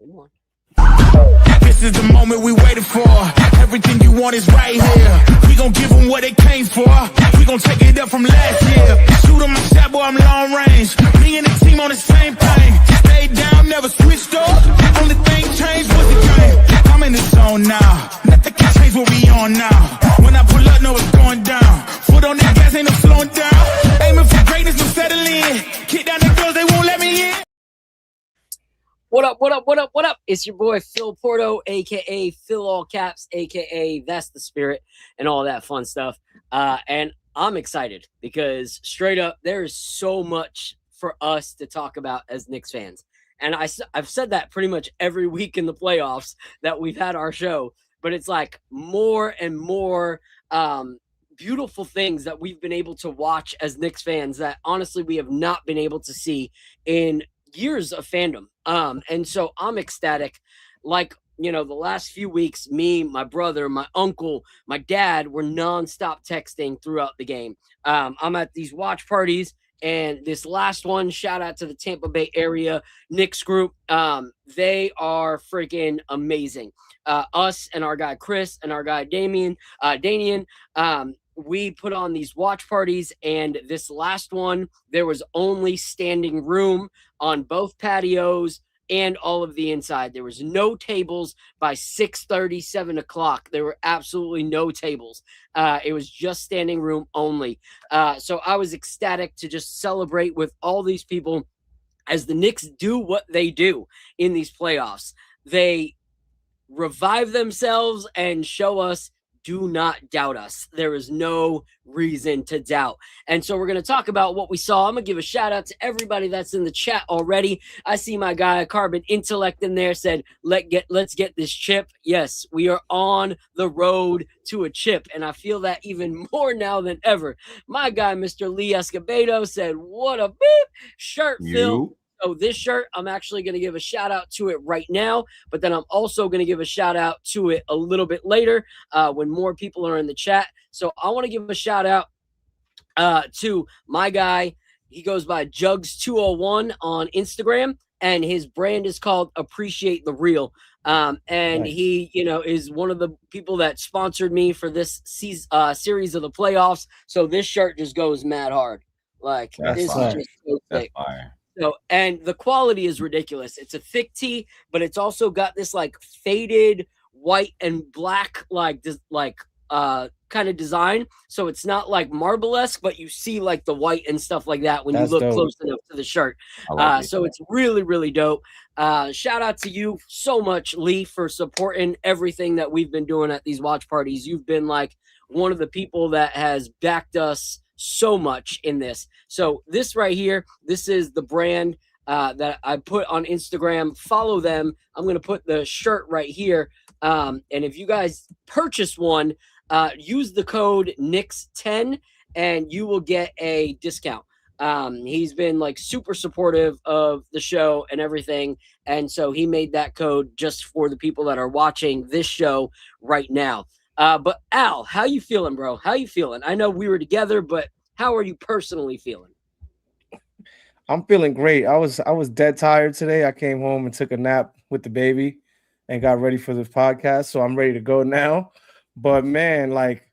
Come on. This is the moment we waited for. Everything you want is right here. We gon' give them what they came for. We gon' take it up from last year. Shoot 'em my shot, boy, I'm long range. Me and the team on the same thing. Stayed down, never switched up. Only thing changed was the game. I'm in the zone now. Nothing can change what we on now. When I pull up, know it's going down. Foot on the gas, ain't no slowing down. Aiming for greatness, no settling. Kick down the doors, they won't let me in. What up, what up, what up, what up? It's your boy Phil Porto, a.k.a. Phil All Caps, a.k.a. That's the Spirit, and all that fun stuff. And I'm excited because straight up, there is so much for us to talk about as Knicks fans. And I've said that pretty much every week in the playoffs that we've had our show. But it's like more and more beautiful things that we've been able to watch as Knicks fans that honestly we have not been able to see in years of fandom. And so I'm ecstatic. Like, you know, the last few weeks, me, my brother, my uncle, my dad were nonstop texting throughout the game. I'm at these watch parties, and this last one, shout out to the Tampa Bay area Knicks group. They are freaking amazing. Us and our guy Chris and our guy Danian, we put on these watch parties, and this last one, there was only standing room on both patios and all of the inside. There was no tables by 6:30, 7 o'clock. There were absolutely no tables. It was just standing room only. So I was ecstatic to just celebrate with all these people as the Knicks do what they do in these playoffs. They revive themselves and show us, do not doubt us. There is no reason to doubt. And so we're going to talk about what we saw. I'm going to give a shout out to everybody that's in the chat already. I see my guy Carbon Intellect in there said, let's get this chip. Yes, we are on the road to a chip. And I feel that even more now than ever. My guy, Mr. Lee Escobedo, said, what a beep shirt, Phil. So this shirt, I'm actually going to give a shout out to it right now, but then I'm also going to give a shout out to it a little bit later when more people are in the chat. So I want to give a shout out to my guy. He goes by Jugs201 on Instagram, and his brand is called Appreciate the Real. And nice. He, you know, is one of the people that sponsored me for this series of the playoffs. So this shirt just goes mad hard. Like, this is just so thick. So, and the quality is ridiculous. It's a thick tee, but it's also got this like faded white and black like kind of design. So it's not like marble-esque, but you see like the white and stuff like that when you look close enough to the shirt. So it's really, really dope. Shout out to you so much, Lee, for supporting everything that we've been doing at these watch parties. You've been like one of the people that has backed us so much in this. So this right here, this is the brand that I put on Instagram. Follow them. I'm going to put the shirt right here. And if you guys purchase one, use the code Knicks10 and you will get a discount. He's been like super supportive of the show and everything. And so he made that code just for the people that are watching this show right now. But Al, how you feeling, bro? How you feeling? I know we were together, but how are you personally feeling? I'm feeling great. I was dead tired today. I came home and took a nap with the baby and got ready for this podcast. So I'm ready to go now. But man, like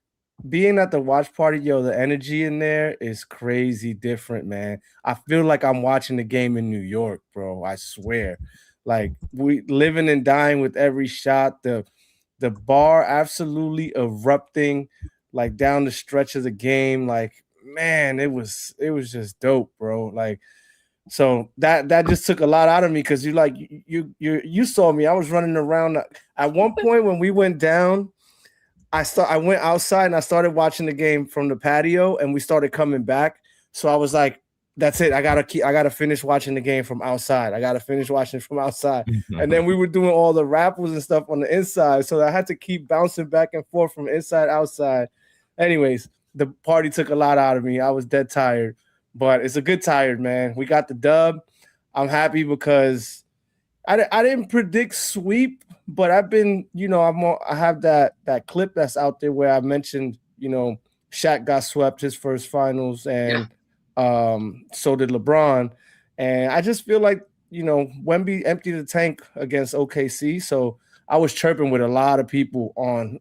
being at the watch party, yo, the energy in there is crazy different, man. I feel like I'm watching the game in New York, bro. I swear. Like we living and dying with every shot. The bar absolutely erupting like down the stretch of the game. Like, man, it was just dope, bro. Like, so that just took a lot out of me because you saw me. I was running around. At one point when we went down, I went outside and I started watching the game from the patio, and we started coming back. So I was like, that's it. I gotta finish watching the game from outside. And then we were doing all the raffles and stuff on the inside. So I had to keep bouncing back and forth from inside, outside. Anyways, the party took a lot out of me. I was dead tired, but it's a good tired, man. We got the dub. I'm happy because I didn't predict sweep, but I've been, I have that clip that's out there where I mentioned, Shaq got swept his first finals and so did LeBron. And I just feel like Wemby emptied the tank against OKC, so I was chirping with a lot of people on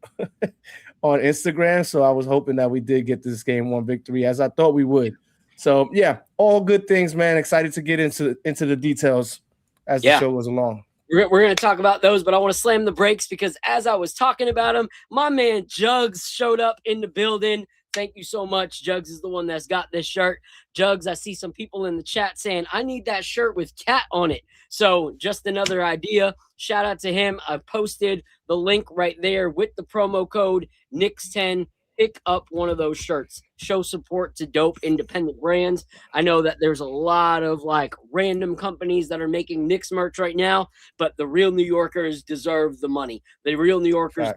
on Instagram. So I was hoping that we did get this game 1 victory, as I thought we would. So yeah, all good things, man. Excited to get into the details as the show goes along. We're going to talk about those, but I want to slam the brakes because as I was talking about him, my man Jugs showed up in the building. Thank you so much. Jugs is the one that's got this shirt. Jugs, I see some people in the chat saying, I need that shirt with cat on it. So just another idea. Shout out to him. I posted the link right there with the promo code Knicks10. Pick up one of those shirts. Show support to dope independent brands. I know that there's a lot of like random companies that are making Knicks merch right now, but the real New Yorkers deserve the money. The real New Yorkers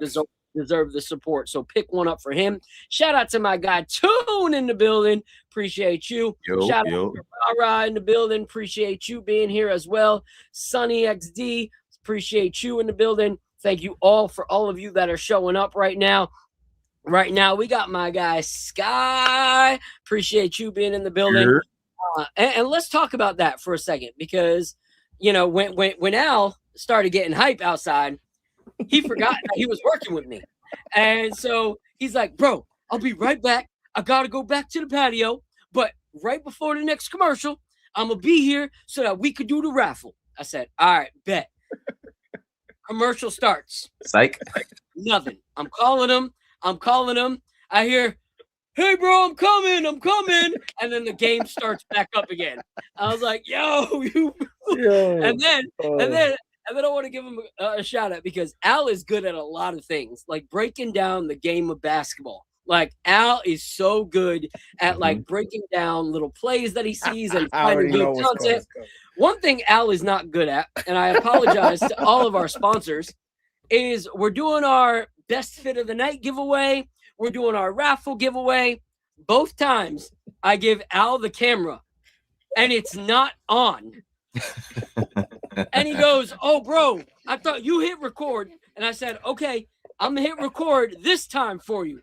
deserve the support. So pick one up for him. Shout out to my guy Toon in the building. Appreciate you. Shout out to Rara in the building. Appreciate you being here as well. Sunny XD. Appreciate you in the building. Thank you all for all of you that are showing up right now. Right now, we got my guy Sky. Appreciate you being in the building. And let's talk about that for a second because, when Al started getting hype outside, he forgot that he was working with me. And so he's like, bro, I'll be right back. I got to go back to the patio. But right before the next commercial, I'm going to be here so that we could do the raffle. I said, all right, bet. Commercial starts. Psych. Nothing. I'm calling him. I hear, hey, bro, I'm coming. And then the game starts back up again. I was like, yo. And then I want to give him a shout out because Al is good at a lot of things, like breaking down the game of basketball. Like Al is so good at like breaking down little plays that he sees and finding good content. One thing Al is not good at, and I apologize to all of our sponsors, is we're doing our best fit of the night giveaway. We're doing our raffle giveaway. Both times I give Al the camera and it's not on. And he goes, oh, bro, I thought you hit record. And I said, okay, I'm going to hit record this time for you.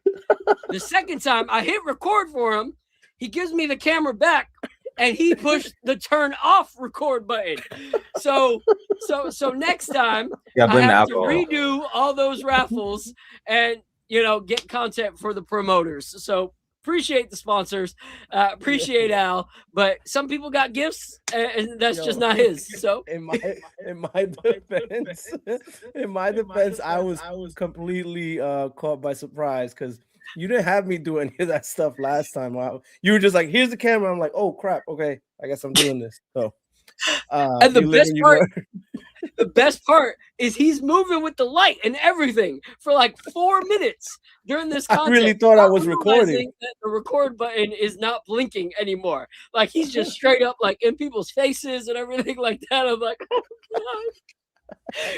The second time I hit record for him, he gives me the camera back and he pushed the turn off record button. So next time I have to redo all those raffles and, get content for the promoters. So appreciate the sponsors, appreciate Al, but some people got gifts and that's just not his. So in my defense, I was completely caught by surprise because you didn't have me do any of that stuff last time. You were just like, here's the camera. I'm like, oh crap. Okay. I guess I'm doing this. So and the best part is he's moving with the light and everything for like 4 minutes during this content. I really thought I was recording. That the record button is not blinking anymore. Like he's just straight up like in people's faces and everything like that. I'm like, oh God.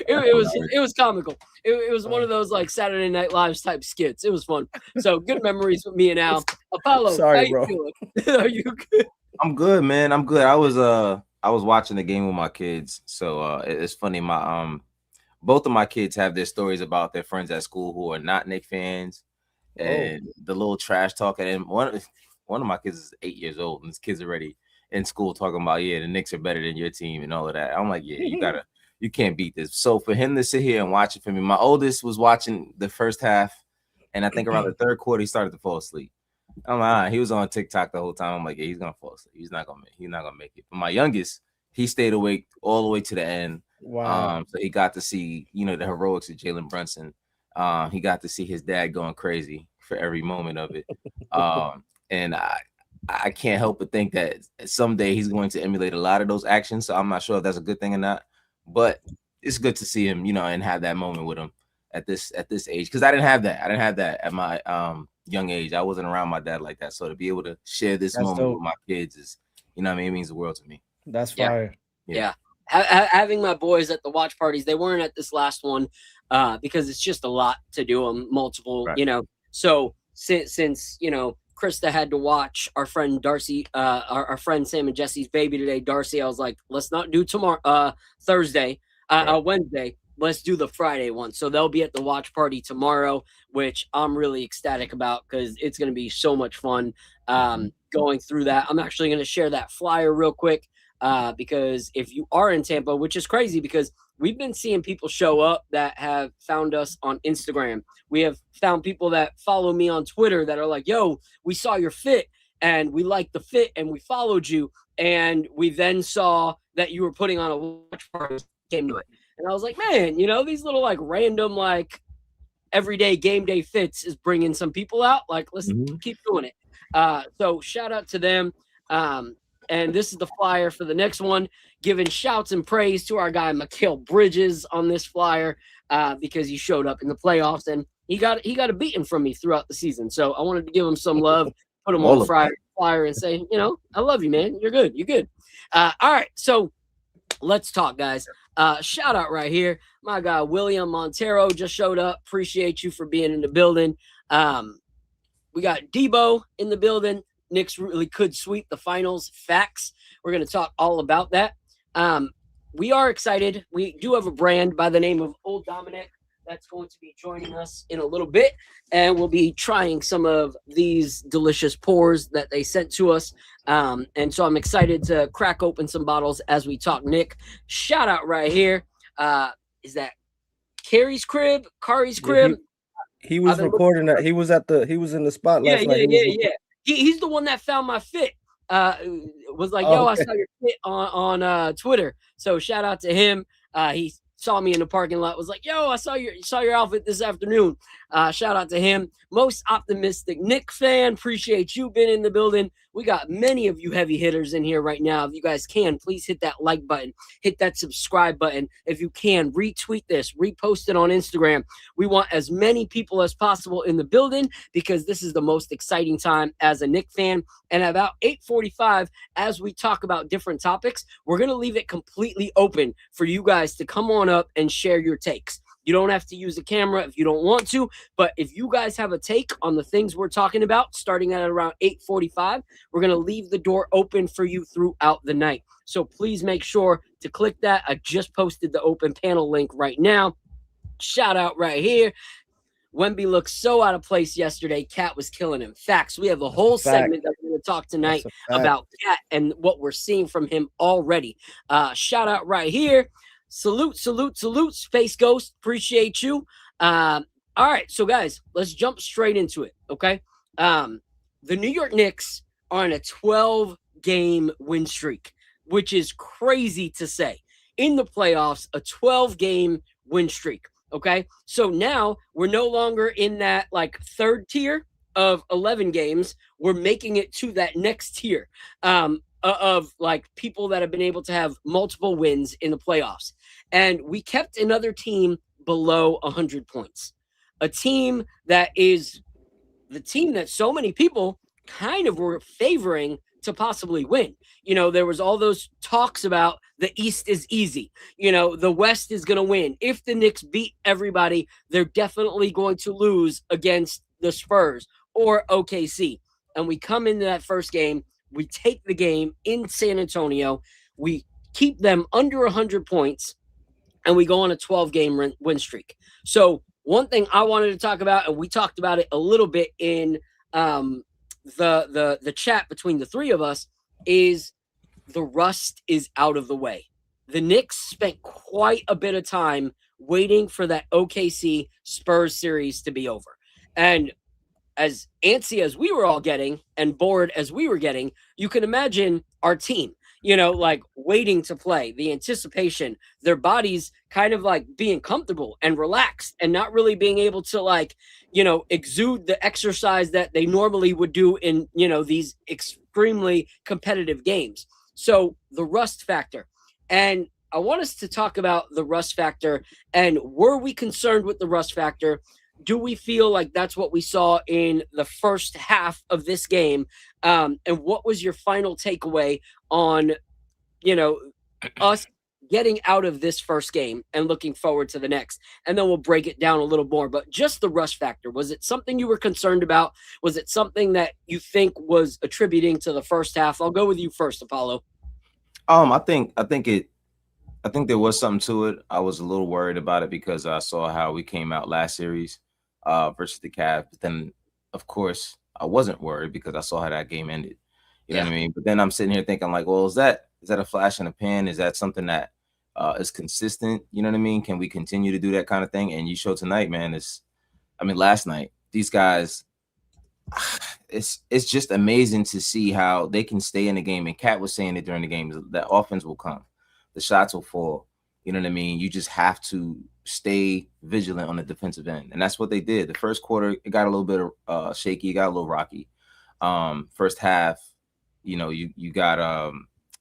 It was comical. It was one of those like Saturday Night Live type skits. It was fun. So good memories with me and Al. Apollo, sorry, bro. Are you good? I'm good, man. I'm good. I was watching the game with my kids, so it's funny. My both of my kids have their stories about their friends at school who are not Knicks fans, and the little trash talking. And one of my kids is 8 years old, and his kids already in school talking about the Knicks are better than your team and all of that. I'm like, you can't beat this. So for him to sit here and watch it for me, my oldest was watching the first half, and I think around the third quarter he started to fall asleep. I'm like, he was on TikTok the whole time. I'm like, yeah, he's gonna fall asleep. He's not gonna make it. But my youngest, he stayed awake all the way to the end. Wow. So he got to see, the heroics of Jalen Brunson. He got to see his dad going crazy for every moment of it. And I can't help but think that someday he's going to emulate a lot of those actions. So I'm not sure if that's a good thing or not. But it's good to see him, and have that moment with him at this age. Because I didn't have that at my young age. I wasn't around my dad like that. So to be able to share this moment with my kids is, it means the world to me. That's fire. Yeah. Having my boys at the watch parties, they weren't at this last one because it's just a lot to do them multiple, right. So since Krista had to watch our friend Darcy, our friend Sam and Jesse's baby today, Darcy, I was like, let's not do tomorrow, Thursday, Wednesday. Let's do the Friday one. So they'll be at the watch party tomorrow, which I'm really ecstatic about because it's going to be so much fun going through that. I'm actually going to share that flyer real quick because if you are in Tampa, which is crazy because we've been seeing people show up that have found us on Instagram. We have found people that follow me on Twitter that are like, yo, we saw your fit and we liked the fit and we followed you. And we then saw that you were putting on a watch party, came to it. And I was like, man, you know, these little like random, like everyday game day fits is bringing some people out. Like, let's keep doing it. So shout out to them. And this is the flyer for the next one, giving shouts and praise to our guy, Mikal Bridges, on this flyer because he showed up in the playoffs and he got a beating from me throughout the season. So I wanted to give him some love, put him on the flyer and say, you know, I love you, man. You're good. You're good. All right. So let's talk, guys. Shout out right here. My guy, William Montero, just showed up. Appreciate you for being in the building. We got Debo in the building. Knicks really could sweep the finals. Facts. We're going to talk all about that. We are excited. We do have a brand by the name of Old Dominick that's going to be joining us in a little bit, and we'll be trying some of these delicious pours that they sent to us. And so I'm excited to crack open some bottles as we talk Nick. Shout out right here. Is that Kari's crib? He was recording that. He was in the spot last night. Yeah. He's the one that found my fit. Was like, yo, I saw your fit on Twitter. So shout out to him. He saw me in the parking lot, was like, yo, I saw your outfit this afternoon. Shout out to him. Most optimistic Nick fan. Appreciate you being in the building. We got many of you heavy hitters in here right now. If you guys can, please hit that like button, hit that subscribe button. If you can, retweet this, repost it on Instagram. We want as many people as possible in the building because this is the most exciting time as a Knick fan. And at about 8:45, as we talk about different topics, we're going to leave it completely open for you guys to come on up and share your takes. You don't have to use a camera if you don't want to, but if you guys have a take on the things we're talking about, starting at around 8:45, we're going to leave the door open for you throughout the night. So please make sure to click that. I just posted the open panel link right now. Shout out right here. Wemby looked so out of place yesterday. Cat was killing him. Facts. We have a whole segment that we're going to talk tonight about Cat and what we're seeing from him already. Shout out right here. Salute, Space Ghost. Appreciate you. All right, so guys, let's jump straight into it, okay? The New York Knicks are on a 12-game win streak, which is crazy to say. In the playoffs, a 12-game win streak, okay? So now we're no longer in that, like, third tier of 11 games. We're making it to that next tier of, like, people that have been able to have multiple wins in the playoffs. And we kept another team below 100 points. A team that is the team that so many people kind of were favoring to possibly win. You know, there was all those talks about the East is easy. You know, the West is going to win. If the Knicks beat everybody, they're definitely going to lose against the Spurs or OKC. And we come into that first game. We take the game in San Antonio. We keep them under 100 points. And we go on a 12-game win streak. So one thing I wanted to talk about, and we talked about it a little bit in the chat between the three of us, is the rust is out of the way. The Knicks spent quite a bit of time waiting for that OKC Spurs series to be over. And as antsy as we were all getting and bored as we were getting, you can imagine our team. You know, like waiting to play, the anticipation, their bodies kind of like being comfortable and relaxed and not really being able to, like, you know, exude the exercise that they normally would do in, you know, these extremely competitive games. So the rust factor. And I want us to talk about the rust factor. And were we concerned with the rust factor? Do we feel like that's what we saw in the first half of this game? And what was your final takeaway on, you know, us getting out of this first game and looking forward to the next? And then we'll break it down a little more. But just the rust factor, was it something you were concerned about? Was it something that you think was attributing to the first half? I'll go with you first, Apollo. I think there was something to it. I was a little worried about it because I saw how we came out last series versus the Cavs. But then, of course, I wasn't worried because I saw how that game ended. You know what I mean? But then I'm sitting here thinking, like, well, is that a flash in the pan? Is that something that is consistent? You know what I mean? Can we continue to do that kind of thing? And you show tonight, man, last night, these guys, it's just amazing to see how they can stay in the game. And Kat was saying it during the game, that offense will come, the shots will fall. You know what I mean? You just have to stay vigilant on the defensive end. And that's what they did. The first quarter, it got a little bit shaky, it got a little rocky. First half, you know, you got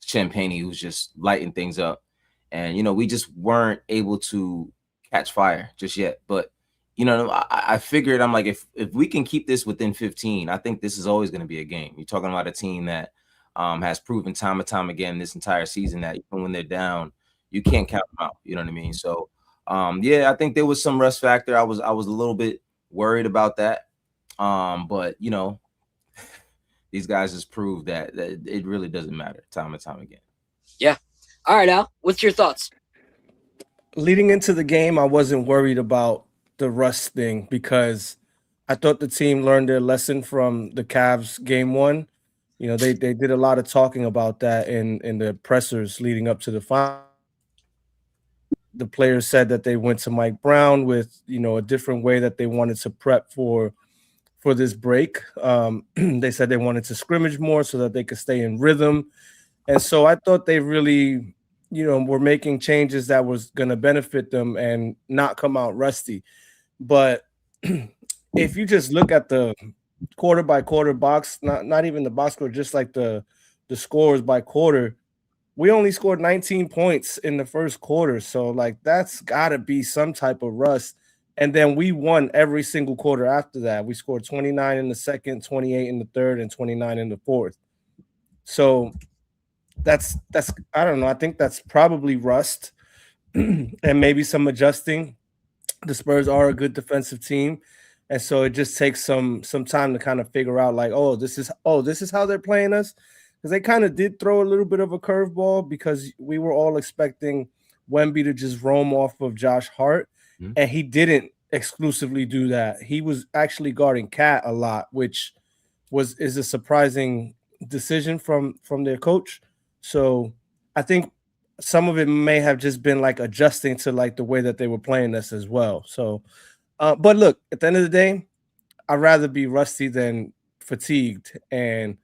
Champagne, who's just lighting things up. And, you know, we just weren't able to catch fire just yet. But, you know, I figured, I'm like, if we can keep this within 15, I think this is always going to be a game. You're talking about a team that has proven time and time again this entire season that even when they're down, you can't count them out. You know what I mean? So, yeah, I think there was some rust factor. I was a little bit worried about that. But, you know, these guys just proved that it really doesn't matter time and time again. Yeah. All right, Al, what's your thoughts? Leading into the game, I wasn't worried about the rust thing because I thought the team learned their lesson from the Cavs game one. You know, they did a lot of talking about that in the pressers leading up to the final. The players said that they went to Mike Brown with, you know, a different way that they wanted to prep for this break. They said they wanted to scrimmage more so that they could stay in rhythm. And so I thought they really, you know, were making changes that was going to benefit them and not come out rusty. But if you just look at the quarter by quarter box, not even the box score, just like the scores by quarter, we only scored 19 points in the first quarter. So, like, that's got to be some type of rust. And then we won every single quarter after that. We scored 29 in the second, 28 in the third, and 29 in the fourth. So that's I don't know. I think that's probably rust and maybe some adjusting. The Spurs are a good defensive team. And so it just takes some time to kind of figure out, like, this is how they're playing us. Because they kind of did throw a little bit of a curveball because we were all expecting Wemby to just roam off of Josh Hart. Mm-hmm. And he didn't exclusively do that. He was actually guarding Cat a lot, which is a surprising decision from their coach. So I think some of it may have just been like adjusting to like the way that they were playing us as well. So, but look, at the end of the day, I'd rather be rusty than fatigued. And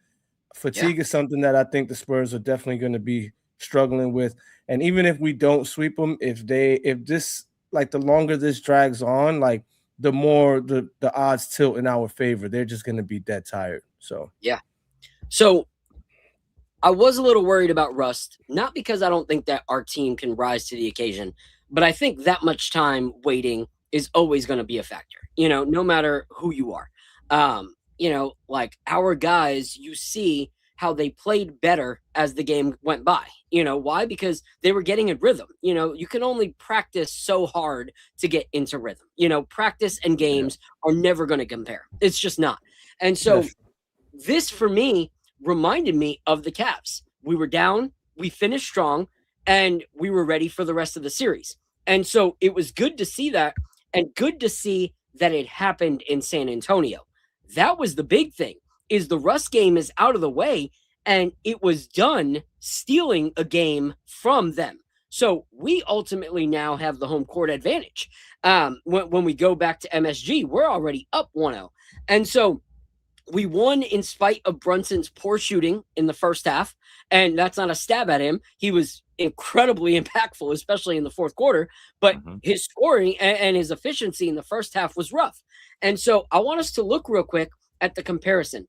fatigue is something that I think the Spurs are definitely going to be struggling with. And even if we don't sweep them, if this, like, the longer this drags on, like, the more the odds tilt in our favor. They're just going to be dead tired. So, yeah. So I was a little worried about rust, not because I don't think that our team can rise to the occasion, but I think that much time waiting is always going to be a factor, you know, no matter who you are. You know, like, our guys, you see how they played better as the game went by. You know, why? Because they were getting in rhythm. You know, you can only practice so hard to get into rhythm. You know, practice and games are never going to compare. It's just not. And so this, for me, reminded me of the Cavs. We were down, we finished strong, and we were ready for the rest of the series. And so it was good to see that, and good to see that it happened in San Antonio. That was the big thing, is the rust game is out of the way, and it was done stealing a game from them. So we ultimately now have the home court advantage. When we go back to MSG, we're already up 1-0. And so we won in spite of Brunson's poor shooting in the first half. And that's not a stab at him. He was incredibly impactful, especially in the fourth quarter. But his scoring and his efficiency in the first half was rough. And so I want us to look real quick at the comparison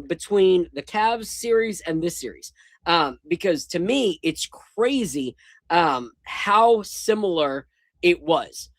between the Cavs series and this series. Because to me, it's crazy how similar it was.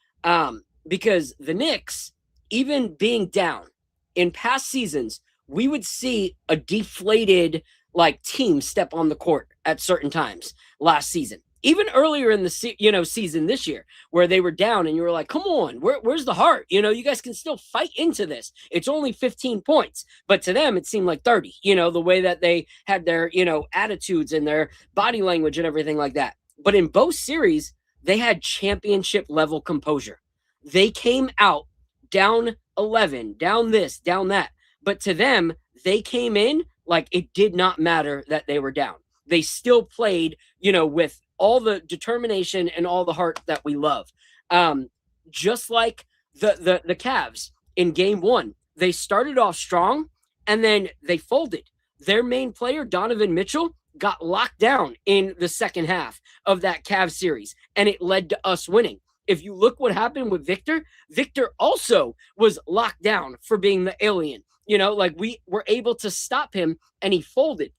Because the Knicks, even being down in past seasons, we would see a deflated like team step on the court at certain times last season. Even earlier in the season this year, where they were down and you were like, come on, where's the heart? You know, you guys can still fight into this. It's only 15 points. But to them, it seemed like 30, you know, the way that they had their, you know, attitudes and their body language and everything like that. But in both series, they had championship level composure. They came out down 11, down this, down that. But to them, they came in like it did not matter that they were down. they still played, with all the determination and all the heart that we love. Just like the Cavs in game 1, they started off strong and then they folded. Their main player, Donovan Mitchell, got locked down in the second half of that Cavs series, and it led to us winning. If you look what happened with Victor also was locked down for being the alien. We were able to stop him and he folded.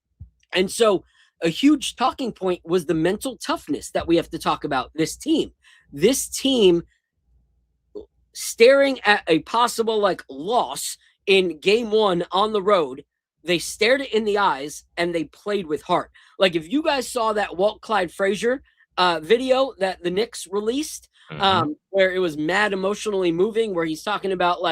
And so a huge talking point was the mental toughness that we have to talk about this team. This team staring at a possible loss in game 1 on the road, they stared it in the eyes and they played with heart. If you guys saw that Walt Clyde Frazier video that the Knicks released, where it was mad emotionally moving, where he's talking about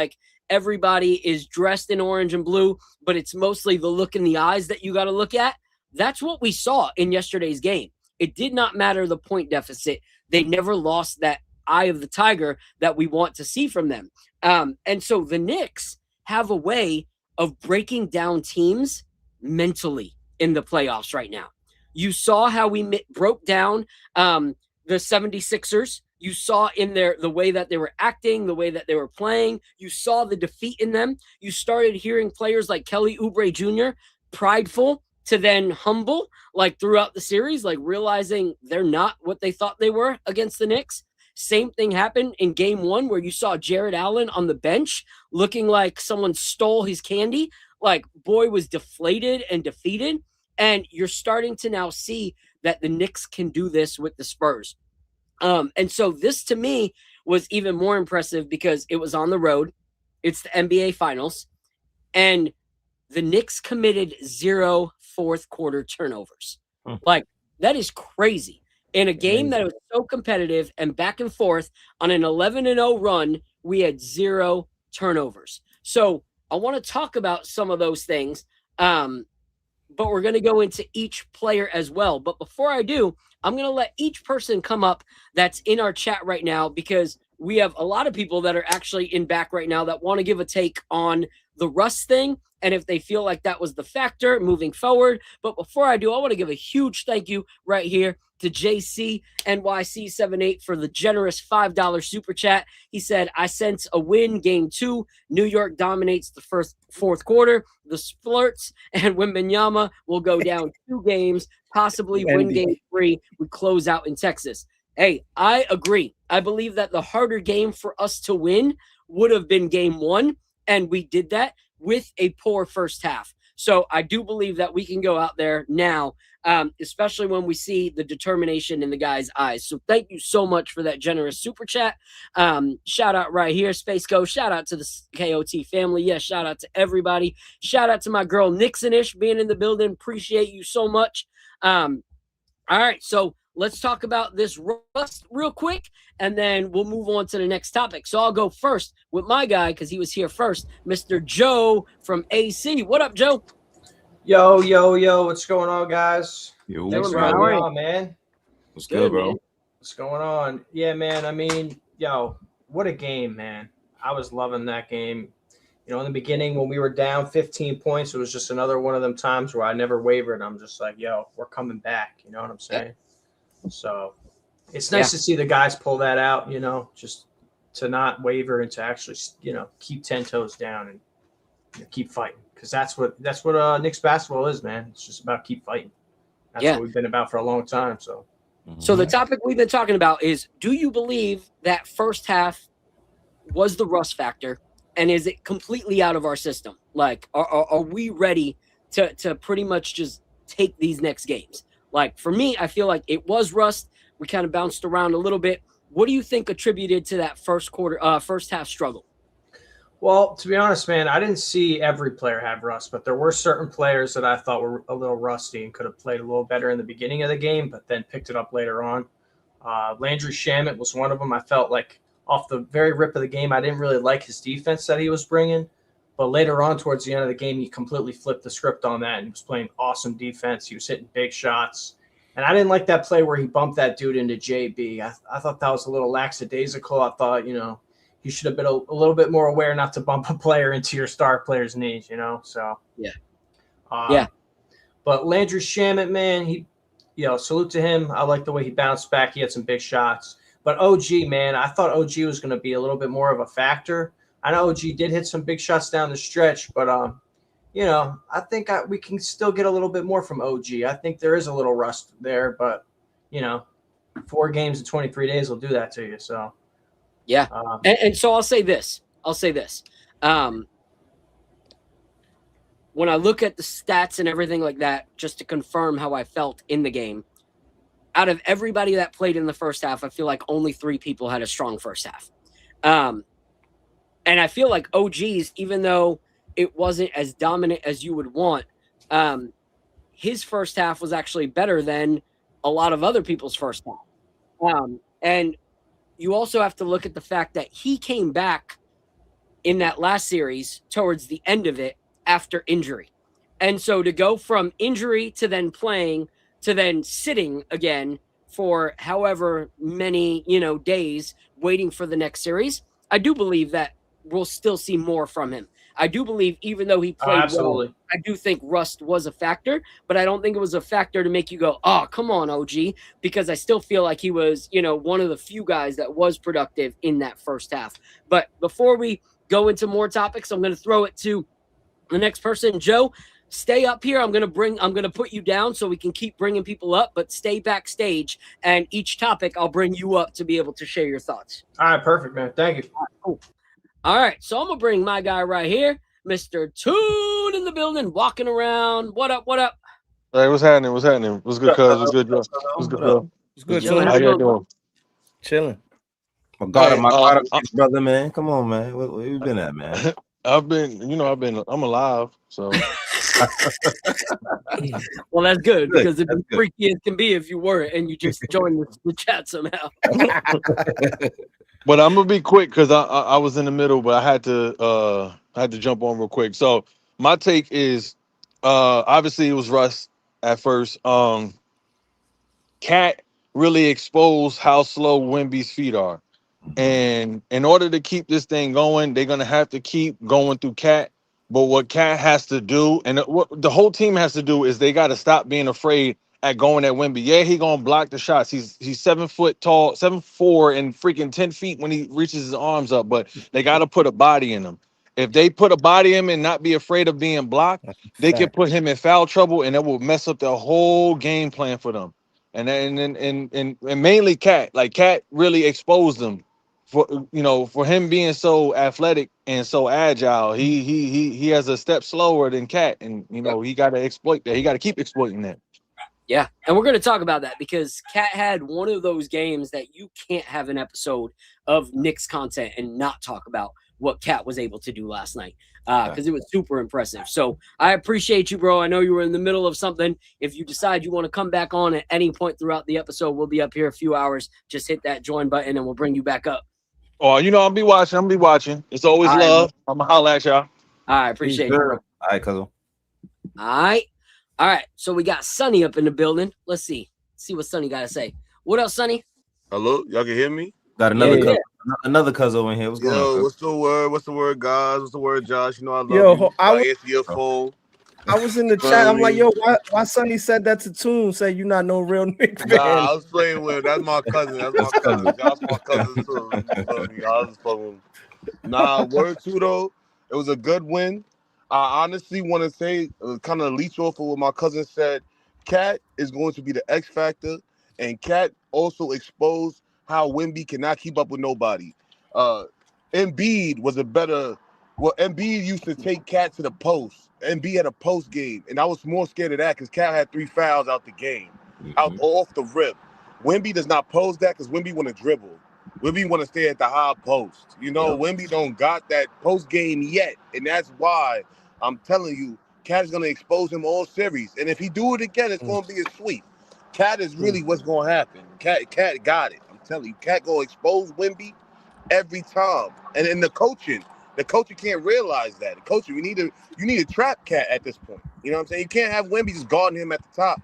everybody is dressed in orange and blue, but it's mostly the look in the eyes that you got to look at. That's what we saw in yesterday's game. It did not matter the point deficit. They never lost that eye of the tiger that we want to see from them. And so the Knicks have a way of breaking down teams mentally in the playoffs right now. You saw how we broke down the 76ers. You saw in there the way that they were acting, the way that they were playing. You saw the defeat in them. You started hearing players like Kelly Oubre Jr. prideful to then humble, throughout the series, realizing they're not what they thought they were against the Knicks. Same thing happened in game 1 where you saw Jared Allen on the bench looking like someone stole his candy. Boy was deflated and defeated. And you're starting to now see that the Knicks can do this with the Spurs. And so this to me was even more impressive because it was on the road. It's the NBA Finals. And the Knicks committed 0 fourth quarter turnovers. That is crazy. In a game that was so competitive and back and forth on an 11-0 run, we had 0 turnovers. So I want to talk about some of those things, but we're going to go into each player as well. But before I do, I'm going to let each person come up that's in our chat right now, because we have a lot of people that are actually in back right now that want to give a take on the Russ thing and if they feel like that was the factor moving forward. But before I do, I want to give a huge thank you right here to JC NYC78 for the generous $5 super chat. He said, I sense a win game 2. New York dominates the fourth quarter. The Splurts and Wembanyama will go down 2 games, possibly win game 3. We close out in Texas. Hey, I agree. I believe that the harder game for us to win would have been game 1, and we did that with a poor first half. So I do believe that we can go out there now, especially when we see the determination in the guys' eyes. So thank you so much for that generous super chat. Shout out right here, Space Ghost. Shout out to the KOT family. Yes, shout out to everybody. Shout out to my girl Nixonish being in the building. Appreciate you so much. All right, so let's talk about this Rust real quick, and then we'll move on to the next topic. So I'll go first with my guy because he was here first, Mr. Joe from AC. What up, Joe? Yo, what's going on, guys? Yo, Thanks for having me on, man. What's good, bro? Man. What's going on? Yeah, man, I mean, what a game, man. I was loving that game. In the beginning when we were down 15 points, it was just another one of them times where I never wavered. I'm just like, we're coming back. You know what I'm saying? Yeah. So it's nice to see the guys pull that out, just to not waver and to actually, keep 10 toes down and keep fighting. Because that's what Knicks basketball is, man. It's just about keep fighting. That's what we've been about for a long time. So the topic we've been talking about is, do you believe that first half was the rust factor? And is it completely out of our system? Are we ready to pretty much just take these next games? For me, I feel like it was rust. We kind of bounced around a little bit. What do you think attributed to that first half struggle? Well, to be honest, man, I didn't see every player have rust, but there were certain players that I thought were a little rusty and could have played a little better in the beginning of the game, but then picked it up later on. Landry Shamet was one of them. I felt like off the very rip of the game, I didn't really like his defense that he was bringing. But later on, towards the end of the game, he completely flipped the script on that and he was playing awesome defense. He was hitting big shots. And I didn't like that play where he bumped that dude into JB. I thought that was a little lackadaisical. I thought, he should have been a little bit more aware not to bump a player into your star player's knees, So, yeah. But Landry Shamet, man, he, salute to him. I like the way he bounced back. He had some big shots. But OG, man, I thought OG was going to be a little bit more of a factor. I know OG did hit some big shots down the stretch, but I think we can still get a little bit more from OG. I think there is a little rust there, but 4 games in 23 days will do that to you. So, yeah. And so I'll say this. When I look at the stats and everything like that, just to confirm how I felt in the game, out of everybody that played in the first half, I feel like only 3 people had a strong first half. And I feel like OG's, even though it wasn't as dominant as you would want, his first half was actually better than a lot of other people's first half. And you also have to look at the fact that he came back in that last series towards the end of it after injury. And so to go from injury to then playing to then sitting again for however many, days waiting for the next series, I do believe that we'll still see more from him. I do believe, even though he played well, I do think rust was a factor, but I don't think it was a factor to make you go, oh, come on, OG, because I still feel like he was, one of the few guys that was productive in that first half. But before we go into more topics, I'm going to throw it to the next person. Joe, stay up here. I'm going to put you down so we can keep bringing people up, but stay backstage, and each topic I'll bring you up to be able to share your thoughts. All right, perfect, man. Thank you. All right, cool. All right, so I'm going to bring my guy right here, Mr. Toon in the building, walking around. What up? Hey, what's happening? What's good, cuz? What's good, Joe? What's good, bro? It's good. How you doing? Chilling. My brother, man. Come on, man. Where you been at, man? I'm alive, so. Well, that's good, because it'd be freaky as can be if you weren't and you just joined the chat somehow. But I'm gonna be quick because I was in the middle, but I had to jump on real quick. So my take is, obviously it was Russ at first. Cat really exposed how slow Wemby's feet are, and in order to keep this thing going, they're gonna have to keep going through Cat. But what Cat has to do, and what the whole team has to do, is they got to stop being afraid at going at Wemby. Yeah, he gonna block the shots. He's 7 foot tall, 7'4", and freaking 10 feet when he reaches his arms up. But they got to put a body in him. If they put a body in him and not be afraid of being blocked, they can put him in foul trouble, and it will mess up the whole game plan for them. And mainly Cat, like Cat really exposed them for him being so athletic and so agile. He has a step slower than Cat, and he got to exploit that. He got to keep exploiting that. Yeah, and we're going to talk about that because Cat had one of those games that you can't have an episode of Knicks content and not talk about what Cat was able to do last night, because it was super impressive. So I appreciate you, bro. I know you were in the middle of something. If you decide you want to come back on at any point throughout the episode, we'll be up here a few hours. Just hit that join button and we'll bring you back up. Oh, I'll be watching. It's always all love. Right. I'm going to holler at y'all. All right, appreciate you, bro. All right, cousin. All right, so we got Sonny up in the building. Let's see what Sonny got to say. What up, Sonny? Hello, y'all can hear me? Got another cousin in here. What's going on? What's the word? What's the word, guys? What's the word, Josh? I love you. I answer your phone. I was in the chat. I'm like, why Sonny said that to Toon? Say you not no real Knicks fan. Nah, I was playing with him. That's my cousin. Josh, my cousin too. I was playing. Nah, word too though. It was a good win. I honestly want to say, kind of leech off of what my cousin said. Cat is going to be the X factor, and Cat also exposed how Wemby cannot keep up with nobody. Embiid was Embiid used to take Cat to the post. Embiid had a post game, and I was more scared of that because Cat had 3 fouls out the game, out off the rip. Wemby does not pose that because Wemby want to dribble. Wemby want to stay at the high post. Wemby don't got that post game yet, and that's why I'm telling you, Cat is going to expose him all series. And if he do it again, it's going to be a sweep. Cat is really what's going to happen. Cat got it. I'm telling you, Cat going to expose Wemby every time. And in the coaching can't realize that. The coaching, you need to trap Cat at this point. You know what I'm saying? You can't have Wemby just guarding him at the top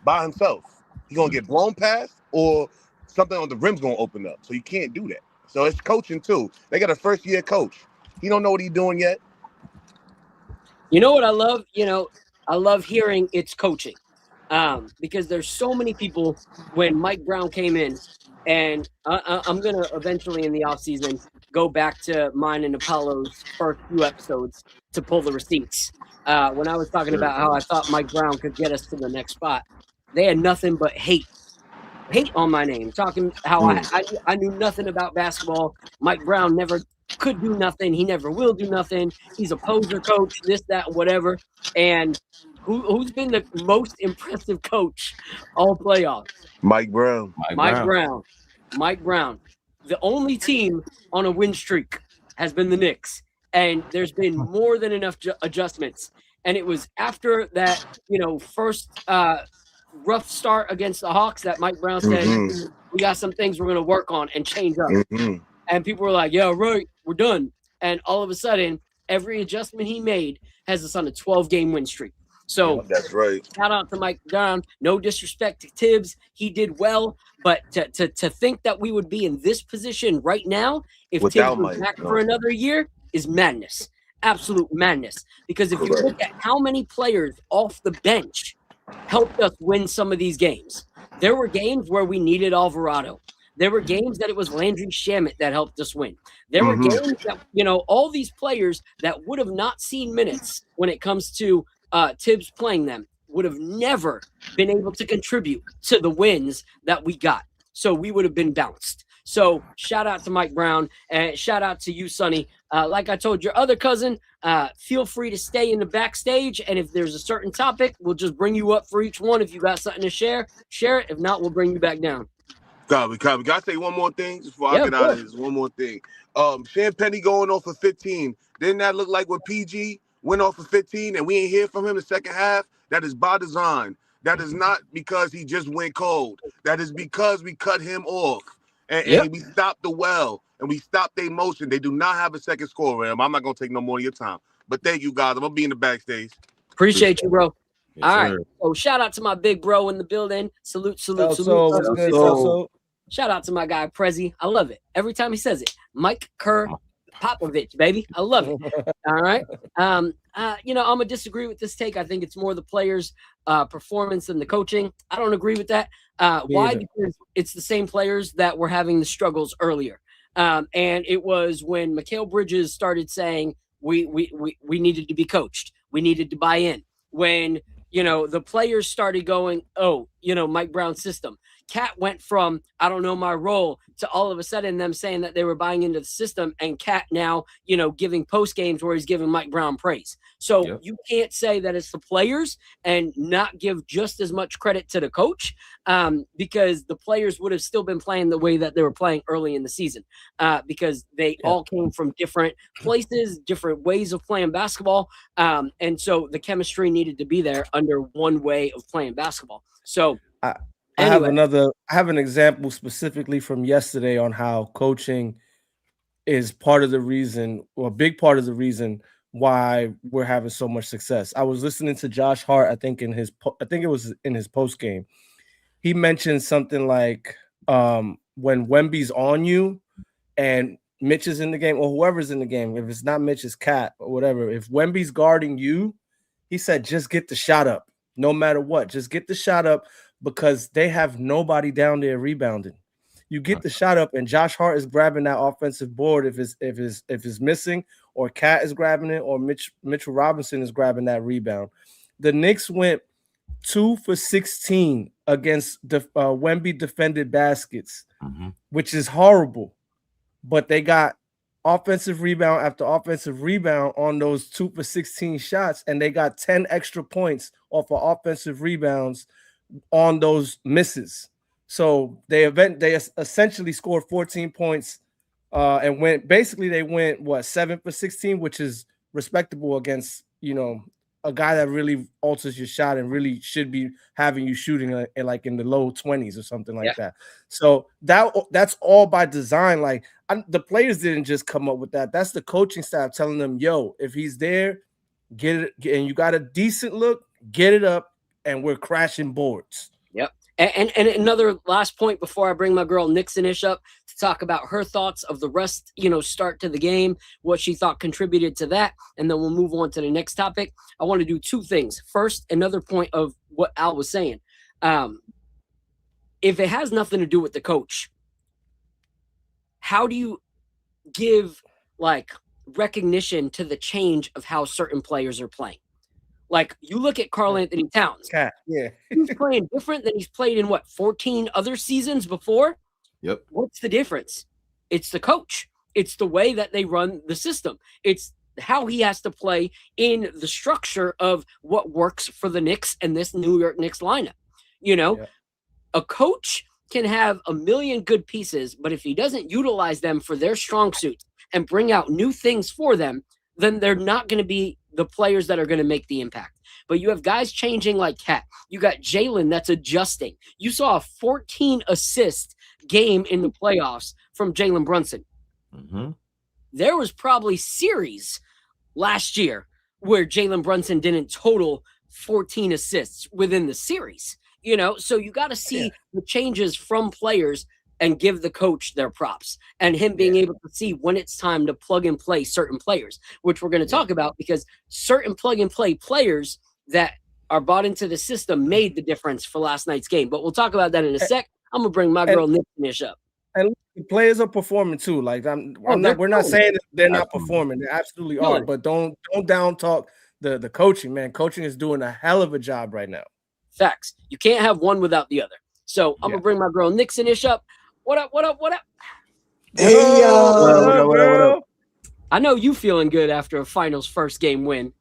by himself. He's going to get blown past or something on the rim's going to open up. So you can't do that. So it's coaching too. They got a first-year coach. He don't know what he's doing yet. You know what I love? I love hearing it's coaching, because there's so many people when Mike Brown came in, and I'm gonna eventually in the offseason go back to mine and Apollo's first few episodes to pull the receipts. When I was talking about how I thought Mike Brown could get us to the next spot, they had nothing but hate on my name, talking how I knew nothing about basketball. Mike Brown never could do nothing. He never will do nothing. He's a poser coach, this, that, whatever. And who's been the most impressive coach all playoffs? Mike Brown. Mike Brown. The only team on a win streak has been the Knicks. And there's been more than enough adjustments. And it was after that, first rough start against the Hawks that Mike Brown said, we got some things we're going to work on and change up. And people were like, yeah, right, we're done. And all of a sudden, every adjustment he made has us on a 12-game win streak. So that's right. Shout out to Mike Brown. No disrespect to Tibbs. He did well. But to think that we would be in this position right now if Tibbs was back for another year is madness. Absolute madness. Because if you look at how many players off the bench helped us win some of these games, there were games where we needed Alvarado. There were games that it was Landry Shamet that helped us win. There were games that, all these players that would have not seen minutes when it comes to Tibbs playing them would have never been able to contribute to the wins that we got. So we would have been bounced. So shout out to Mike Brown and shout out to you, Sonny. Like I told your other cousin, feel free to stay in the backstage. And if there's a certain topic, we'll just bring you up for each one. If you got something to share it. If not, we'll bring you back down. We got to say one more thing before I get out of this. One more thing. Shan Penny going off for 15. Didn't that look like what PG went off for 15 and we ain't hear from him the second half? That is by design. That is not because he just went cold. That is because we cut him off. And we stopped the well and we stopped their motion. They do not have a second scorer. I'm not going to take no more of your time. But thank you, guys. I'm going to be in the backstage. Appreciate you, bro. Yes, all right. sir. So shout out to my big bro in the building. Salute. Shout out to my guy, Prezi. I love it. Every time he says it. Mike Kerr Popovich, baby. I love it. All right. I'm going to disagree with this take. I think it's more the players' performance than the coaching. I don't agree with that. Why? Because it's the same players that were having the struggles earlier. And it was when Mikal Bridges started saying we needed to be coached. We needed to buy in. When, the players started going, Mike Brown's system. Cat went from, I don't know my role, to all of a sudden them saying that they were buying into the system, and Cat now, giving post games where he's giving Mike Brown praise. So you can't say that it's the players and not give just as much credit to the coach, because the players would have still been playing the way that they were playing early in the season, because they all came from different places, different ways of playing basketball. And so the chemistry needed to be there under one way of playing basketball. So I have an example specifically from yesterday on how coaching is part of the reason, or a big part of the reason why we're having so much success. I was listening to Josh Hart, I think it was in his post game. He mentioned something like when Wemby's on you and Mitch is in the game, or whoever's in the game, if it's not Mitch, it's Cat or whatever. If Wemby's guarding you, he said, just get the shot up, no matter what. Just get the shot up, because they have nobody down there rebounding. You get the shot up, and Josh Hart is grabbing that offensive board if it's missing, or Cat is grabbing it, or Mitchell Robinson is grabbing that rebound. The Knicks went 2 for 16 against Wemby defended baskets, which is horrible. But they got offensive rebound after offensive rebound on those 2 for 16 shots, and they got 10 extra points off of offensive rebounds on those misses. So they essentially scored 14 points and they went 7 for 16, which is respectable against a guy that really alters your shot and really should be having you shooting in the low 20s or something like that. So that's all by design. The players didn't just come up with that. That's the coaching staff telling them, yo, if he's there, get it, and you got a decent look, get it up, and we're crashing boards. Yep. And another last point before I bring my girl Nixon-ish up to talk about her thoughts of the rest, start to the game, what she thought contributed to that, and then we'll move on to the next topic. I want to do two things. First, another point of what Al was saying. If it has nothing to do with the coach, how do you give recognition to the change of how certain players are playing? Like, you look at Karl Anthony Towns. Yeah. He's playing different than he's played in 14 other seasons before? Yep. What's the difference? It's the coach. It's the way that they run the system. It's how he has to play in the structure of what works for the Knicks and this New York Knicks lineup. A coach can have a million good pieces, but if he doesn't utilize them for their strong suits and bring out new things for them, then they're not going to be the players that are going to make the impact. But you have guys changing like Cat. You got Jalen that's adjusting. You saw a 14 assist game in the playoffs from Jalen Brunson. Mm-hmm. There was probably series last year where Jalen Brunson didn't total 14 assists within the series. So you got to see the changes from players and give the coach their props, and him being able to see when it's time to plug and play certain players, which we're going to talk about, because certain plug and play players that are bought into the system made the difference for last night's game. But we'll talk about that in a sec. I'm going to bring my girl Nick up. And the players are performing too. Like we're not saying that they're not performing. They absolutely are. But don't down talk the coaching, man. Coaching is doing a hell of a job right now. Facts. You can't have one without the other. So I'm gonna bring my girl Nixon-ish up. What up? Hey y'all. What up? I know you feeling good after a finals first game win.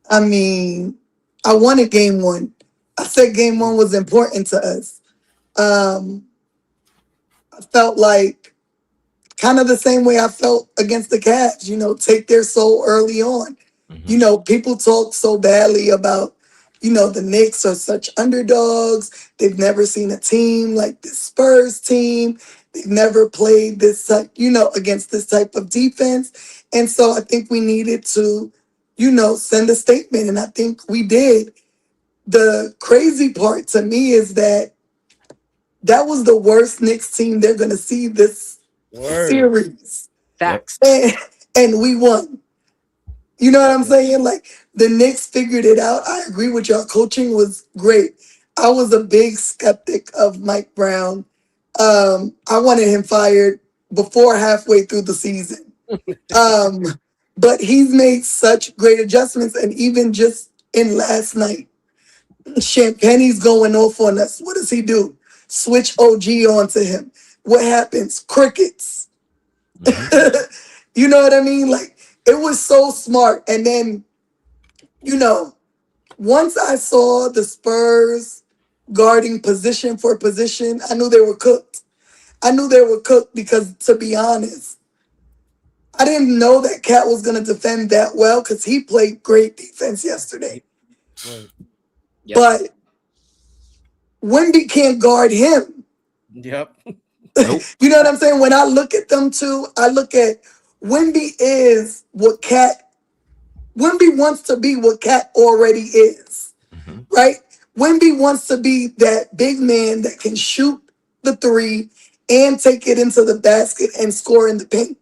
I mean, I wanted game one. I said game one was important to us. I felt like kind of the same way I felt against the Cavs, take their soul early on. Mm-hmm. People talk so badly about, the Knicks are such underdogs. They've never seen a team like the Spurs team. They've never played this, against this type of defense. And so I think we needed to, send a statement. And I think we did. The crazy part to me is that was the worst Knicks team they're going to see this series. Facts. And we won. You know what I'm saying? Like, the Knicks figured it out. I agree with y'all. Coaching was great. I was a big skeptic of Mike Brown. I wanted him fired before halfway through the season. But he's made such great adjustments. And even just in last night, Champagne's going off on us. What does he do? Switch OG onto him. What happens? Crickets. Mm-hmm. You know what I mean? Like, it was so smart. And then, once I saw the Spurs guarding position for position, I knew they were cooked. Because, to be honest, I didn't know that Cat was going to defend that well because he played great defense yesterday. Right. Yep. But Wemby can't guard him. Yep. Nope. You know what I'm saying? When I look at them two, I look at Wemby is what Wemby wants to be what Cat already is, right? Wemby wants to be that big man that can shoot the three and take it into the basket and score in the paint.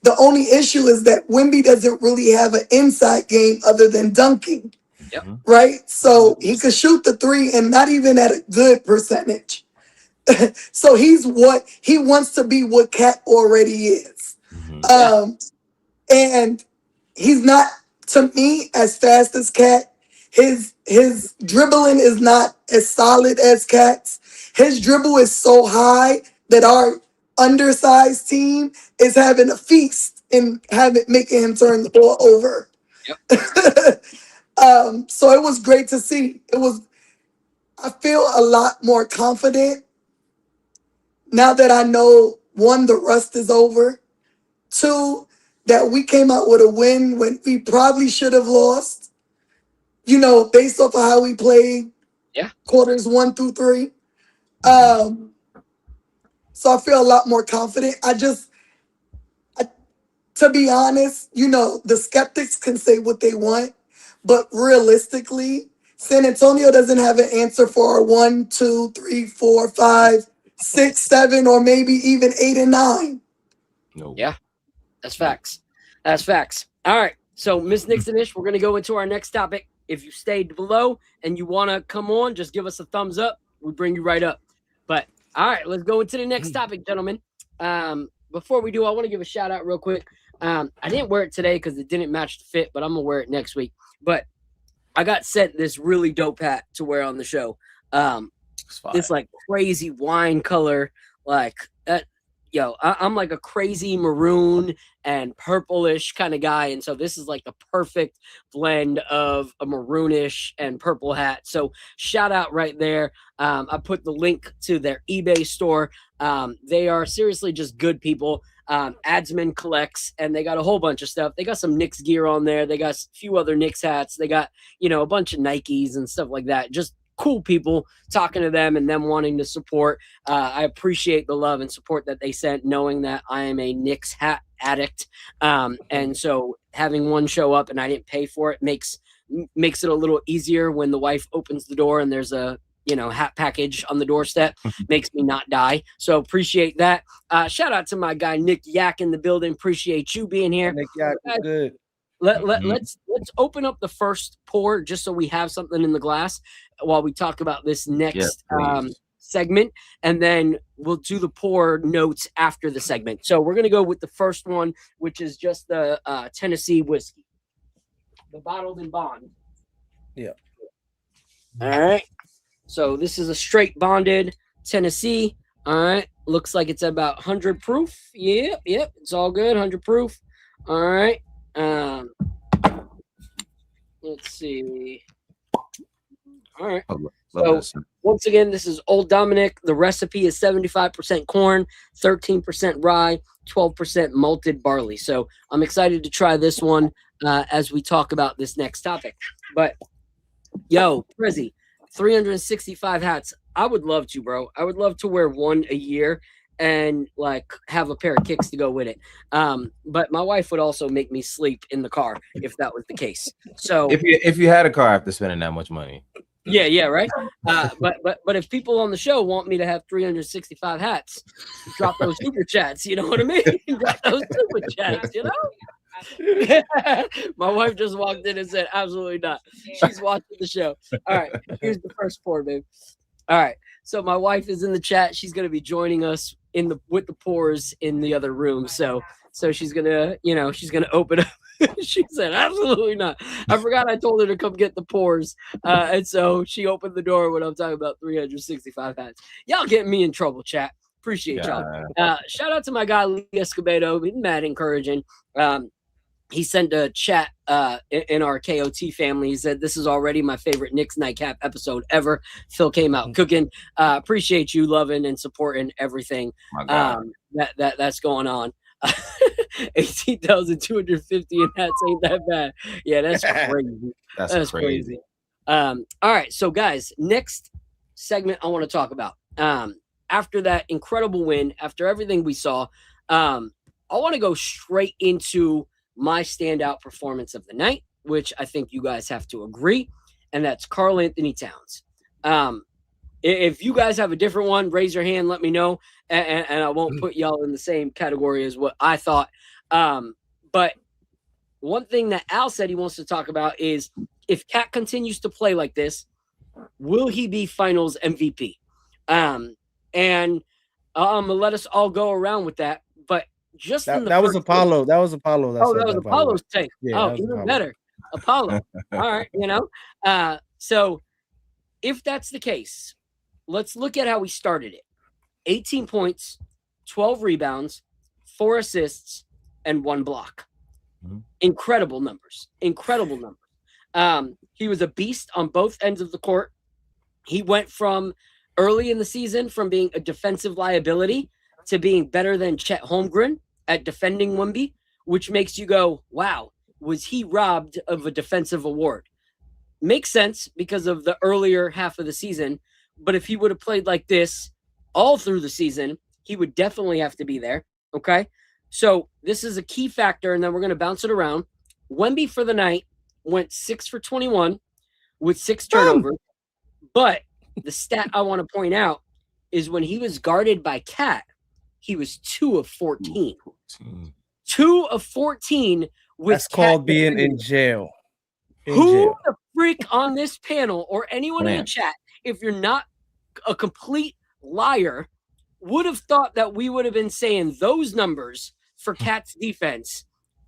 The only issue is that Wemby doesn't really have an inside game other than dunking, right? So he could shoot the three and not even at a good percentage. So he's what he wants to be what Cat already is. And he's not, to me, as fast as Cat. His dribbling is not as solid as Cat's. His dribble is so high that our undersized team is having a feast and making him turn the ball over. Yep. So it was great to see. I feel a lot more confident now that I know, one, the rust is over. Two, that we came out with a win when we probably should have lost, based off of how we played quarters 1 through 3. So I feel a lot more confident. To be honest, the skeptics can say what they want, but realistically, San Antonio doesn't have an answer for our 1, 2, 3, 4, 5, 6, 7, or maybe even 8 and 9. No. Yeah, that's facts. That's facts. All right. So, Miss Nixonish, we're going to go into our next topic. If you stayed below and you want to come on, just give us a thumbs up. We bring you right up. But, all right, let's go into the next topic, gentlemen. Before we do, I want to give a shout out real quick. I didn't wear it today because it didn't match the fit, but I'm going to wear it next week. But I got sent this really dope hat to wear on the show. This like crazy wine color, like that. I'm like a crazy maroon and purplish kind of guy. And so this is like the perfect blend of a maroonish and purple hat. So shout out right there. I put the link to their eBay store. They are seriously just good people. Adsman collects, and they got a whole bunch of stuff. They got some Knicks gear on there. They got a few other Knicks hats. They got, a bunch of Nikes and stuff like that. Just cool people, talking to them and them wanting to support. I appreciate the love and support that they sent, knowing that I am a Knicks hat addict. And so having one show up and I didn't pay for it makes it a little easier when the wife opens the door and there's a hat package on the doorstep. Makes me not die. So appreciate that. Shout out to my guy Nick Yak in the building. Appreciate you being here. Nick Yak, good. Let's open up the first pour just so we have something in the glass while we talk about this next segment, and then we'll do the pour notes after the segment. So we're gonna go with the first one, which is just the Tennessee whiskey, the bottled and bond. Yeah. All right. So this is a straight bonded Tennessee. All right. Looks like it's about 100 proof. Yep. It's all good. 100 proof. All right. Let's see. All right. So once again, this is Old Dominick. The recipe is 75% corn, 13% rye, 12% malted barley. So I'm excited to try this one as we talk about this next topic. But Prezzy, 365 hats. I would love to, bro. I would love to wear one a year and like have a pair of kicks to go with it. But my wife would also make me sleep in the car if that was the case. So if you had a car after spending that much money. Yeah, right. But if people on the show want me to have 365 hats, drop those super chats. You know what I mean? Drop those super chats. My wife just walked in and said, "Absolutely not." She's watching the show. All right, here's the first pour, babe. All right, so my wife is in the chat. She's gonna be joining us with the pours in the other room. So she's gonna open up. She said, "Absolutely not." I forgot I told her to come get the pours. And so she opened the door when I'm talking about 365 hats. Y'all getting me in trouble, chat. Appreciate y'all. Shout out to my guy, Lee Escobedo. He's mad encouraging. He sent a chat in our KOT family. He said, "This is already my favorite Knicks Nightcap episode ever. Phil came out cooking." Appreciate you loving and supporting everything that's going on. 18,250 in hats ain't that bad. Yeah, that's crazy. That's crazy. All right, so guys, next segment I want to talk about. After that incredible win, after everything we saw, I want to go straight into my standout performance of the night, which I think you guys have to agree, and that's Karl Anthony Towns. If you guys have a different one, raise your hand, let me know, and I won't put y'all in the same category as what I thought. But one thing that Al said he wants to talk about is if Cat continues to play like this, will he be Finals MVP? And I'm gonna let us all go around with that. But just that was Apollo. That was Apollo. That was Apollo's take. Yeah, even better, Apollo. All right, so if that's the case, let's look at how we started it. 18 points, 12 rebounds, 4 assists, and 1 block. Incredible numbers. He was a beast on both ends of the court. He went from early in the season from being a defensive liability to being better than Chet Holmgren at defending Wemby, which makes you go, wow, was he robbed of a defensive award? Makes sense because of the earlier half of the season. But if he would have played like this all through the season, he would definitely have to be there. Okay. So this is a key factor. And then we're going to bounce it around. Wemby for the night went 6 for 21, with 6 turnovers. But the stat I want to point out is when he was guarded by Cat, he was 2 of 14. 2 of 14 with That's called being in jail. Who the freak on this panel or anyone in the chat, if you're not a complete liar, would have thought that we would have been saying those numbers for Cat's defense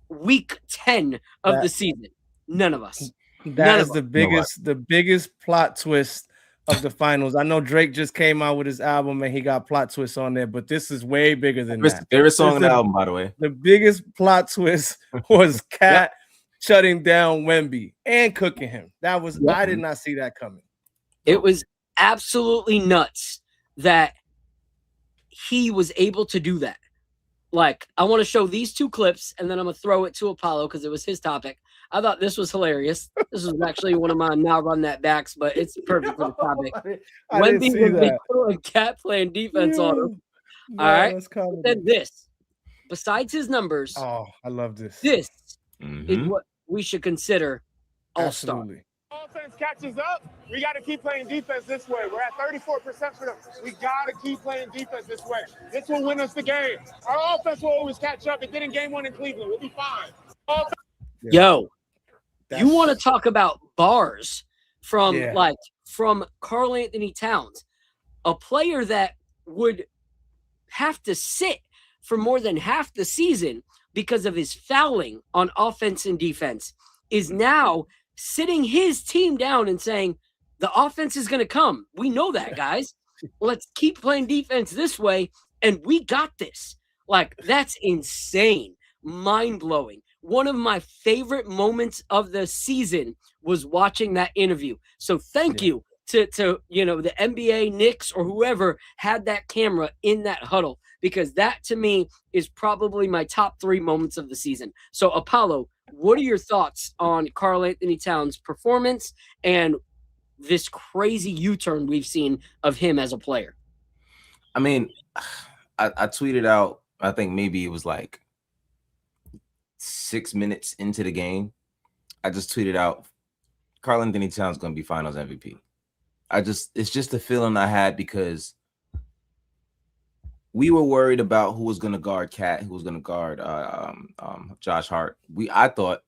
week 10 of the season? None of us. That is the biggest plot twist of the finals. I know Drake just came out with his album and he got plot twists on there, but this is way bigger than that. Favorite song on the album, by the way. The biggest plot twist was Cat shutting down Wemby and cooking him. That was I did not see that coming. It was absolutely nuts that he was able to do that. Like, I want to show these 2 clips and then I'm going to throw it to Apollo because it was his topic. I thought this was hilarious. This was actually one of my now run that backs, but it's perfect for the topic. Wemby and Cat playing defense on him. All right. But then this, besides his numbers. Oh, I love this. This is what we should consider all-star. Absolutely. Offense catches up, we got to keep playing defense this way. We're at 34% for them. We got to keep playing defense this way. This will win us the game. Our offense will always catch up. It did in game 1 in Cleveland. We'll be fine. Yo, you want to talk about bars from Karl Anthony Towns, a player that would have to sit for more than half the season because of his fouling on offense and defense, is now sitting his team down and saying, the offense is going to come. We know that, guys. Let's keep playing defense this way, and we got this. Like, that's insane. Mind-blowing. One of my favorite moments of the season was watching that interview. So thank you to the NBA, Knicks, or whoever had that camera in that huddle, because that, to me, is probably my top 3 moments of the season. So, Apollo, what are your thoughts on Karl Anthony Towns' performance and this crazy U-turn we've seen of him as a player? I mean, I tweeted out, I think maybe it was like 6 minutes into the game. I just tweeted out, Karl Anthony Towns going to be Finals MVP. It's just a feeling I had because we were worried about who was going to guard Cat, who was going to guard Josh Hart. I thought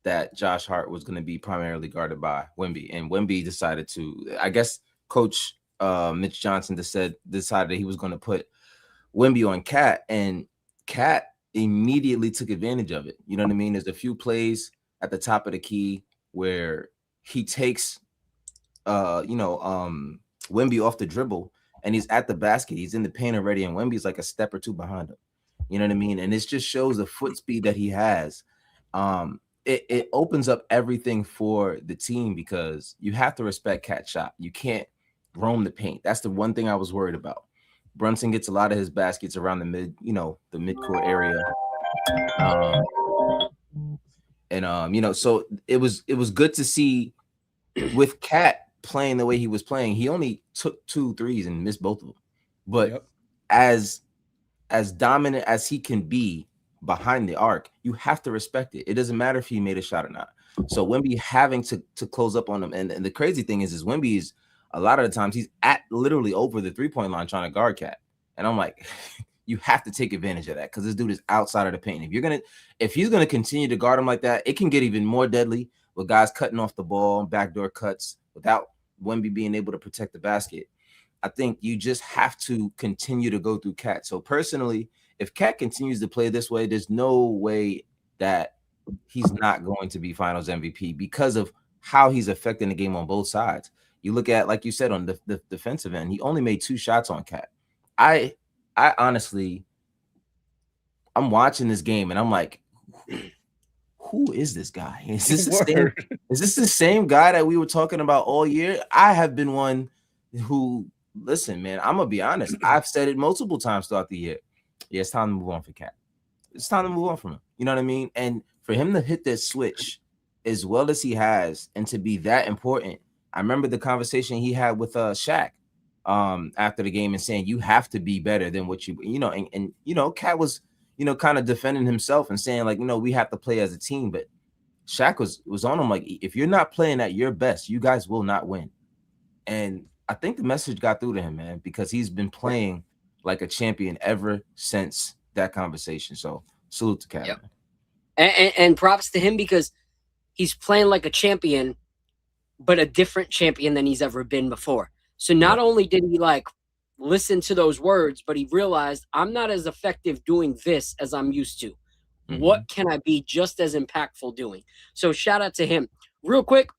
that Josh Hart was going to be primarily guarded by Wemby, and Wemby decided to. I guess Coach Mitch Johnson decided that he was going to put Wemby on Cat, and Cat immediately took advantage of it. You know what I mean? There's a few plays at the top of the key where he takes Wemby off the dribble and he's at the basket. He's in the paint already, and Wemby's like a step or 2 behind him. You know what I mean? And it just shows the foot speed that he has. It opens up everything for the team because you have to respect Cat's shot. You can't roam the paint. That's the one thing I was worried about. Brunson gets a lot of his baskets around the midcourt area. So it was good to see with Cat playing the way he was playing. He only took 2 threes and missed both of them. But as dominant as he can be behind the arc, you have to respect it. It doesn't matter if he made a shot or not. So Wemby having to close up on him. And the crazy thing is Wemby is a lot of the times he's at literally over the 3-point line trying to guard Cat. And I'm like, you have to take advantage of that because this dude is outside of the paint. If he's gonna continue to guard him like that, it can get even more deadly with guys cutting off the ball, backdoor cuts without Wemby being able to protect the basket. I think you just have to continue to go through Cat. So personally, if Cat continues to play this way, there's no way that he's not going to be Finals MVP because of how he's affecting the game on both sides. You look at, like you said, on the defensive end, he only made 2 shots on Cat. I honestly, I'm watching this game and I'm like, who is this guy? Is this the same guy that we were talking about all year? I have been one who, listen, man, I'm gonna be honest. I've said it multiple times throughout the year. Yeah, it's time to move on for Cat. It's time to move on from him. You know what I mean? And for him to hit that switch as well as he has and to be that important. I remember the conversation he had with Shaq after the game and saying, you have to be better than what and Cat was, kind of defending himself and saying, like, we have to play as a team. But Shaq was on him like, if you're not playing at your best, you guys will not win. And I think the message got through to him, man, because he's been playing like a champion ever since that conversation. So salute to Cat. Yep. And props to him because he's playing like a champion, but a different champion than he's ever been before. So not only did he like listen to those words, but he realized I'm not as effective doing this as I'm used to. Mm-hmm. What can I be just as impactful doing? So shout out to him. Real quick,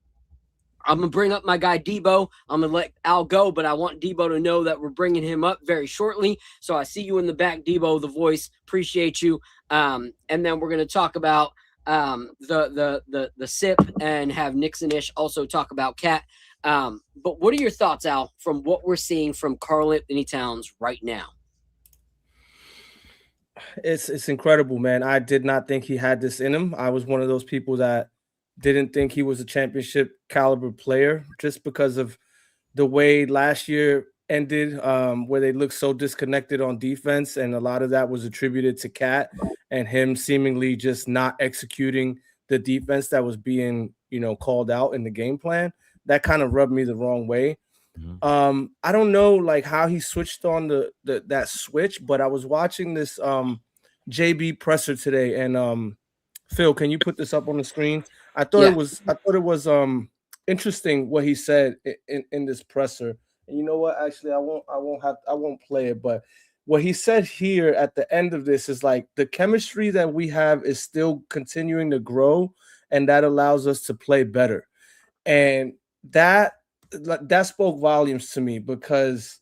I'm going to bring up my guy Debo. I'm going to let Al go, but I want Debo to know that we're bringing him up very shortly. So I see you in the back, Debo, the voice. Appreciate you. And then we're going to talk about the sip and have Nix and Ish also talk about Cat. But what are your thoughts, Al, from what we're seeing from Karl Anthony Towns right now? It's incredible, man. I did not think he had this in him. I was one of those people that didn't think he was a championship caliber player just because of the way last year ended, where they looked so disconnected on defense. And a lot of that was attributed to Cat and him seemingly just not executing the defense that was being, called out in the game plan. That kind of rubbed me the wrong way. Mm-hmm. I don't know like how he switched on that switch, but I was watching this JB presser today, and Phil, can you put this up on the screen? I thought it was interesting what he said in this presser. And you know what? Actually, I won't play it, but what he said here at the end of this is like the chemistry that we have is still continuing to grow, and that allows us to play better. And that spoke volumes to me because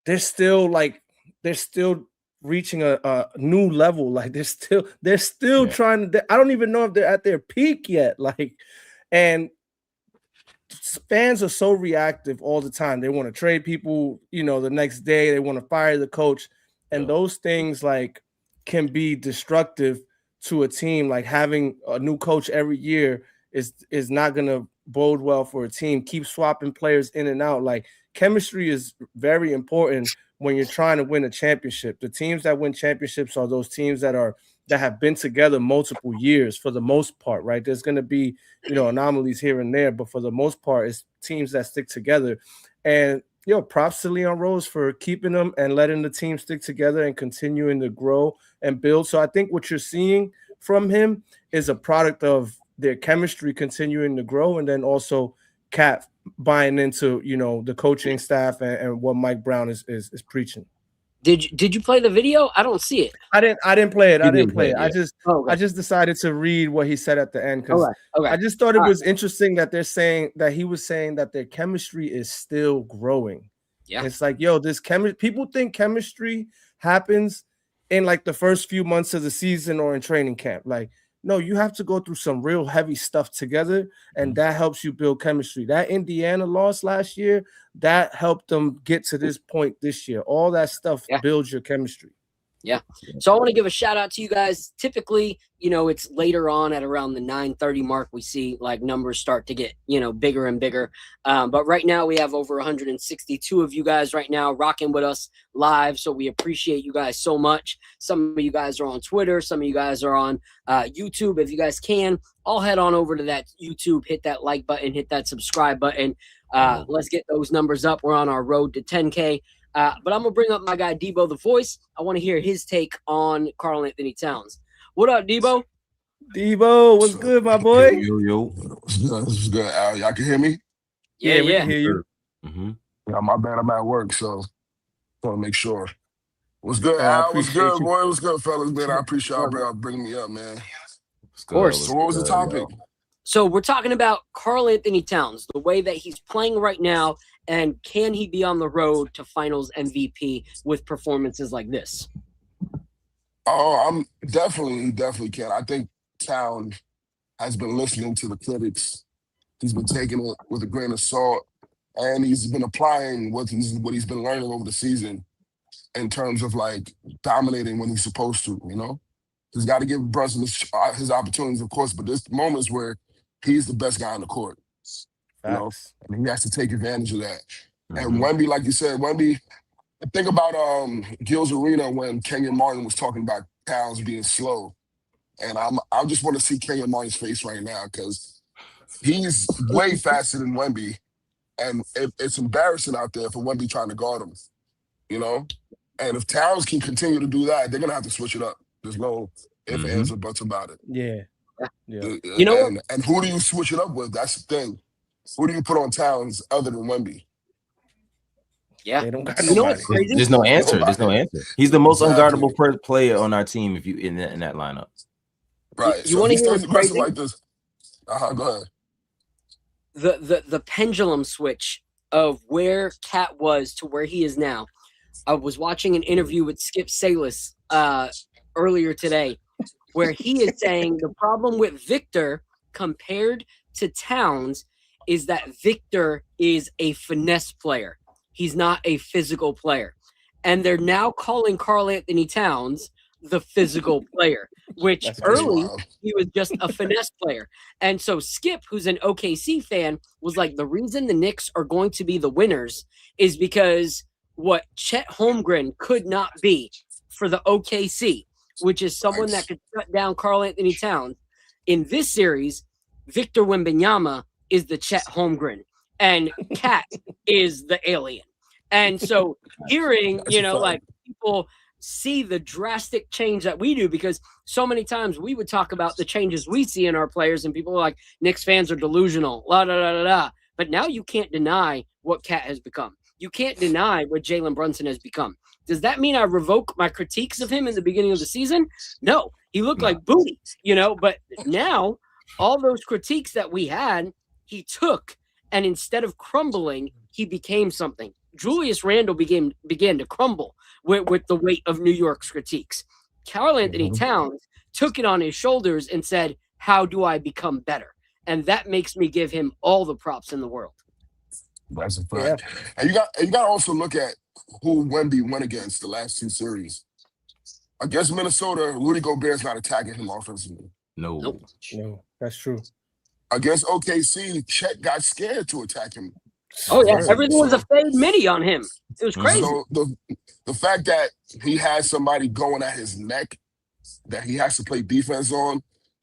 they're still reaching a new level. Like they're still trying to. I don't even know if they're at their peak yet. Like, and fans are so reactive all the time. They want to trade people, the next day. They want to fire the coach, and those things like can be destructive to a team. Like having a new coach every year is not going to bode well for a team. Keep swapping players in and out. Like chemistry is very important when you're trying to win a championship. The teams that win championships are those teams that have been together multiple years for the most part, right? There's going to be, anomalies here and there, but for the most part, it's teams that stick together. And, props to Leon Rose for keeping them and letting the team stick together and continuing to grow and build. So I think what you're seeing from him is a product of their chemistry continuing to grow, and then also Cat buying into the coaching staff and what Mike Brown is preaching. Did you play the video? I don't see it. I didn't play it. I just decided to read what he said at the end because I just thought it was interesting that they're saying that he was saying that their chemistry is still growing. Yeah, it's like, this chemistry. People think chemistry happens in like the first few months of the season or in training camp. Like, no, you have to go through some real heavy stuff together, and that helps you build chemistry. That Indiana loss last year, that helped them get to this point this year. All that stuff builds your chemistry. Yeah. So I want to give a shout out to you guys. Typically, it's later on at around the 9:30 mark, we see like numbers start to get, bigger and bigger. But right now we have over 162 of you guys right now rocking with us live. So we appreciate you guys so much. Some of you guys are on Twitter. Some of you guys are on YouTube. If you guys can, all head on over to that YouTube, hit that like button, hit that subscribe button. Let's get those numbers up. We're on our road to 10K. But I'm going to bring up my guy, Debo the Voice. I want to hear his take on Karl Anthony Towns. What up, Debo? Debo, what's good, my boy? Yo. What's good, Al? Y'all can hear me? Yeah, we can hear you. Mm-hmm. Yeah, my bad. I'm at work, so I want to make sure. What's good, Al? What's good, boy? What's good, fellas, man? I appreciate y'all bringing me up, man. Of course. So what was the topic? So we're talking about Karl Anthony Towns, the way that he's playing right now, and can he be on the road to finals MVP with performances like this? Oh, I'm definitely can. I think Towns has been listening to the critics. He's been taking it with a grain of salt, and he's been applying what he's been learning over the season in terms of like dominating when he's supposed to, He's got to give Brunson his opportunities, of course, but there's moments where he's the best guy on the court. And he has to take advantage of that. Mm-hmm. And Wemby, like you said, think about Gil's Arena when Kenyon Martin was talking about Towns being slow. And I just want to see Kenyon Martin's face right now because he's way faster than Wemby. And it's embarrassing out there for Wemby trying to guard him, you know? And if Towns can continue to do that, they're going to have to switch it up. There's no ifs, ands, or buts about it. Yeah. You know what? And who do you switch it up with? That's the thing. Who do you put on Towns other than Wemby? Yeah. They don't got You know nobody. what's crazy? There's no answer. There's no answer. He's the most Exactly. unguardable player on our team if you in that lineup. Right. You So want if to he hear stays what's aggressive crazy? like this, go ahead. The pendulum switch of where Cat was to where he is now. I was watching an interview with Skip Salas earlier today, where he is saying the problem with Victor compared to Towns is that Victor is a finesse player. He's not a physical player. And they're now calling Karl Anthony Towns the physical player, which That's early wild. he was just a finesse player. And so Skip, who's an OKC fan, was like, the reason the Knicks are going to be the winners is because what Chet Holmgren could not be for the OKC, which is someone that could shut down Karl Anthony Towns. In this series, Victor Wembanyama is the Chet Holmgren, and Cat is the alien. And so hearing, That's a fact. like people see the drastic change that we do, because so many times we would talk about the changes we see in our players, and people are like, Knicks fans are delusional, la da da da da. But now you can't deny what Cat has become. You can't deny what Jalen Brunson has become. Does that mean I revoke my critiques of him in the beginning of the season? No, he looked like booty, but now all those critiques that we had, he took, and instead of crumbling, he became something. Julius Randle began to crumble with the weight of New York's critiques. Karl Anthony Towns took it on his shoulders and said, how do I become better? And that makes me give him all the props in the world. That's a fact. And you got to also look at who Wemby went against the last two series. Against Minnesota, Rudy Gobert's not attacking him offensively. No. No, that's true. Against OKC, Chet got scared to attack him. Oh, yeah. Right. Everything was a fade mini on him. It was crazy. So the fact that he has somebody going at his neck that he has to play defense on,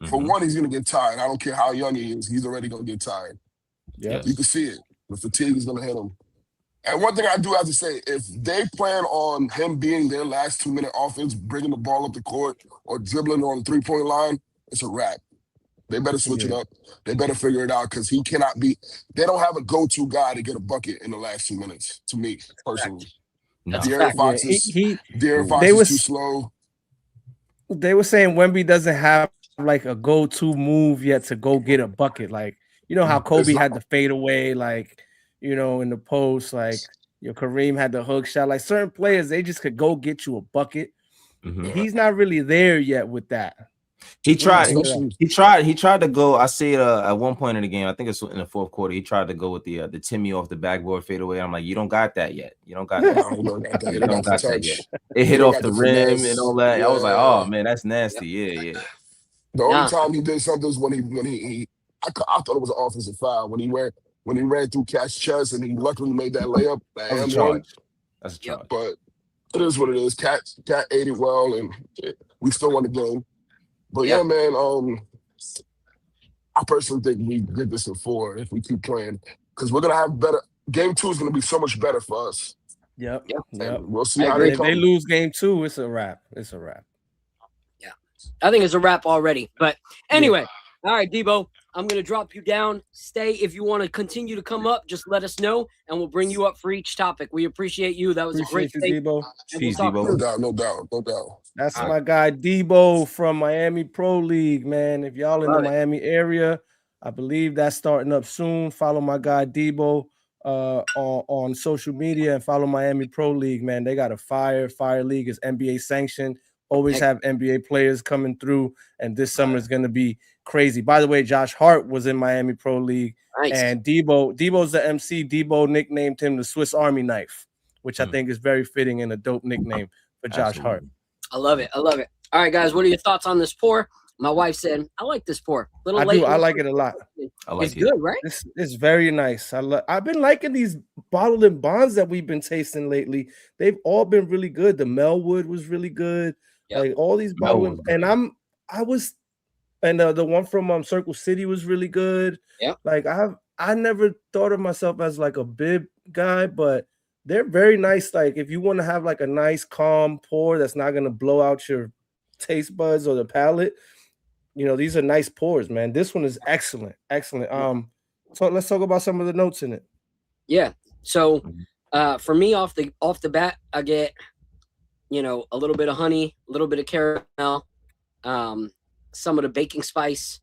for one, he's going to get tired. I don't care how young he is. He's already going to get tired. Yeah. You can see it. The fatigue is going to hit him. And one thing I do have to say, if they plan on him being their last 2-minute offense, bringing the ball up the court or dribbling on the three-point line, it's a wrap. They better switch it up. They better figure it out because he cannot be – they don't have a go-to guy to get a bucket in the last 2 minutes, to me, personally. De'Aaron Fox is too slow. They were saying Wemby doesn't have like a go-to move yet to go get a bucket. Like, you know how Kobe had the fadeaway, like, in the post, like Kareem had the hook shot. Like certain players, they just could go get you a bucket. He's not really there yet with that. He tried to go. I see it at one point in the game. I think it's in the fourth quarter. He tried to go with the Timmy off the backboard fadeaway. I'm like, you don't got that yet. You don't got that. You don't got that yet. It hit off the rim and all that. I was like, oh man, that's nasty. Yeah. The only time he did something was when he I thought it was an offensive foul when he ran through Cash's chest and he luckily made that layup. That's a charge. That's a charge. But it is what it is. Cat ate it well, and we still won the game. But yeah, man, I personally think we get this in 4 if we keep playing because we're gonna have better. Game 2 is gonna be so much better for us. Yep. We'll see how they If come. they lose game 2, it's a wrap. Yeah, I think it's a wrap already. But anyway, all right, Debo, I'm gonna drop you down. Stay if you want to continue to come up. Just let us know, and we'll bring you up for each topic. We appreciate you. That was a great thing. Debo. No doubt. That's my guy Debo from Miami Pro League, man. If y'all in the Miami area, I believe that's starting up soon. Follow my guy Debo on social media and follow Miami Pro League, man. They got a fire league. Is NBA sanctioned. Always have NBA players coming through, and this summer is going to be crazy. By the way, Josh Hart was in Miami Pro League, and Debo's the MC. Debo nicknamed him the Swiss Army knife, which I think is very fitting and a dope nickname for Josh Hart. I love it. All right, guys, what are your thoughts on this pour? My wife said, I like this pour. I do. I like it a lot. It's good, right? It's very nice. I've been liking these bottled and bonds that we've been tasting lately. They've all been really good. The Melwood was really good. Like all these bottled, and I was And the one from Circle City was really good. Yep. Like I never thought of myself as like a bib guy, but they're very nice. Like if you want to have like a nice calm pour that's not gonna blow out your taste buds or the palate, these are nice pours, man. This one is excellent, excellent. So let's talk about some of the notes in it. Yeah. So for me off the bat, I get a little bit of honey, a little bit of caramel, some of the baking spice,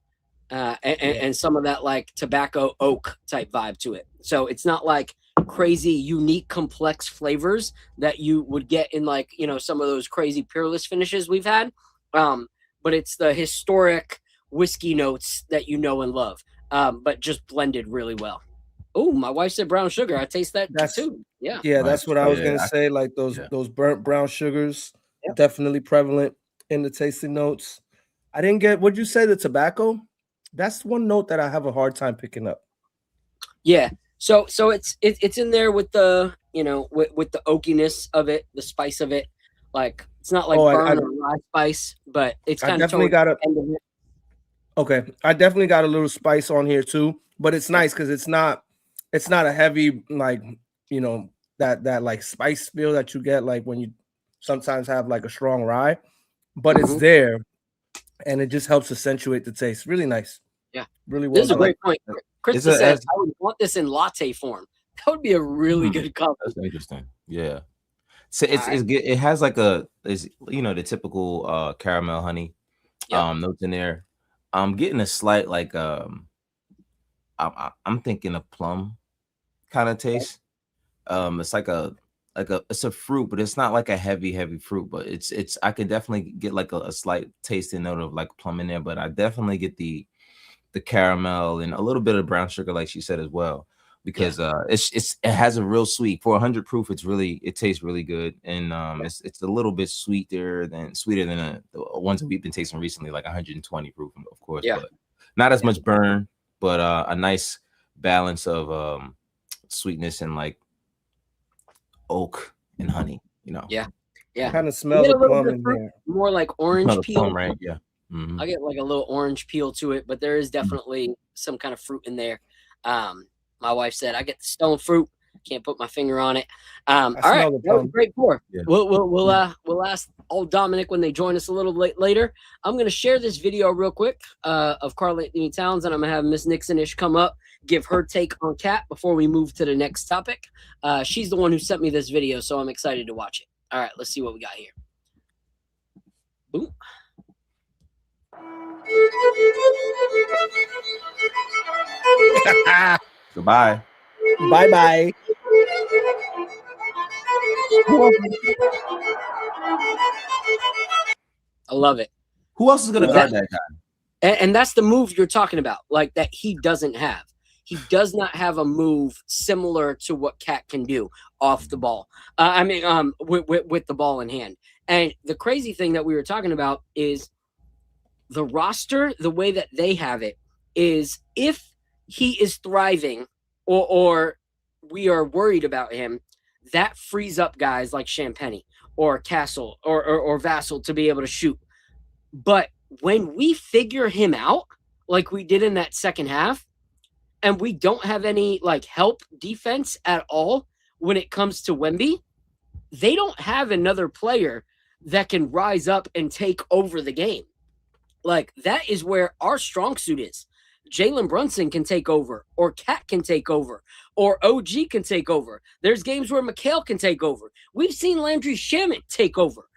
and some of that like tobacco oak type vibe to it. So it's not like crazy, unique, complex flavors that you would get in like, some of those crazy peerless finishes we've had. But it's the historic whiskey notes that you know and love, but just blended really well. Oh, my wife said brown sugar. I taste that too. Yeah. Yeah, that's what I was gonna say. Like those burnt brown sugars, definitely prevalent in the tasting notes. I didn't get. Would you say the tobacco? That's one note that I have a hard time picking up. Yeah. So it's in there with the with the oakiness of it, the spice of it. Like it's not like burn or rye spice, but it's kind of definitely got end of it. Okay, I definitely got a little spice on here too, but it's nice because it's not a heavy like that like spice feel that you get like when you sometimes have like a strong rye, but it's there, and it just helps accentuate the taste. Really nice. Yeah, really well. This is a great point. Chris says I would want this in latte form. That would be a really good color. That's interesting. Yeah. So it's good. It has like the typical caramel honey notes in there. I'm getting a slight like I'm thinking a plum kind of taste. It's like it's a fruit, but it's not like a heavy fruit, but it's I can definitely get like a slight tasting note of like plum in there, but I definitely get the caramel and a little bit of brown sugar, like she said as well, because it has a real sweet for 100 proof. It tastes really good, and it's a little bit sweeter than the ones that we've been tasting recently, like 120 proof, of course, but not as much burn, but a nice balance of sweetness and like oak and honey. Kind of smell the plum in there, more like orange peel, plum, right? Yeah. I get like a little orange peel to it, but there is definitely some kind of fruit in there. My wife said I get the stone fruit. Can't put my finger on it. All right, that was a great pour. Yeah. We'll ask Old Dominic when they join us a little later. I'm going to share this video real quick of Karl Anthony Towns, and I'm going to have Miss Nixonish come up, give her take on Cat before we move to the next topic. She's the one who sent me this video, so I'm excited to watch it. All right, let's see what we got here. Boom. Goodbye. Bye. I love it. Who else is going to guard that guy? And that's the move you're talking about, like that he doesn't have. He does not have a move similar to what Cat can do off the ball. With the ball in hand. And the crazy thing that we were talking about is the roster, the way that they have it, is if he is thriving or we are worried about him, that frees up guys like Champagne or Castle or Vassell to be able to shoot. But when we figure him out, like we did in that second half, and we don't have any like help defense at all when it comes to Wemby, they don't have another player that can rise up and take over the game. Like that is where our strong suit is. Jalen Brunson can take over, or Cat can take over, or OG can take over. There's games where Mikal can take over. We've seen Landry Shamet take over,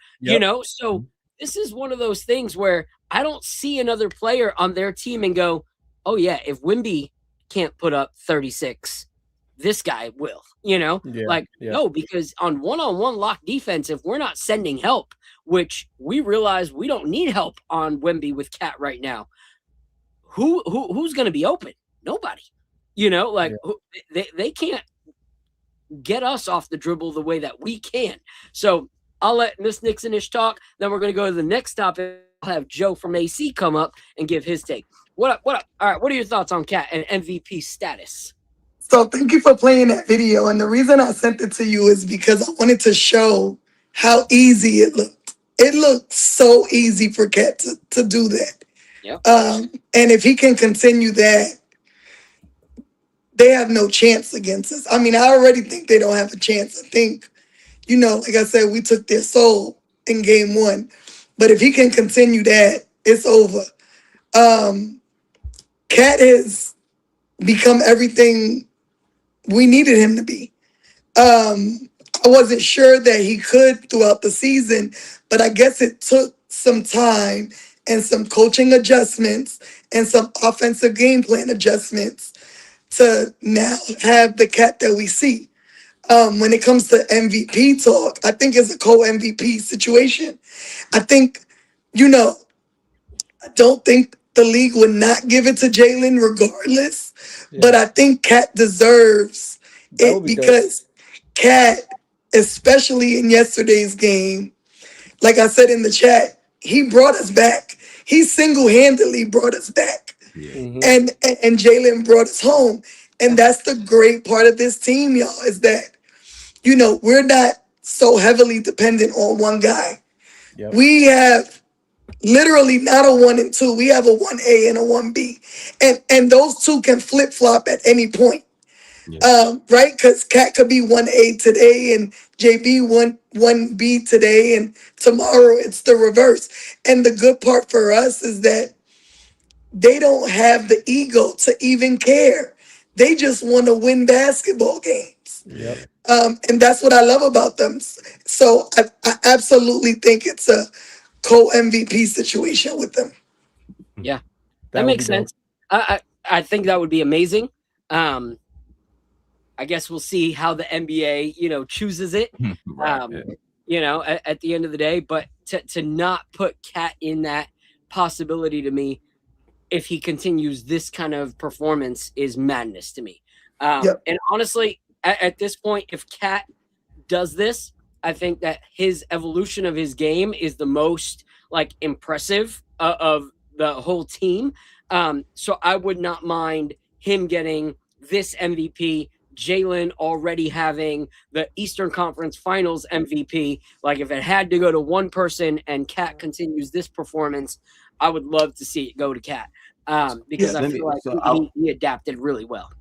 So this is one of those things where I don't see another player on their team and go, oh yeah, if Wemby can't put up 36, this guy will, No, because on one-on-one lock defense, if we're not sending help, which we realize we don't need help on Wemby with Cat right now, who's going to be open? Nobody. They can't get us off the dribble the way that we can. So I'll let Miss Nixonish talk. Then we're going to go to the next topic. I'll have Joe from AC come up and give his take. What up? All right, what are your thoughts on Cat and MVP status? So thank you for playing that video. And the reason I sent it to you is because I wanted to show how easy it looked. It looked so easy for Cat to do that. Yep. And if he can continue that, they have no chance against us. I mean, I already think they don't have a chance. I think, like I said, we took their soul in game 1. But if he can continue that, it's over. Cat has become everything we needed him to be. I wasn't sure that he could throughout the season, but I guess it took some time and some coaching adjustments and some offensive game plan adjustments to now have the Cat that we see. When it comes to MVP talk, I think it's a co-MVP situation. I think, I don't think the league would not give it to Jalen regardless, but I think Cat deserves That would it be dope. because Cat, especially in yesterday's game, like I said in the chat, he brought us back. He single-handedly brought us back. Mhm. And Jalen brought us home. And that's the great part of this team, y'all, is that, we're not so heavily dependent on one guy. Yep. We have literally not a 1 and 2. We have a 1A and a 1B. And those two can flip-flop at any point. Right? Because Cat could be 1A today and JB 1B today, and tomorrow it's the reverse. And the good part for us is that they don't have the ego to even care. They just want to win basketball games. Yep. And that's what I love about them. So I absolutely think it's a co-MVP situation with them. Yeah, That that would makes be dope. sense. I think that would be amazing. I guess we'll see how the NBA, chooses it. At the end of the day, but to not put Cat in that possibility to me, if he continues this kind of performance, is madness to me. Yep. And honestly, at this point, if Cat does this, I think that his evolution of his game is the most impressive of the whole team. So I would not mind him getting this MVP. Jalen already having the Eastern Conference Finals MVP. Like, if it had to go to one person and Cat continues this performance, I would love to see it go to Cat, because I feel like he adapted really well.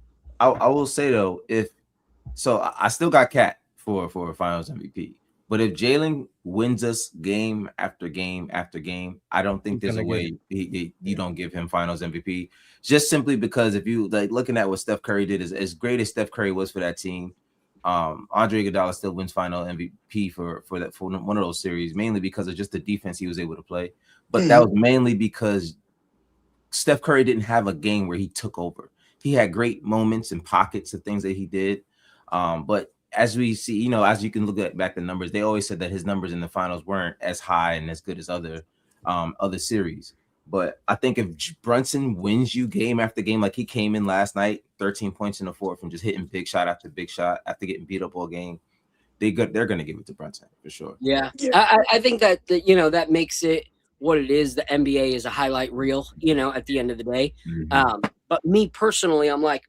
I will say though, I still got Cat for Finals MVP, but if Jalen wins us game after game after game, I don't think there's a way you don't give him Finals MVP. Just simply because if you looking at what Steph Curry did, as great as Steph Curry was for that team, Andre Iguodala still wins Final MVP for one of those series, mainly because of just the defense he was able to play. But that was mainly because Steph Curry didn't have a game where he took over. He had great moments and pockets of things that he did, but as we see, as you can look at back the numbers, they always said that his numbers in the finals weren't as high and as good as other series. But I think if Brunson wins you game after game, like he came in last night, 13 points in the fourth and just hitting big shot after big shot after getting beat up all game, they're going to give it to Brunson for sure. Yeah. I think that that makes it what it is. The NBA is a highlight reel, at the end of the day. Mm-hmm. But me personally, I'm like,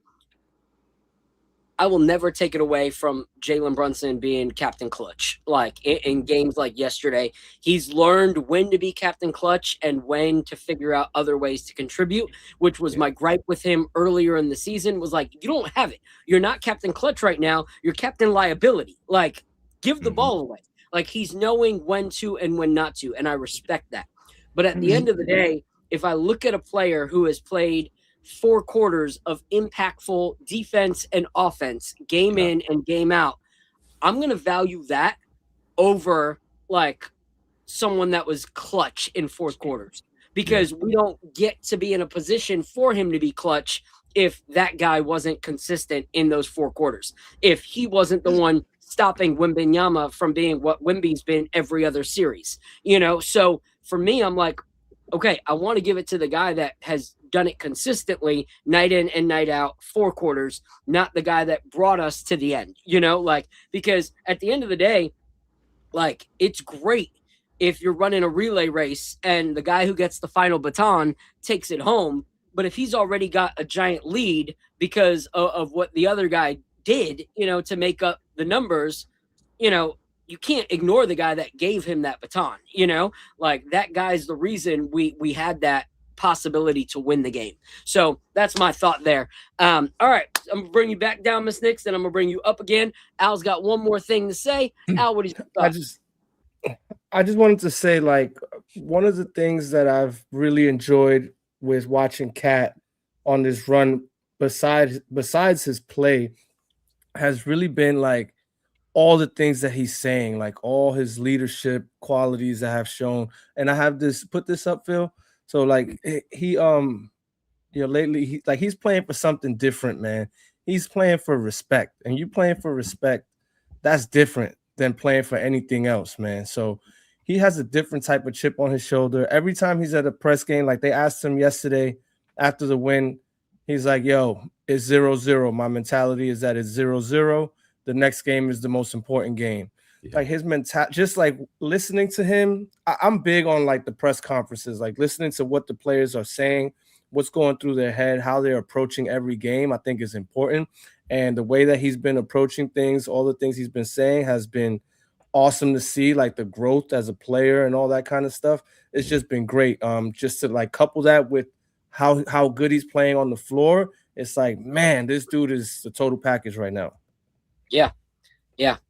I will never take it away from Jalen Brunson being Captain Clutch. Like in games like yesterday, he's learned when to be Captain Clutch and when to figure out other ways to contribute, which was my gripe with him earlier in the season, was like, you don't have it. You're not Captain Clutch right now. You're Captain Liability. Like, give the ball away. Like, he's knowing when to and when not to, and I respect that. But at the end of the day, if I look at a player who has played 4 quarters of impactful defense and offense, game in and game out, I'm going to value that over someone that was clutch in 4 quarters, because we don't get to be in a position for him to be clutch if that guy wasn't consistent in those 4 quarters. If he wasn't the one stopping Wembanyama from being what Wemby's been every other series, So for me, I'm like, okay, I want to give it to the guy that has done it consistently, night in and night out, 4 quarters, not the guy that brought us to the end, because at the end of the day, it's great if you're running a relay race and the guy who gets the final baton takes it home. But if he's already got a giant lead because of what the other guy did, to make up the numbers, you can't ignore the guy that gave him that baton, that guy's the reason we had that possibility to win the game. So that's my thought there. All right, I'm going to bring you back down, Miss Nix, then I'm going to bring you up again. Al's got one more thing to say. Al, what do you think? I just wanted to say, like, one of the things that I've really enjoyed with watching Cat on this run, besides his play, has really been like all the things that he's saying, like all his leadership qualities that have shown. And I have put this up, Phil. So like he lately he's playing for something different, man. He's playing for respect, and you playing for respect, that's different than playing for anything else, man. So he has a different type of chip on his shoulder. Every time he's at a press game, like they asked him yesterday after the win, he's like, yo, it's 0-0. My mentality is that it's 0-0. The next game is the most important game. Yeah. Like his mentality, just like listening to him. I'm big on like the press conferences, like listening to what the players are saying, what's going through their head, how they're approaching every game, I think is important. And the way that he's been approaching things, all the things he's been saying has been awesome to see, like the growth as a player and all that kind of stuff. It's just been great. Just to like couple that with how good he's playing on the floor. It's like, man, this dude is the total package right now. Yeah,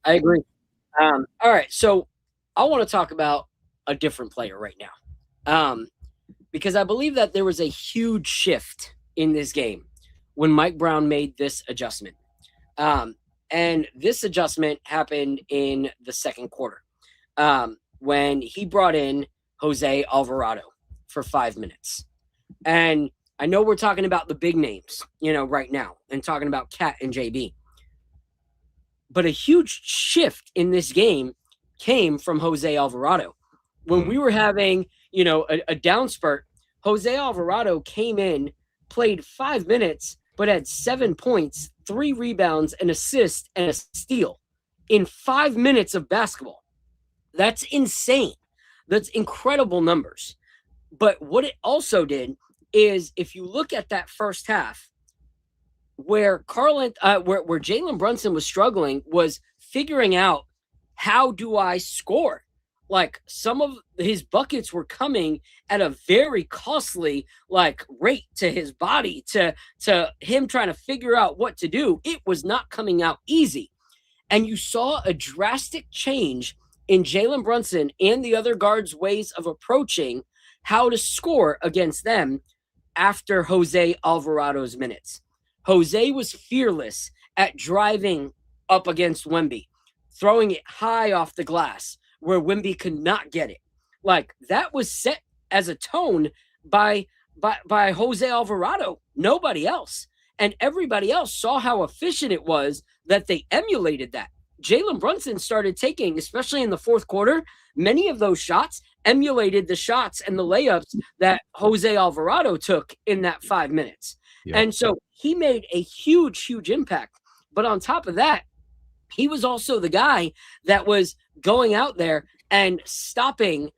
I agree. All right, so I want to talk about a different player right now, because I believe that there was a huge shift in this game when Mike Brown made this adjustment. And this adjustment happened in the second quarter when he brought in Jose Alvarado for 5 minutes. And I know we're talking about the big names, right now, and talking about Cat and JB. But a huge shift in this game came from Jose Alvarado. When we were having, a down spurt, Jose Alvarado came in, played 5 minutes, but had 7 points, 3 rebounds, an assist, and a steal in 5 minutes of basketball. That's insane. That's incredible numbers. But what it also did is, if you look at that first half, where Jalen Brunson was struggling was figuring out, how do I score? Like, some of his buckets were coming at a very costly rate to his body, to him trying to figure out what to do. It was not coming out easy. And you saw a drastic change in Jalen Brunson and the other guards' ways of approaching how to score against them after Jose Alvarado's minutes. Jose was fearless at driving up against Wemby, throwing it high off the glass where Wemby could not get it. Like, that was set as a tone by Jose Alvarado, nobody else. And everybody else saw how efficient it was that they emulated that. Jalen Brunson started taking, especially in the fourth quarter, many of those shots emulated the shots and the layups that Jose Alvarado took in that 5 minutes. Yeah. And so he made a huge, huge impact. But on top of that, he was also the guy that was going out there and stopping,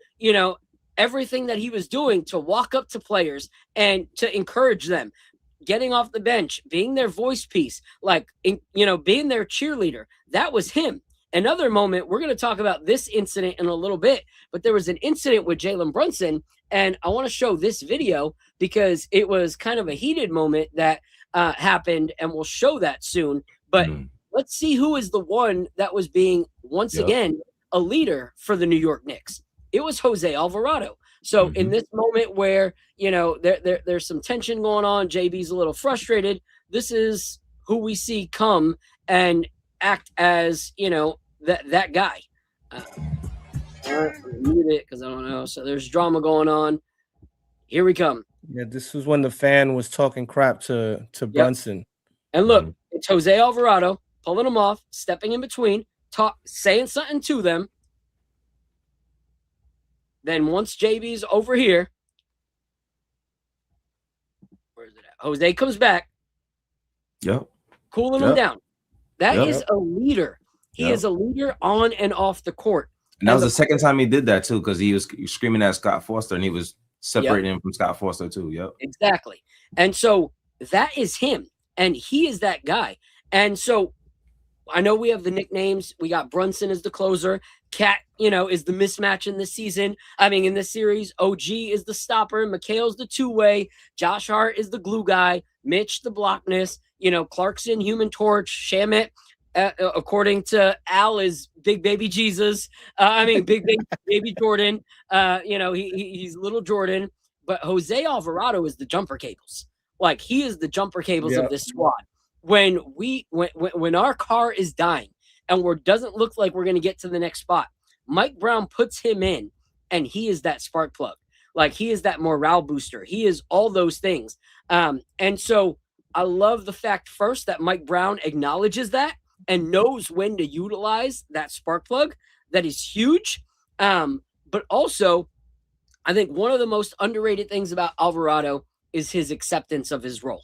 everything that he was doing to walk up to players and to encourage them, getting off the bench, being their voice piece, being their cheerleader. That was him. Another moment, we're going to talk about this incident in a little bit, but there was an incident with Jalen Brunson, and I want to show this video because it was kind of a heated moment that happened, and we'll show that soon. But let's see who is the one that was being, once again, a leader for the New York Knicks. It was Jose Alvarado. So in this moment where, there's some tension going on, JB's a little frustrated, this is who we see come and act as, that guy. Mute it because I don't know. So there's drama going on. Here we come. Yeah, this was when the fan was talking crap to Brunson. And look, it's Jose Alvarado pulling him off, stepping in between, saying something to them. Then once JB's over here, where is it at? Jose comes back. Cooling him down. That is a leader. He is a leader on and off the court. And that was the second time he did that too, because he was screaming at Scott Foster and he was separating him from Scott Foster too. Exactly. And so that is him. And he is that guy. And so I know we have the nicknames. We got Brunson as the closer. Cat, is the mismatch in this season. In this series. OG is the stopper. Mikhail's the two-way. Josh Hart is the glue guy. Mitch, the blockness. Clarkson, Human Torch. Shamit, according to Al, is Big Baby Jesus. Big Baby Jordan. He's little Jordan. But Jose Alvarado is the jumper cables. Like, he is the jumper cables of this squad. When our car is dying and doesn't look like we're going to get to the next spot, Mike Brown puts him in, and he is that spark plug. Like, he is that morale booster. He is all those things. And so I love the fact first that Mike Brown acknowledges that and knows when to utilize that spark plug. That is huge. But also, I think one of the most underrated things about Alvarado is his acceptance of his role.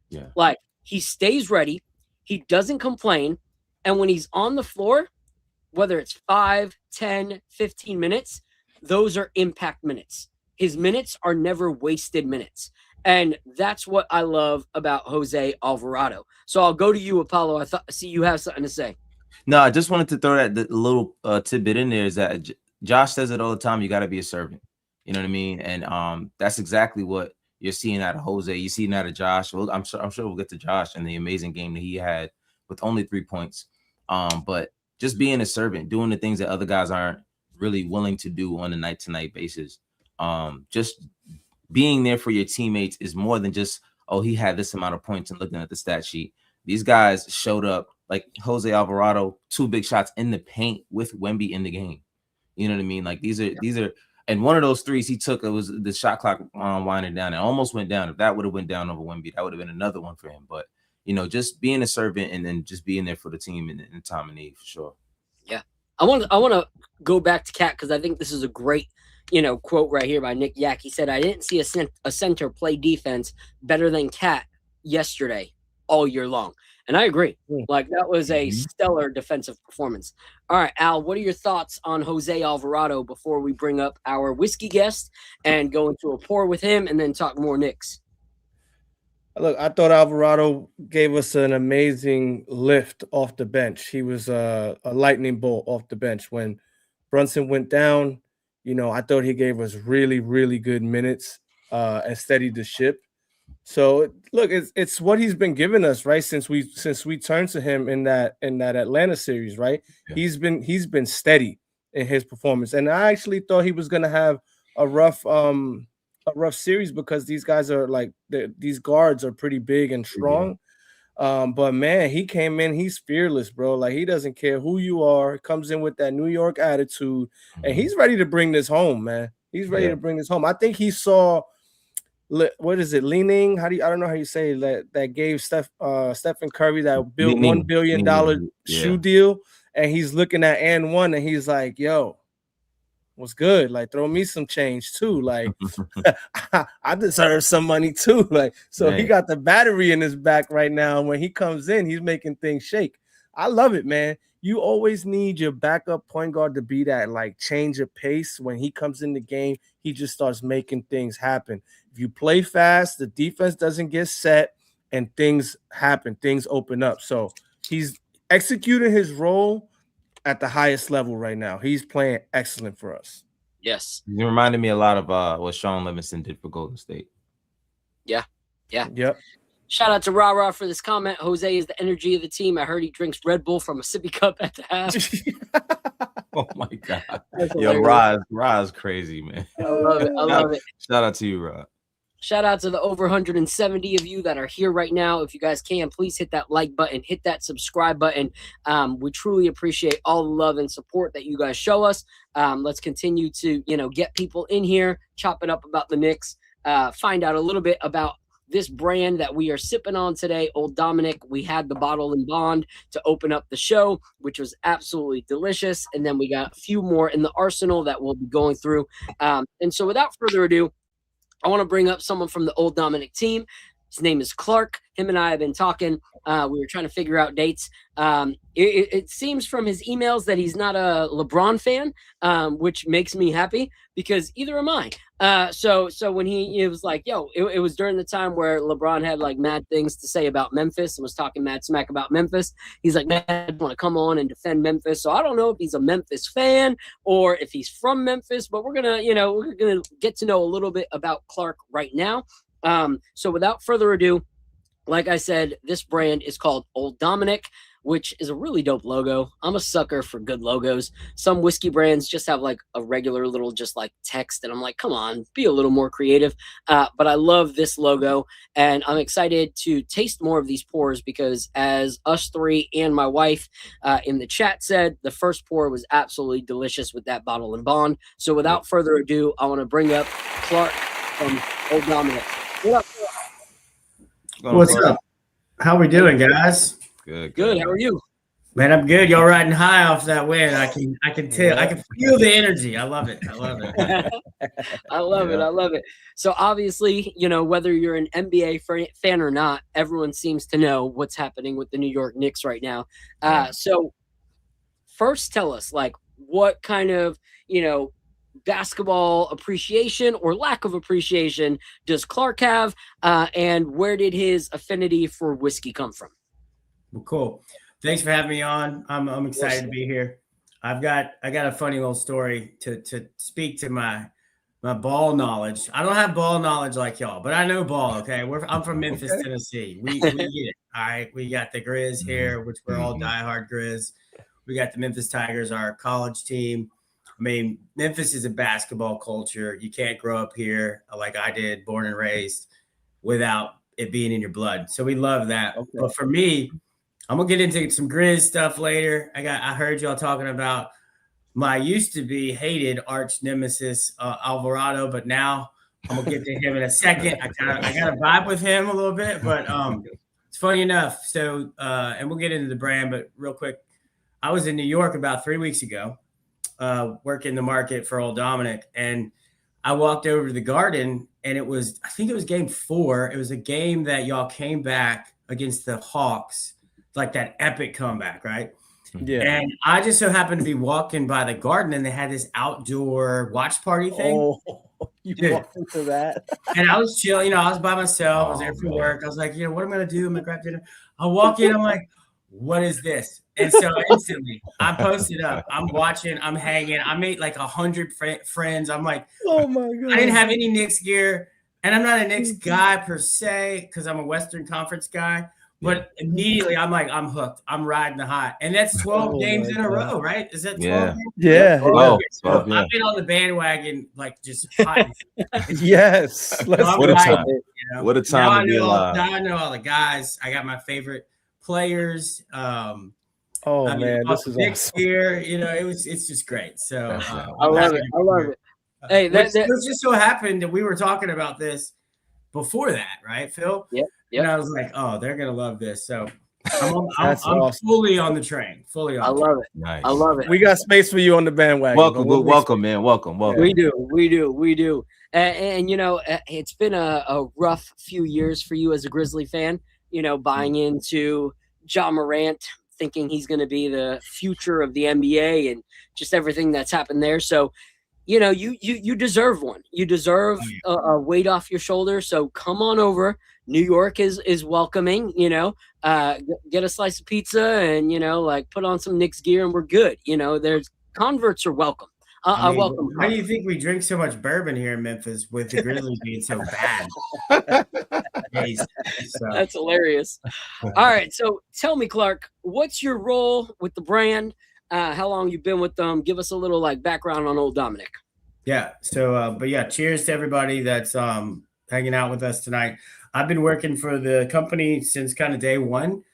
Yeah. Like, he stays ready. He doesn't complain. And when he's on the floor, whether it's 5, 10, 15 minutes, those are impact minutes. His minutes are never wasted minutes. And that's what I love about Jose Alvarado. So I'll go to you, Apollo. I see you have something to say. No, I just wanted to throw that little tidbit in there is that Josh says it all the time. You got to be a servant. You know what I mean? And that's exactly what you're seeing out of Jose. You're seeing out of Josh. Well, I'm sure we'll get to Josh and the amazing game that he had with only 3 points. But just being a servant, doing the things that other guys aren't really willing to do on a night-to-night basis. Just being there for your teammates is more than just, oh, he had this amount of points and looking at the stat sheet. These guys showed up, like Jose Alvarado, 2 big shots in the paint with Wemby in the game. You know what I mean? Like, these are. And one of those threes he took, it was the shot clock winding down. It almost went down. If that would have went down over Wemby, that would have been another one for him. But, just being a servant and then just being there for the team in time of need, for sure. Yeah. I want to go back to Cat because I think this is a great, quote right here by Nick Yak. He said, I didn't see a center play defense better than Cat yesterday all year long. And I agree. Like, that was a stellar defensive performance. All right, Al, what are your thoughts on Jose Alvarado before we bring up our whiskey guest and go into a pour with him and then talk more Knicks? Look, I thought Alvarado gave us an amazing lift off the bench. He was a lightning bolt off the bench. When Brunson went down, I thought he gave us really, really good minutes and steadied the ship. So look, it's what he's been giving us, right? Since we turned to him in that Atlanta series, right? Yeah. He's been steady in his performance, and I actually thought he was gonna have a rough series because these guys are like these guards are pretty big and strong. Yeah. But man, he came in, he's fearless, bro. Like, he doesn't care who you are. Comes in with that New York attitude, and he's ready to bring this home, man. He's ready to bring this home. I think he saw. What is it? Leaning? I don't know how you say that gave Stephen Curry that $1 billion shoe deal, and he's looking at &1 and he's like, "Yo, what's good? Like, throw me some change too. Like, I deserve some money too." Like, so He got the battery in his back right now. When he comes in, he's making things shake. I love it, man. You always need your backup point guard to be that like change of pace. When he comes in the game, he just starts making things happen. If you play fast, the defense doesn't get set and things happen, things open up. So he's executing his role at the highest level right now. He's playing excellent for us. Yes. You reminded me a lot of what Sean Livingston did for Golden State. Yeah. Yep. Shout out to Ra for this comment. Jose is the energy of the team. I heard he drinks Red Bull from a sippy cup at the half. Oh my God. Yo, Ra is crazy, man. I love it. Shout out to you, Ra. Shout out to the over 170 of you that are here right now. If you guys can, please hit that like button, hit that subscribe button. We truly appreciate all the love and support that you guys show us. Let's continue to, get people in here, chop it up about the Knicks, find out a little bit about this brand that we are sipping on today, Old Dominick. We had the bottle and bond to open up the show, which was absolutely delicious. And then we got a few more in the arsenal that we'll be going through. And so without further ado, I want to bring up someone from the Old Dominick team. His name is Clark. him and I have been talking. We were trying to figure out dates. It seems from his emails that he's not a LeBron fan, which makes me happy because either am I. So when it was like, yo, it was during the time where LeBron had like mad things to say about Memphis and was talking mad smack about Memphis. He's like, man, I want to come on and defend Memphis. So I don't know if he's a Memphis fan or if he's from Memphis, but we're gonna get to know a little bit about Clark right now. So without further ado, like I said, this brand is called Old Dominick, which is a really dope logo. I'm a sucker for good logos. Some whiskey brands just have like a regular little just like text, and I'm like, come on, be a little more creative. But I love this logo, and I'm excited to taste more of these pours because as us three and my wife in the chat said, the first pour was absolutely delicious with that bottle and bond. So without further ado, I want to bring up Clark from Old Dominick. What up? What's up? How we doing, guys? Good. How are you? Man, I'm good. Y'all riding high off that win. I can tell. I can feel the energy. I love it. I love it. So obviously, whether you're an NBA fan or not, everyone seems to know what's happening with the New York Knicks right now. So first tell us, like, what kind of, basketball appreciation or lack of appreciation does Clark have, and where did his affinity for whiskey come from? Well, cool. Thanks for having me on. I'm excited to be here. I got a funny little story to speak to my ball knowledge. I don't have ball knowledge like y'all, but I know ball. Okay, I'm from Memphis, Tennessee. We get it. All right, we got the Grizz here, which we're all diehard Grizz. We got the Memphis Tigers, our college team. I mean, Memphis is a basketball culture. You can't grow up here like I did, born and raised, without it being in your blood. So we love that. Okay. But for me, I'm gonna get into some Grizz stuff later. I heard y'all talking about my used to be hated arch nemesis Alvarado, but now I'm gonna get to him in a second. I got a vibe with him a little bit, but it's funny enough. So and we'll get into the brand, but real quick, I was in New York about 3 weeks ago. Working the market for Old Dominick, and I walked over to the Garden, and I think it was game 4. It was a game that y'all came back against the Hawks, like that epic comeback, right? Yeah. And I just so happened to be walking by the Garden, and they had this outdoor watch party thing. Oh, you walked into that? And I was chilling, I was by myself. I was there for work. I was like, what am I gonna do? I'm gonna grab dinner. I walk in, I'm like, what is this? And so instantly I posted up. I'm watching, I'm hanging. I made like 100 friends. I'm like, oh my God. I didn't have any Knicks gear. And I'm not a Knicks guy per se, because I'm a Western Conference guy. But immediately I'm like, I'm hooked. I'm riding the high. And that's 12 games in a row, right? Is that 12 games? Yeah. I've been on the bandwagon, like just hot. Yes. What a time. What a time to be alive. Now I know all the guys. I got my favorite players. Man, this is awesome. Here, it's just great. So I love it. Hey, it just so happened that we were talking about this before that, right, Phil? Yep. And I was like, oh, they're gonna love this. So I'm awesome. Fully on the train. Fully on. I love it. Nice. I love it. We got space for you on the bandwagon. Welcome, man. Welcome. We do. And it's been a rough few years for you as a Grizzly fan. Buying into Ja Morant, thinking he's going to be the future of the NBA and just everything that's happened there. So, you deserve one. You deserve a weight off your shoulder. So come on over. New York is welcoming. Get a slice of pizza and put on some Knicks gear and we're good. There's converts are welcome. I welcome. Why do you think we drink so much bourbon here in Memphis with the Grizzlies being so bad? That's hilarious. All right, so tell me, Clark, what's your role with the brand? How long you been with them? Give us a little background on Old Dominick. Yeah. So, cheers to everybody that's hanging out with us tonight. I've been working for the company since kind of day one.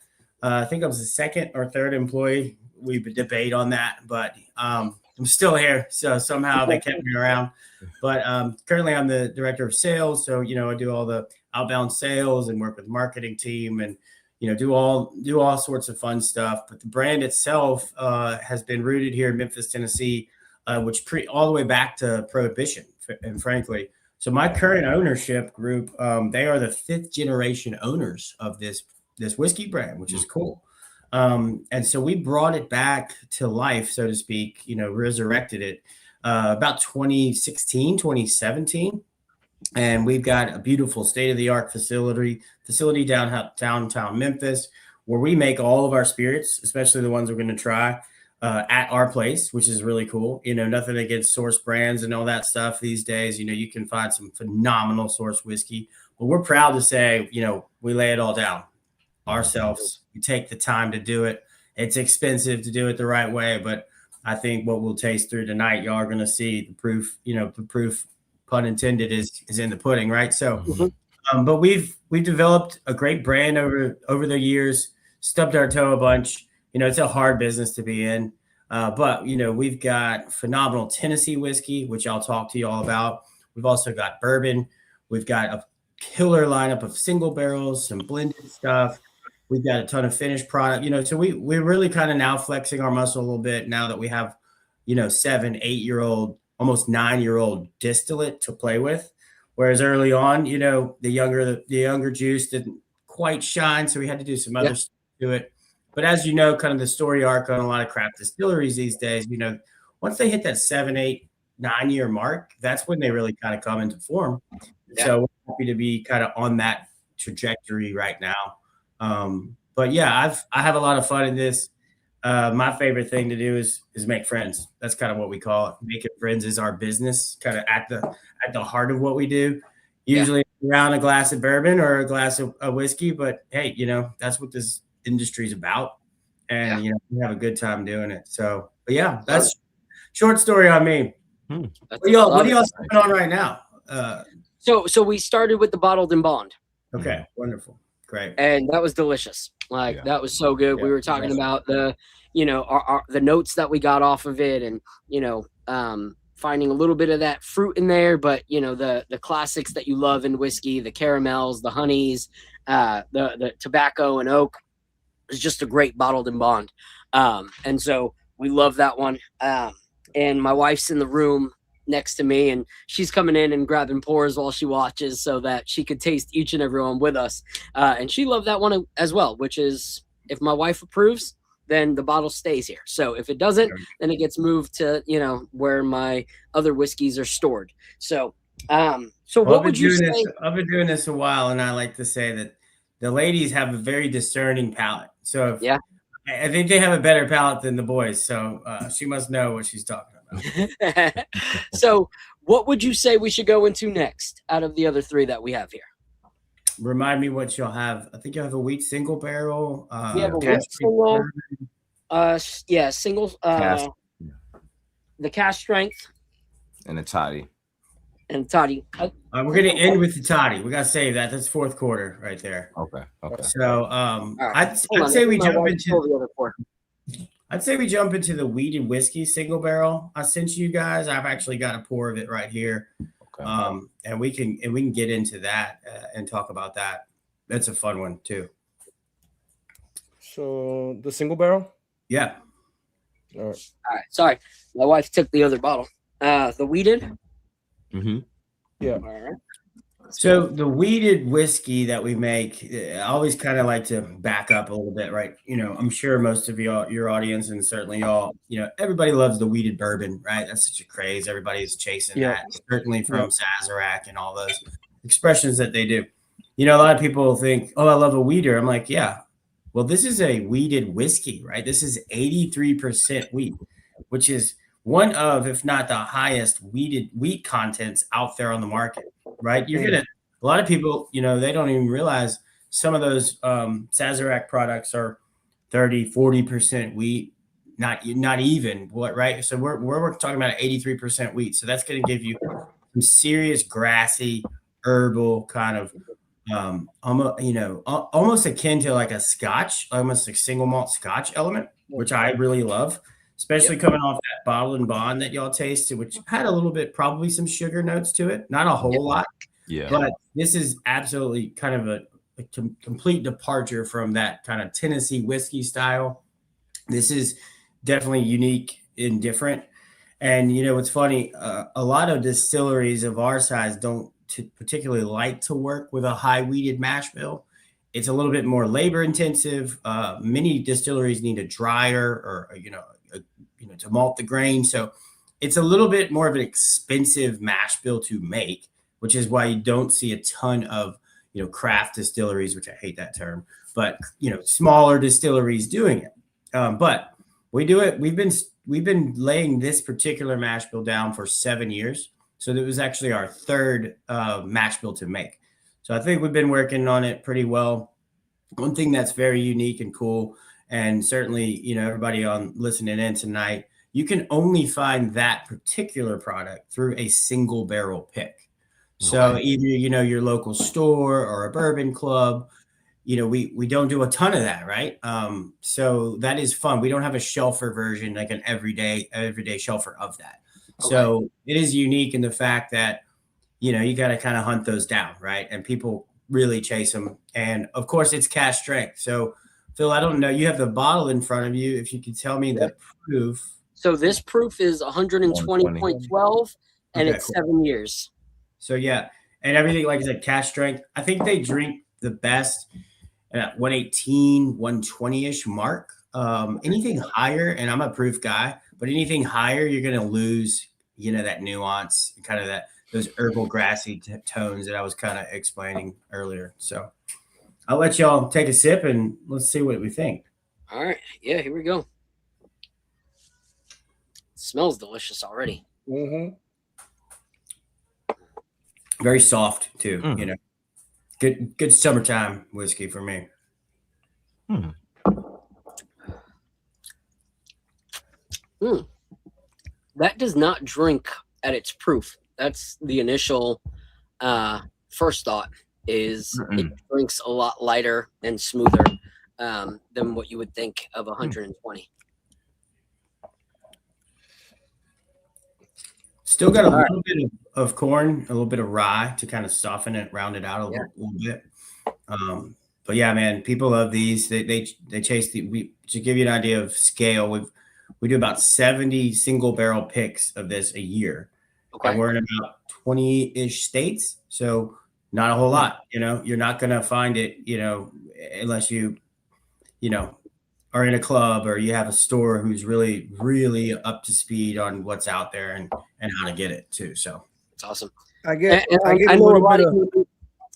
I think I was the second or third employee. We debate on that, but I'm still here. So somehow they kept me around. But currently I'm the director of sales. So, I do all the outbound sales and work with the marketing team and, do all sorts of fun stuff. But the brand itself has been rooted here in Memphis, Tennessee, which all the way back to Prohibition, and frankly. So my current ownership group, they are the 5th generation owners of this whiskey brand, which is cool. And so we brought it back to life, so to speak, resurrected it about 2016, 2017. And we've got a beautiful state-of-the-art facility downtown Memphis, where we make all of our spirits, especially the ones we're going to try, at our place, which is really cool. Nothing against source brands and all that stuff these days. You can find some phenomenal source whiskey, but we're proud to say, we lay it all down ourselves. We take the time to do it. It's expensive to do it the right way, but I think what we'll taste through tonight, y'all are going to see the proof, the proof, pun intended, is in the pudding, right? So, but we've developed a great brand over the years, stubbed our toe a bunch. It's a hard business to be in, but we've got phenomenal Tennessee whiskey, which I'll talk to you all about. We've also got bourbon. We've got a killer lineup of single barrels, some blended stuff. We've got a ton of finished product, so we're really kind of now flexing our muscle a little bit now that we have, 7, 8-year-old, almost 9-year-old distillate to play with. Whereas early on, the younger juice didn't quite shine. So we had to do some other stuff to it. But as kind of the story arc on a lot of craft distilleries these days, once they hit that 7, 8, 9-year mark, that's when they really kind of come into form. Yeah. So we're happy to be kind of on that trajectory right now. But yeah, I have a lot of fun in this. My favorite thing to do is make friends. That's kind of what we call it. Making friends is our business, kind of at the heart of what we do. Usually around a glass of bourbon or a glass of whiskey, but hey, that's what this industry is about. And we have a good time doing it. So, but yeah, that's short story on me. What are y'all sipping on right now? So we started with the bottled and bond. Okay, wonderful. Great. And that was delicious. That was so good. We were talking about the notes that we got off of it, and finding a little bit of that fruit in there, but the classics that you love in whiskey, the caramels, the honeys, the tobacco and oak. Is just a great bottled and bond. And so we love that one. And my wife's in the room next to me, and she's coming in and grabbing pours while she watches so that she could taste each and every one with us. And she loved that one as well, which is, if my wife approves, then the bottle stays here. So if it doesn't, then it gets moved to, where my other whiskeys are stored. So, what would you say? I've been doing this a while, and I like to say that the ladies have a very discerning palate. So I think they have a better palate than the boys. So she must know what she's talking about. So what would you say we should go into next out of the other 3 that we have here? Remind me what you'll have. I think you have a wheat single barrel. We have a wheat single. Single. Cask. The Cask strength. And a toddy. And toddy. We're going to end with the toddy. We got to save that. That's 4th quarter right there. Okay. So I'd say we jump into the other 4. I'd say we jump into the wheated whiskey single barrel. I sent you guys. I've actually got a pour of it right here. Okay. And we can get into that and talk about that. That's a fun one too. So the single barrel? Yeah. All right. Sorry. My wife took the other bottle. The wheated? Mm-hmm. Yeah. All right. So the wheated whiskey that we make, I always kind of like to back up a little bit, right? I'm sure most of your audience, and certainly y'all, everybody loves the wheated bourbon, right? That's such a craze. Everybody's chasing that, certainly from Sazerac and all those expressions that they do. A lot of people think, oh, I love a wheater. I'm like, yeah. Well, this is a wheated whiskey, right? This is 83% wheat, which is one of, if not the highest wheat contents out there on the market, right? You're gonna, a lot of people, they don't even realize some of those Sazerac products are 30, 40% wheat, not even what, right? So we're talking about 83% wheat. So that's going to give you some serious grassy, herbal kind of, almost akin to like a Scotch, almost like single malt Scotch element, which I really love. Especially coming off that bottle and bond that y'all tasted, which had a little bit, probably some sugar notes to it. Not a whole lot. Yeah. But this is absolutely kind of a complete departure from that kind of Tennessee whiskey style. This is definitely unique and different. And, what's funny, a lot of distilleries of our size don't particularly like to work with a high wheated mash bill. It's a little bit more labor intensive. Many distilleries need a dryer or to malt the grain. So it's a little bit more of an expensive mash bill to make, which is why you don't see a ton of craft distilleries, which I hate that term, but smaller distilleries doing it. But we do it. We've been laying this particular mash bill down for 7 years. So it was actually our third mash bill to make. So I think we've been working on it pretty well. One thing that's very unique and cool, and certainly, everybody on listening in tonight, you can only find that particular product through a single barrel pick. So either, your local store or a bourbon club, we don't do a ton of that, right? So that is fun. We don't have a shelfer version, like an everyday shelfer of that. Okay. So it is unique in the fact that, you got to kind of hunt those down, right? And people really chase them. And of course it's cask strength. So Phil, I don't know, you have the bottle in front of you. If you could tell me the proof. So this proof is 120.12 and it's 7 years. So yeah. And everything, like I said, cask strength. I think they drink the best at 118, 120-ish mark. Anything higher, and I'm a proof guy, but anything higher, you're going to lose, that nuance, kind of those herbal grassy tones that I was kind of explaining earlier. So I'll let y'all take a sip and let's see what we think. All right. Yeah, here we go. It smells delicious already. Mm-hmm. Very soft too, Good summertime whiskey for me. That does not drink at its proof. That's the initial first thought is it drinks a lot lighter and smoother than what you would think of 120. Still got a little bit of corn, a little bit of rye to kind of soften it, round it out a little bit. But yeah, man, people love these. They chase to give you an idea of scale. We do about 70 single barrel picks of this a year. Okay. And we're in about 20-ish states. So not a whole lot, you're not going to find it, unless you are in a club or you have a store who's really, really up to speed on what's out there and how to get it too. So it's awesome. I know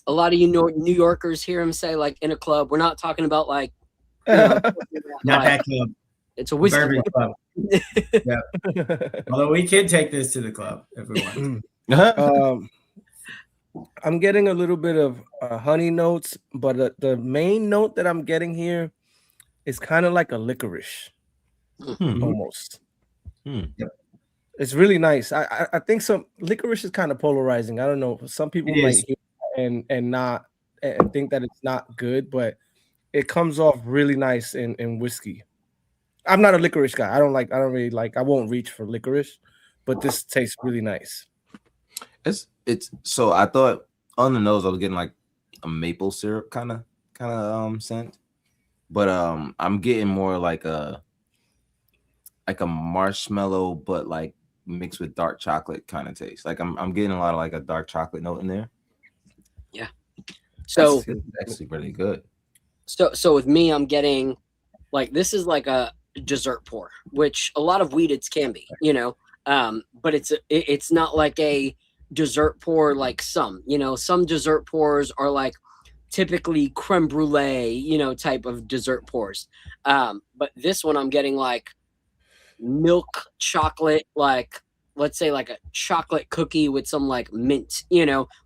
a lot of you New Yorkers hear him say, like, in a club, we're not talking about like, not that club. It's a whiskey bourbon club. Yeah. Although we can take this to the club if we want. I'm getting a little bit of honey notes, but the main note that I'm getting here is kind of like a licorice, almost. Yep. It's really nice. I think some licorice is kind of polarizing. I don't know. Some people might hear and think that it's not good, but it comes off really nice in whiskey. I'm not a licorice guy. I won't reach for licorice, but this tastes really nice. It's so I thought on the nose I was getting like a maple syrup kind of scent, but I'm getting more like a marshmallow, but like mixed with dark chocolate kind of taste. Like I'm getting a lot of like a dark chocolate note in there. Yeah. So that's actually really good. So with me, I'm getting like, this is like a dessert pour, which a lot of wheateds can be, but it's not like a dessert pour like some dessert pours are like typically creme brulee, type of dessert pours. But this one I'm getting like milk chocolate, like let's say like a chocolate cookie with some like mint,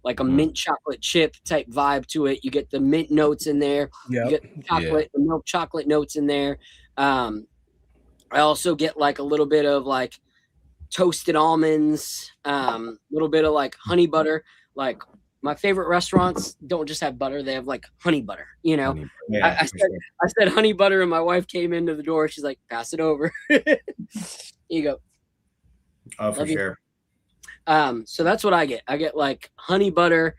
like a mint chocolate chip type vibe to it. You get the mint notes in there. Yep. You get the chocolate, the milk chocolate notes in there. I also get like a little bit of like toasted almonds, a little bit of like honey butter. Like my favorite restaurants don't just have butter; they have like honey butter. Yeah, I said honey butter, and my wife came into the door. She's like, "Pass it over." Here you go. Oh, for sure. So that's what I get. I get like honey butter,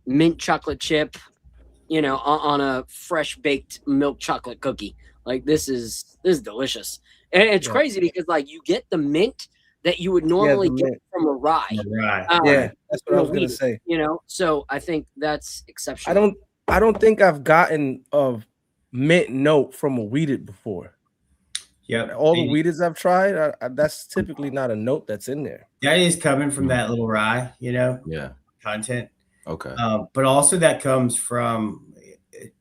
mint chocolate chip, on a fresh baked milk chocolate cookie. Like this is delicious. And it's crazy because like you get the mint, that you would normally get mint. from a rye. Yeah, that's what I was gonna say. You know, so I think that's exceptional. I don't think I've gotten a mint note from a weeded before. Yeah, all the weededs I've tried, that's typically not a note that's in there. That is coming from that little rye, you know, content. Okay, but also that comes from,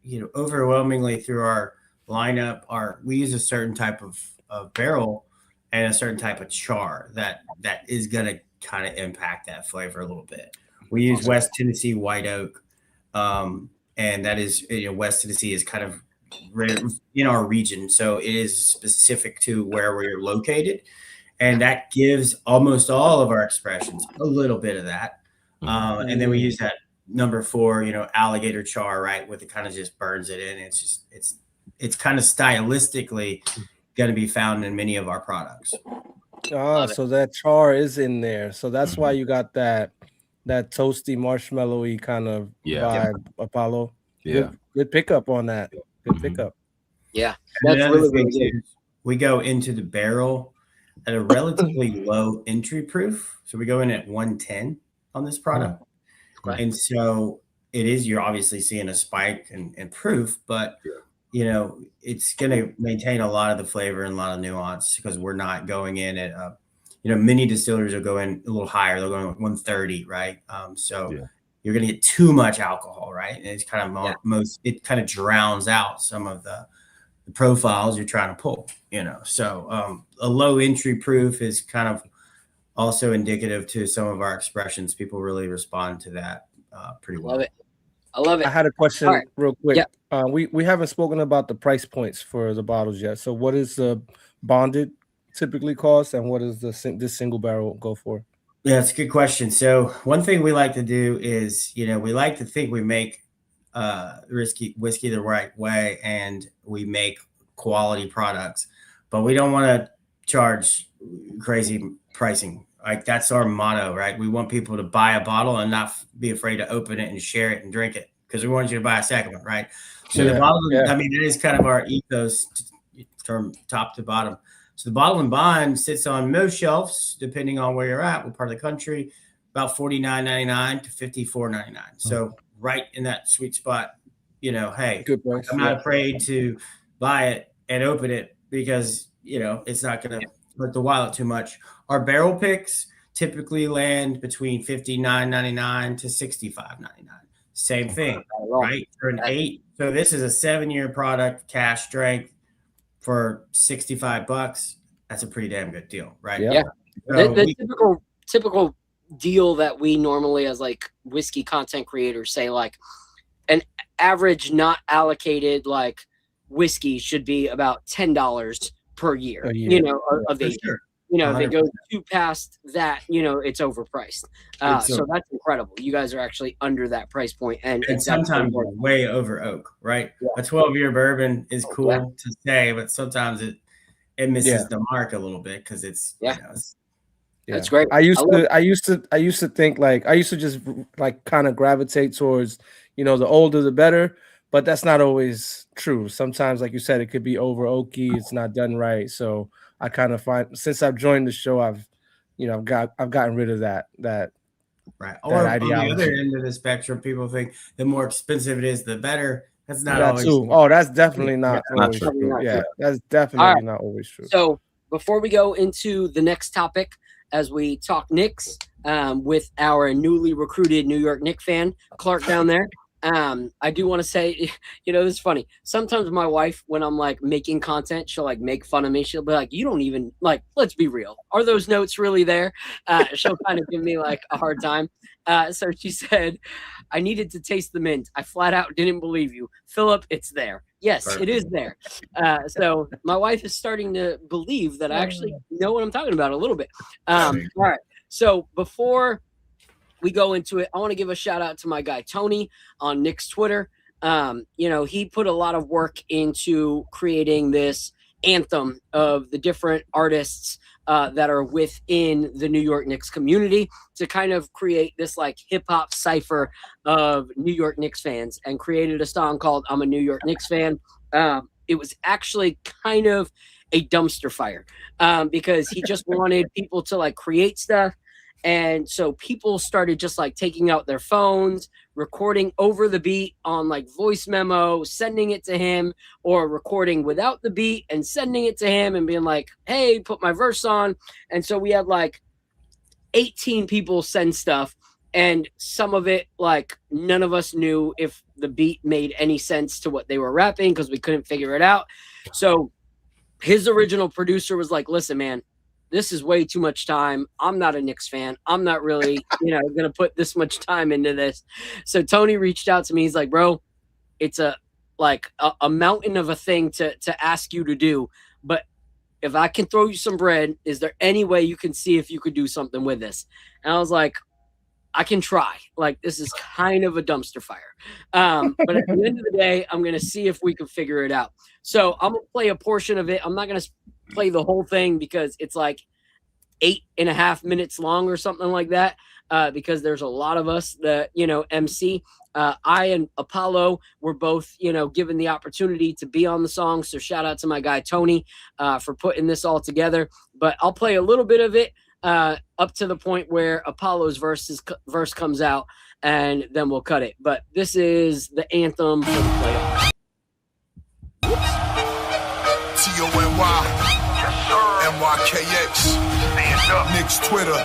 you know, overwhelmingly through our lineup. We use a certain type of barrel and a certain type of char that is going to kind of impact that flavor a little bit. We use West Tennessee white oak, and that is, you know, West Tennessee is kind of in our region, so it is specific to where we're located, and that gives almost all of our expressions a little bit of that. And then we use that number 4, you know, alligator char, right, with it kind of just burns it in. It's kind of stylistically going to be found in many of our products. So that char is in there, so that's why you got that toasty marshmallowy kind of vibe, Apollo. Good pickup on that. Good pickup. Yeah, that's really good. We go into the barrel at a relatively low entry proof, so we go in at 110 on this product, and so you're obviously seeing a spike in proof, but you know it's going to maintain a lot of the flavor and a lot of nuance because we're not going in at you know, many distilleries will go in a little higher. They'll go in 130, right? You're going to get too much alcohol, right? And it's kind of it kind of drowns out some of the profiles you're trying to pull, you know. So a low entry proof is kind of also indicative to some of our expressions. People really respond to that pretty well. I love it. I had a question real quick. We haven't spoken about the price points for the bottles yet. So what is the bonded typically cost, and what does this single barrel go for? Yeah, it's a good question. So one thing we like to do is, you know, we like to think we make whiskey the right way and we make quality products, but we don't want to charge crazy pricing. Like that's our motto, right? We want people to buy a bottle and not be afraid to open it and share it and drink it because we want you to buy a second one, right? So the bottle, I mean, that is kind of our ethos from top to bottom. So the bottle and bond sits on most shelves, depending on where you're at, what part of the country, about $49.99 to $54.99. So right in that sweet spot, you know, hey, good price. I'm not afraid to buy it and open it because, you know, it's not going to hurt the wallet too much. Our barrel picks typically land between $59.99 to $65.99. Same thing, right? For an 8. So this is a 7-year product, cash strength. For $65, that's a pretty damn good deal, right? Yeah. So the typical deal that we normally, as like whiskey content creators, say like an average not allocated like whiskey should be about $10 per year. You know, of the year. You know, if it goes too past that, you know, it's overpriced. So that's incredible. You guys are actually under that price point, and sometimes way over oak, right? Yeah. A 12-year bourbon is cool to say, but sometimes it misses the mark a little bit because it's you know, that's great. I used to think like I used to just like kind of gravitate towards, you know, the older the better, but that's not always true. Sometimes, like you said, it could be over oaky. It's not done right. So I kind of find since I've joined the show, I've gotten rid of that right. Or on the other end of the spectrum, people think the more expensive it is, the better. That's not always true. Oh, that's definitely not always true. Yeah, that's definitely not always true. So before we go into the next topic, as we talk Knicks with our newly recruited New York Knicks fan, Clark down there. I do want to say, you know, this is funny. Sometimes my wife, when I'm like making content, she'll like make fun of me. She'll be like, you don't even like, let's be real. Are those notes really there? She'll kind of give me like a hard time. So she said, I needed to taste the mint. I flat out didn't believe you. Philip, it's there. Yes, it is there. So my wife is starting to believe that I actually know what I'm talking about a little bit. All right. So before we go into it, I want to give a shout out to my guy Tony on Nick's Twitter. You know, he put a lot of work into creating this anthem of the different artists that are within the New York Knicks community to kind of create this like hip hop cipher of New York Knicks fans, and created a song called I'm a New York Knicks fan. It was actually kind of a dumpster fire because he just wanted people to like create stuff. And so people started just like taking out their phones, recording over the beat on like voice memo, sending it to him, or recording without the beat and sending it to him and being like, hey, put my verse on. And so we had like 18 people send stuff, and some of it, like, none of us knew if the beat made any sense to what they were rapping because we couldn't figure it out. So his original producer was like, listen, man, this is way too much time. I'm not a Knicks fan. I'm not really, going to put this much time into this. So Tony reached out to me. He's like, bro, it's a mountain of a thing to ask you to do. But if I can throw you some bread, is there any way you can see if you could do something with this? And I was like, I can try. Like, this is kind of a dumpster fire. But at the end of the day, I'm going to see if we can figure it out. So I'm going to play a portion of it. I'm not going to play the whole thing because it's like 8.5 minutes long or something like that, because there's a lot of us that, MC. I and Apollo were both, given the opportunity to be on the song. So shout out to my guy, Tony, for putting this all together. But I'll play a little bit of it up to the point where Apollo's verse comes out, and then we'll cut it. But this is the anthem for the playoffs. Tony, NYKX, stand up, Knicks Twitter.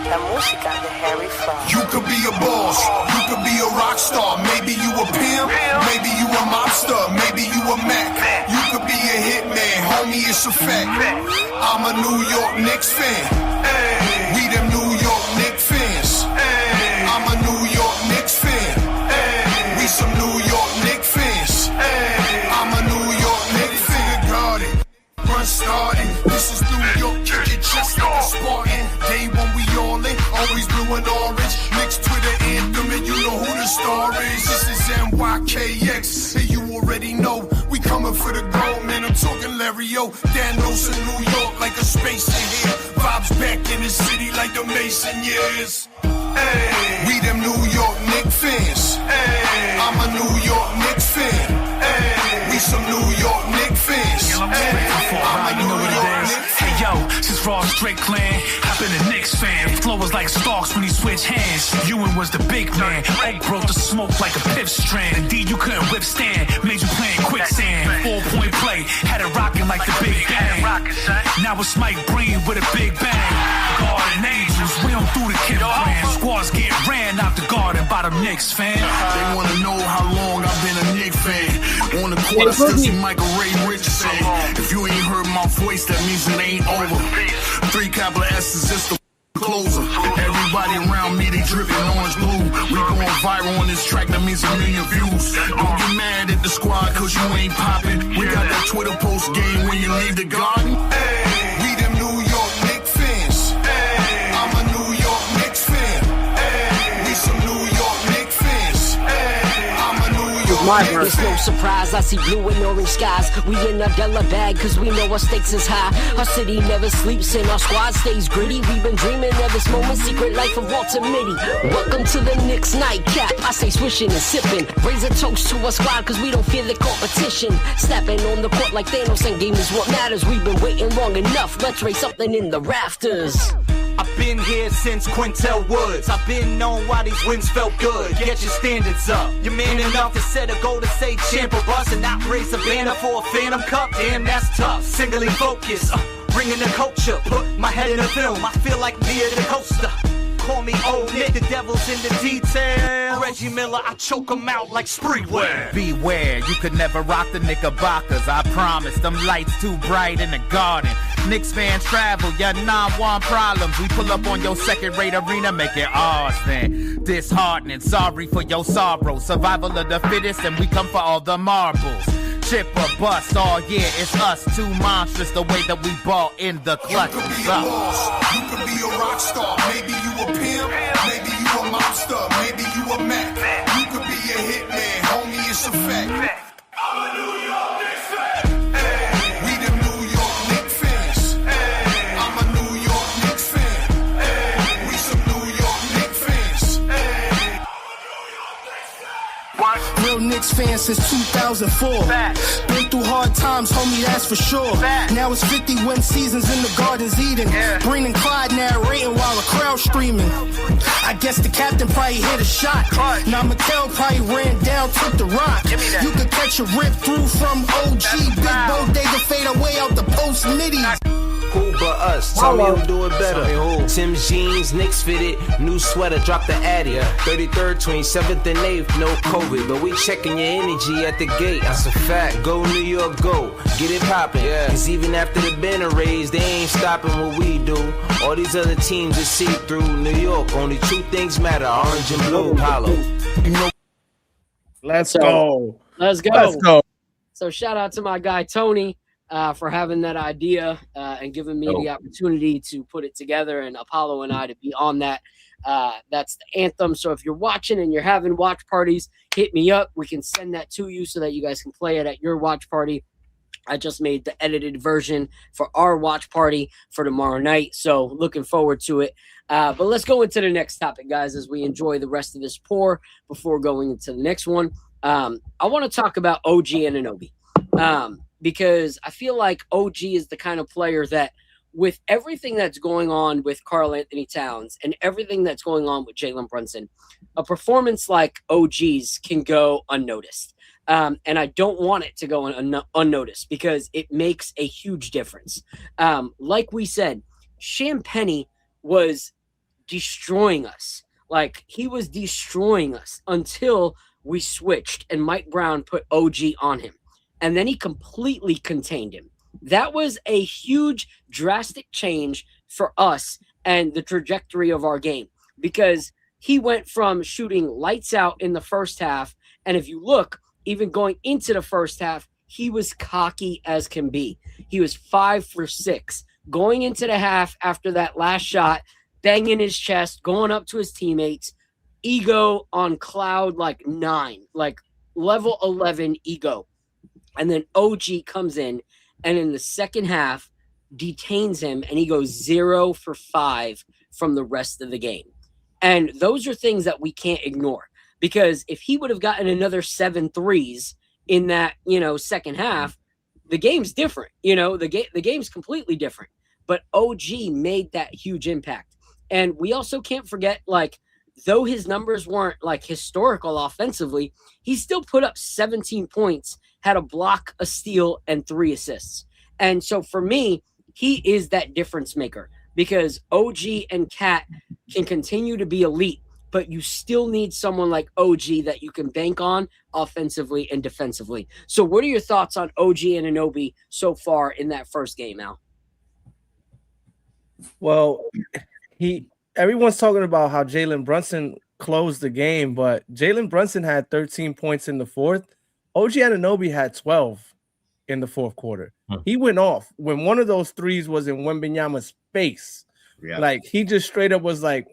La música de Harry Fry. You could be a boss, you could be a rock star, maybe you a pimp, maybe you a mobster, maybe you a Mac. You could be a hitman, homie, it's a fact. I'm a New York Knicks fan. Hey. We them New York Knicks fans. Hey. I'm a New York Knicks fan. Hey. We some New York Knicks fans. Hey. I'm a New York Knicks fan. Got it. Run starting. This is New York, kick your chest like a Spartan. Day one we all in, always blue and orange. Knicks Twitter anthem, and you know who the star is. This is NYKX, and you already know we coming for the gold, man. I'm talking Larry O, Danos in New York like a space in here. Vibes back in the city like the Mason years. Hey, we them New York Knicks fans. Hey, I'm a New York Knicks fan. Hey, we some New York Knicks fans. Hey, I'm a New York Knicks fan. Hey yo, since Ross Strickland, I've been a Knicks fan. Flow was like stalks when he switched hands. Ewing was the big man. Oak broke the smoke like a pith strand. Indeed, you couldn't withstand. Made you play in quicksand. 4-point play, had it rocking like the Big Bang. Now it's Mike Breen with a big bang. Garden Angels, we don't do the kid brand. Squads get ran out the garden by the Knicks fan. They want to know how long I've been a Knicks fan. On the court, I still see Michael Ray Richardson. If you ain't heard my voice, that means it ain't over. 3 capital S's, it's the closer. Everybody around me, they dripping orange blue. We going viral on this track, that means 1 million views. Don't get mad at the squad, cause you ain't popping. We got that Twitter post game when you leave the garden. Hey, we them New York Knicks fans. Hey, I'm a New York Knicks fan. Hey, we some New York Knicks fans. Hey, I'm a New York Knicks fan. It's no surprise, I see blue and orange skies. We in a Della bag, cause we know our stakes is high. Our city never sleeps and our squad stays gritty. We've been dreaming of this moment, secret life of Walter Mitty. Welcome to the Knicks Nightcap. I say swishin' and sippin'. Raise a toast to our squad, cause we don't fear the competition. Snapping on the court like Thanos, and game is what matters. We've been waiting long enough, let's raise something in the rafters. I've been here since Quintel Woods. I've been known why these wins felt good. Get your standards up. You're man enough to set a goal to say champ or bust and not raise a banner for a Phantom Cup. Damn, that's tough. Singly focused, bringing the culture. Put my head in the film. I feel like Mia the Coaster. Call me Old Nick, the devil's in the detail. Reggie Miller, I choke him out like Spreeware. Beware, you could never rock the Knickerbockers. I promise, them lights too bright in the garden. Knicks fans travel, your 9-1 problems. We pull up on your second-rate arena, make it ours then. Disheartening, sorry for your sorrow. Survival of the fittest, and we come for all the marbles. Chip or bust, all yeah, it's us. Too monstrous the way that we ball in the clutch. You could be a boss, you could be a rock star. Maybe you a pimp, maybe you a mobster, maybe you a Mac. You could be a hitman, homie, it's a fact. I'm a New York Knicks fan. Hey, we them New York Knicks fans. Hey, I'm a New York Knicks fan. Hey, we some New York Knicks fans. Hey, I'm a New York Knicks fan. Real Knicks fan since 2004. Been through hard times, homie, that's for sure. Now it's 50 win seasons in the Gardens Eden. Breen and Clyde narrating while the crowd streaming. I guess the captain probably hit a shot. Now Mikal probably ran down, took the rock. You could catch a rip through from OG. Big Bodega fade away out the post middies. Who but us? Tell me who do it better. Tim's jeans, Knicks fitted, new sweater, drop the Addy. 33rd, 27th, and 8th, no COVID, but we checking your energy at the gate. That's a fact. Go New York, go. Get it poppin'. Cause even after the banner raised, they ain't stopping what we do. All these other teams that see through New York. Only two things matter, orange and blue. Hollow. Let's go. Let's go. Let's go. So shout out to my guy Tony for having that idea and giving me the opportunity to put it together, and Apollo and I to be on that. That's the anthem. So if you're watching and you're having watch parties, hit me up. We can send that to you so that you guys can play it at your watch party. I just made the edited version for our watch party for tomorrow night. So looking forward to it. But let's go into the next topic, guys, as we enjoy the rest of this pour before going into the next one. I want to talk about OG Anunoby. Because I feel like OG is the kind of player that, with everything that's going on with Karl Anthony Towns and everything that's going on with Jalen Brunson, a performance like OG's can go unnoticed. And I don't want it to go unnoticed because it makes a huge difference. Like we said, Champagne was destroying us. Like, he was destroying us until we switched and Mike Brown put OG on him. And then he completely contained him. That was a huge, drastic change for us and the trajectory of our game, because he went from shooting lights out in the first half. And if you look, even going into the first half, he was cocky as can be. He was 5 for 6 going into the half after that last shot, banging his chest, going up to his teammates, ego on cloud like 9, like level 11 ego. And then OG comes in and in the second half detains him, and he goes 0 for 5 from the rest of the game. And those are things that we can't ignore, because if he would have gotten another 7 threes in that, second half, the game's different. The game's completely different. But OG made that huge impact. And we also can't forget, though his numbers weren't historical offensively, he still put up 17 points, had a block, a steal, and 3 assists. And so for me, he is that difference maker, because OG and Cat can continue to be elite, but you still need someone like OG that you can bank on offensively and defensively. So what are your thoughts on OG and Anunoby so far in that first game, Al? Well, everyone's talking about how Jalen Brunson closed the game, but Jalen Brunson had 13 points in the fourth. OG Anunoby had 12 in the fourth quarter. He went off when one of those threes was in Wembanyama's face. Yeah. He just straight up was like,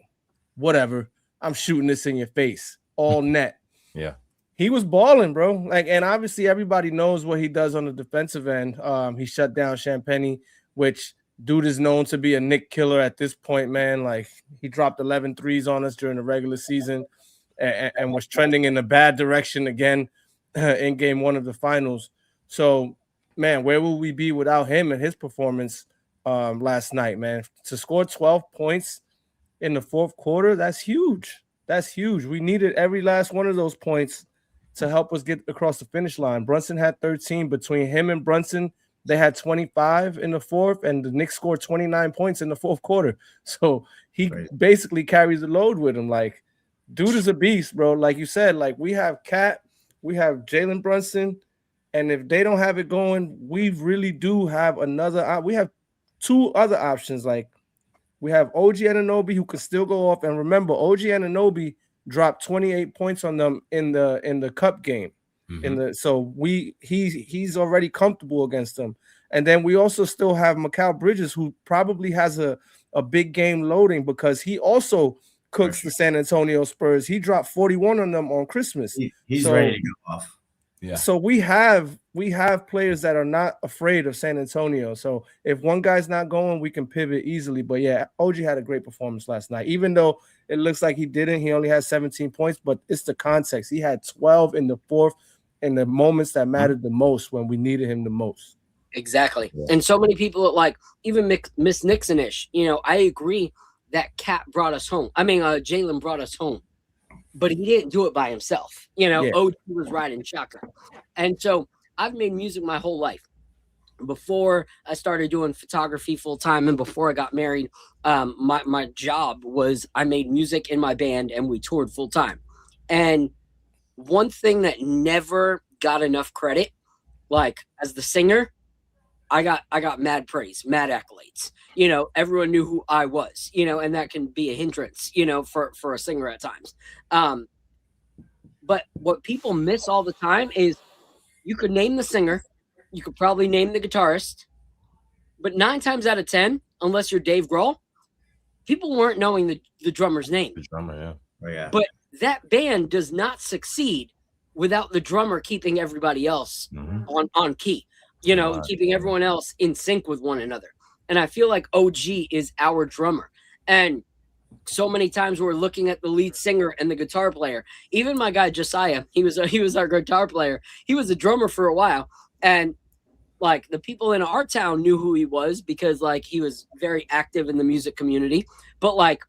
whatever, I'm shooting this in your face, all net. Yeah. He was balling, bro. And obviously everybody knows what he does on the defensive end. He shut down Champagne, which dude is known to be a Nick killer at this point, man. He dropped 11 threes on us during the regular season and was trending in a bad direction again in game 1 of the finals. So, man, where will we be without him and his performance last night, man? To score 12 points in the fourth quarter, that's huge. That's huge. We needed every last one of those points to help us get across the finish line. Brunson had 13. Between him and Brunson, they had 25 in the fourth, and the Knicks scored 29 points in the fourth quarter. So he basically carries the load with him. Dude is a beast, bro. Like you said, we have Cat, we have Jalen Brunson, and if they don't have it going, we really do have we have 2 other options. We have OG Anunoby, who can still go off. And remember, OG Anunoby dropped 28 points on them in the cup game. Mm-hmm. He's already comfortable against them. And then we also still have Mikal Bridges, who probably has a big game loading, because he also cooks the San Antonio Spurs. He dropped 41 on them on Christmas. He's ready to go off. So we have players that are not afraid of San Antonio. So if one guy's not going, we can pivot easily. But yeah, OG had a great performance last night. Even though it looks like he didn't, he only had 17 points, but it's the context. He had 12 in the fourth in the moments that mattered the most when we needed him the most. Exactly. Yeah. And so many people like even Miss Nixon-ish, I agree that brought us home. I mean, Jalen brought us home, but he didn't do it by himself. OG was riding shotgun. And so I've made music my whole life. Before I started doing photography full time and before I got married, my job was I made music in my band and we toured full time. And one thing that never got enough credit, like as the singer, I got mad praise, mad accolades. Everyone knew who I was, and that can be a hindrance, for a singer at times. But what people miss all the time is you could name the singer, you could probably name the guitarist, but 9 times out of 10, unless you're Dave Grohl, people weren't knowing the drummer's name. The drummer, yeah. Oh, yeah. But that band does not succeed without the drummer keeping everybody else on key, keeping everyone else in sync with one another. And I feel like OG is our drummer. And so many times we're looking at the lead singer and the guitar player. Even my guy Josiah, he was our guitar player. He was a drummer for a while. And like the people in our town knew who he was because like he was very active in the music community. But like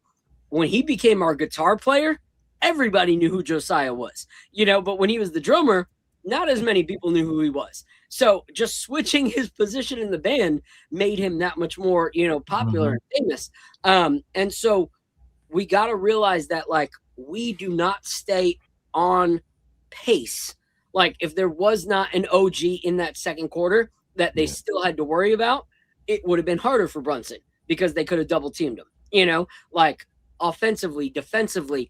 when he became our guitar player, everybody knew who Josiah was, but when he was the drummer, not as many people knew who he was. So just switching his position in the band made him that much more, popular and famous. And so we got to realize that like we do not stay on pace. Like if there was not an OG in that second quarter that they still had to worry about, it would have been harder for Brunson because they could have double teamed him, like offensively, defensively.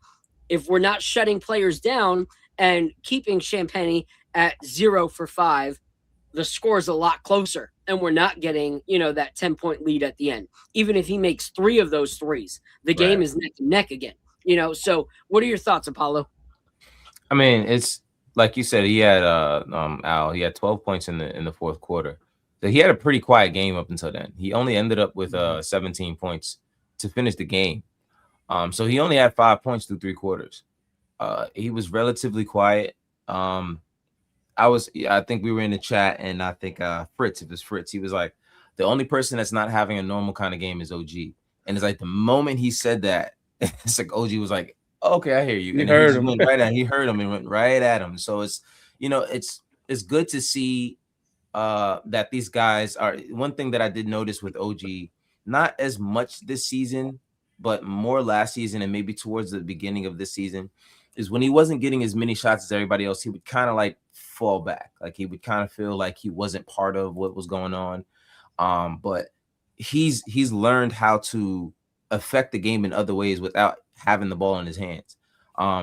If we're not shutting players down and keeping Champagne at 0 for 5, the score is a lot closer and we're not getting, that 10-point lead at the end. Even if he makes 3 of those threes, the game is neck to neck again, So what are your thoughts, Apollo? I mean, it's like you said, he had Al, he had 12 points in the fourth quarter. So he had a pretty quiet game up until then. He only ended up with 17 points to finish the game. So he only had 5 points through 3 quarters. He was relatively quiet. I think we were in the chat, and I think Fritz, if it's Fritz, he was like, the only person that's not having a normal kind of game is OG. And it's like the moment he said that, it's like OG was like, oh, okay, I hear you. And heard him. Went right at, he heard him and went right at him. So it's, it's good to see that these guys are. One thing that I did notice with OG, not as much this season, but more last season and maybe towards the beginning of this season, is when he wasn't getting as many shots as everybody else, he would kind of like fall back. Like he would kind of feel like he wasn't part of what was going on. But he's learned how to affect the game in other ways without having the ball in his hands.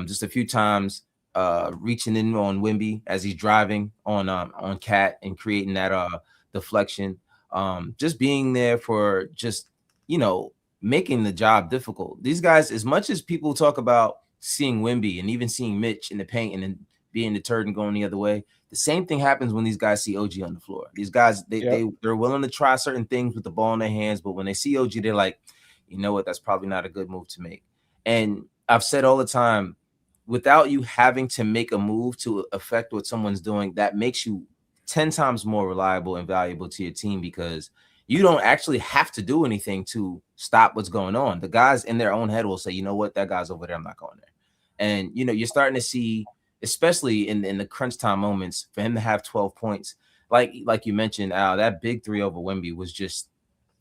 Just a few times reaching in on Wemby as he's driving on Cat and creating that deflection. Just being there for just, making the job difficult. These guys, as much as people talk about seeing Wemby and even seeing Mitch in the paint and then being deterred and going the other way, the same thing happens when these guys see OG on the floor. These guys, they're willing to try certain things with the ball in their hands, but when they see OG, they're like, you know what, that's probably not a good move to make. And I've said all the time, without you having to make a move to affect what someone's doing, that makes you 10 times more reliable and valuable to your team because you don't actually have to do anything to stop what's going on. The guys in their own head will say, you know what, that guy's over there, I'm not going there. And, you're starting to see, especially in the crunch time moments, for him to have 12 points, like you mentioned, Al, that big 3 over Wemby was just,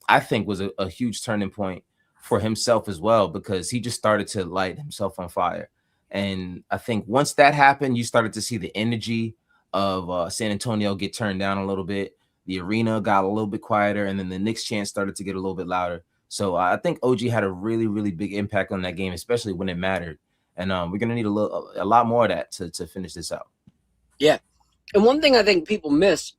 I think, was a huge turning point for himself as well, because he just started to light himself on fire. And I think once that happened, you started to see the energy of San Antonio get turned down a little bit. The arena got a little bit quieter, and then the Knicks chant started to get a little bit louder. So I think OG had a really, really big impact on that game, especially when it mattered. And we're going to need a lot more of that to finish this out. Yeah. And one thing I think people miss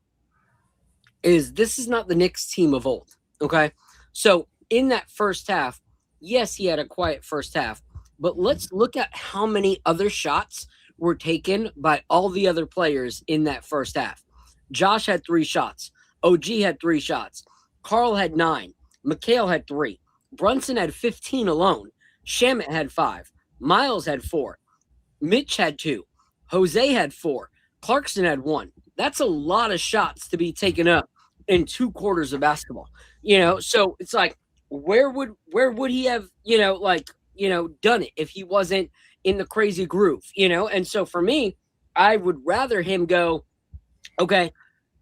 is this is not the Knicks team of old, okay? So in that first half, yes, he had a quiet first half, but let's look at how many other shots were taken by all the other players in that first half. Josh had 3 shots. OG had 3 shots. Karl had 9. Mikal had 3. Brunson had 15 alone. Shamet had 5. Miles had 4. Mitch had 2. Jose had 4. Clarkson had 1. That's a lot of shots to be taken up in 2 quarters of basketball. So it's like, where would he have, done it if he wasn't in the crazy groove, And so for me, I would rather him go, okay,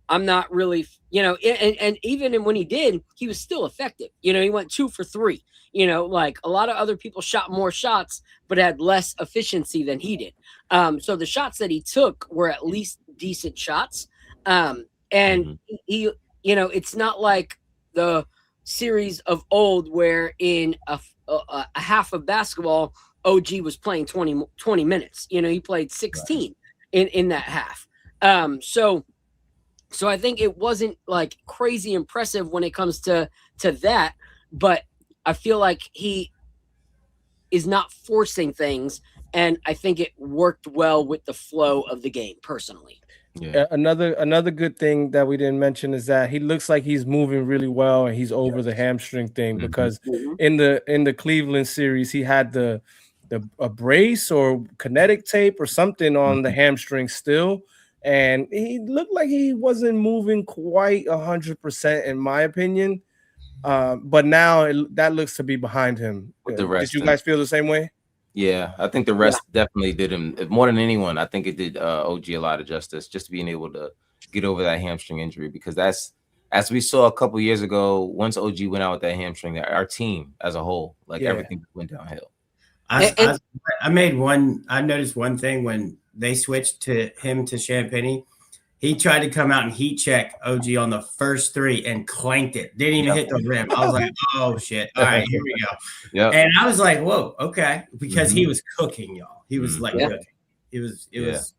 I'm not really, and even when he did, he was still effective. He went 2 for 3. Like a lot of other people shot more shots, but had less efficiency than he did. So the shots that he took were at least decent shots. And he, it's not like the series of old where in a half of basketball, OG was playing 20 minutes. He played 16 in that half. So I think it wasn't like crazy impressive when it comes to that, but I feel like he is not forcing things, and I think it worked well with the flow of the game personally. Yeah. Another good thing that we didn't mention is that he looks like he's moving really well and he's over the hamstring thing, because in the Cleveland series he had a brace or kinetic tape or something on the hamstring still, and he looked like he wasn't moving quite 100% in my opinion. But now that looks to be behind him. Did you guys feel the same way? Yeah, I think the rest definitely did him more than anyone. I think it did OG a lot of justice, just being able to get over that hamstring injury, because that's, as we saw a couple years ago, once OG went out with that hamstring, our team as a whole, everything went downhill. I noticed one thing when they switched to him to Champagne. He tried to come out and heat check OG on the first 3 and clanked it. Didn't even hit the rim. I was like, oh, shit. All right, here we go. Yep. And I was like, whoa, okay. Because he was cooking, y'all. He was cooking. It was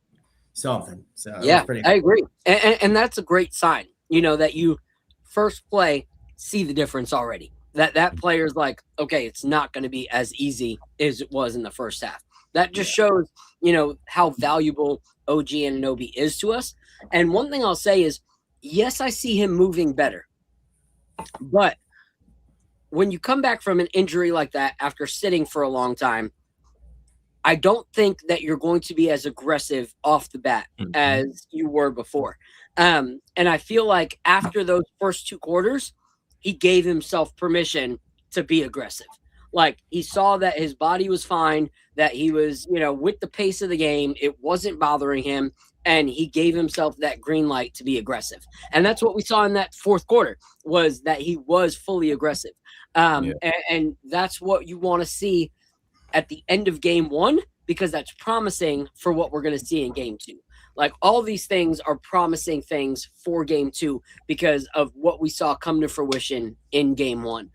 something. So I agree. And that's a great sign, that you first play, see the difference already. That player's like, okay, it's not going to be as easy as it was in the first half. That just shows, how valuable OG Anunoby is to us. And one thing I'll say is, yes, I see him moving better. But when you come back from an injury like that after sitting for a long time, I don't think that you're going to be as aggressive off the bat as you were before. And I feel like after those first 2 quarters, he gave himself permission to be aggressive. Like, he saw that his body was fine, that he was, with the pace of the game, it wasn't bothering him, and he gave himself that green light to be aggressive. And that's what we saw in that 4th quarter, was that he was fully aggressive. And that's what you want to see at the end of game 1, because that's promising for what we're going to see in game 2. Like, all these things are promising things for game 2 because of what we saw come to fruition in game 1.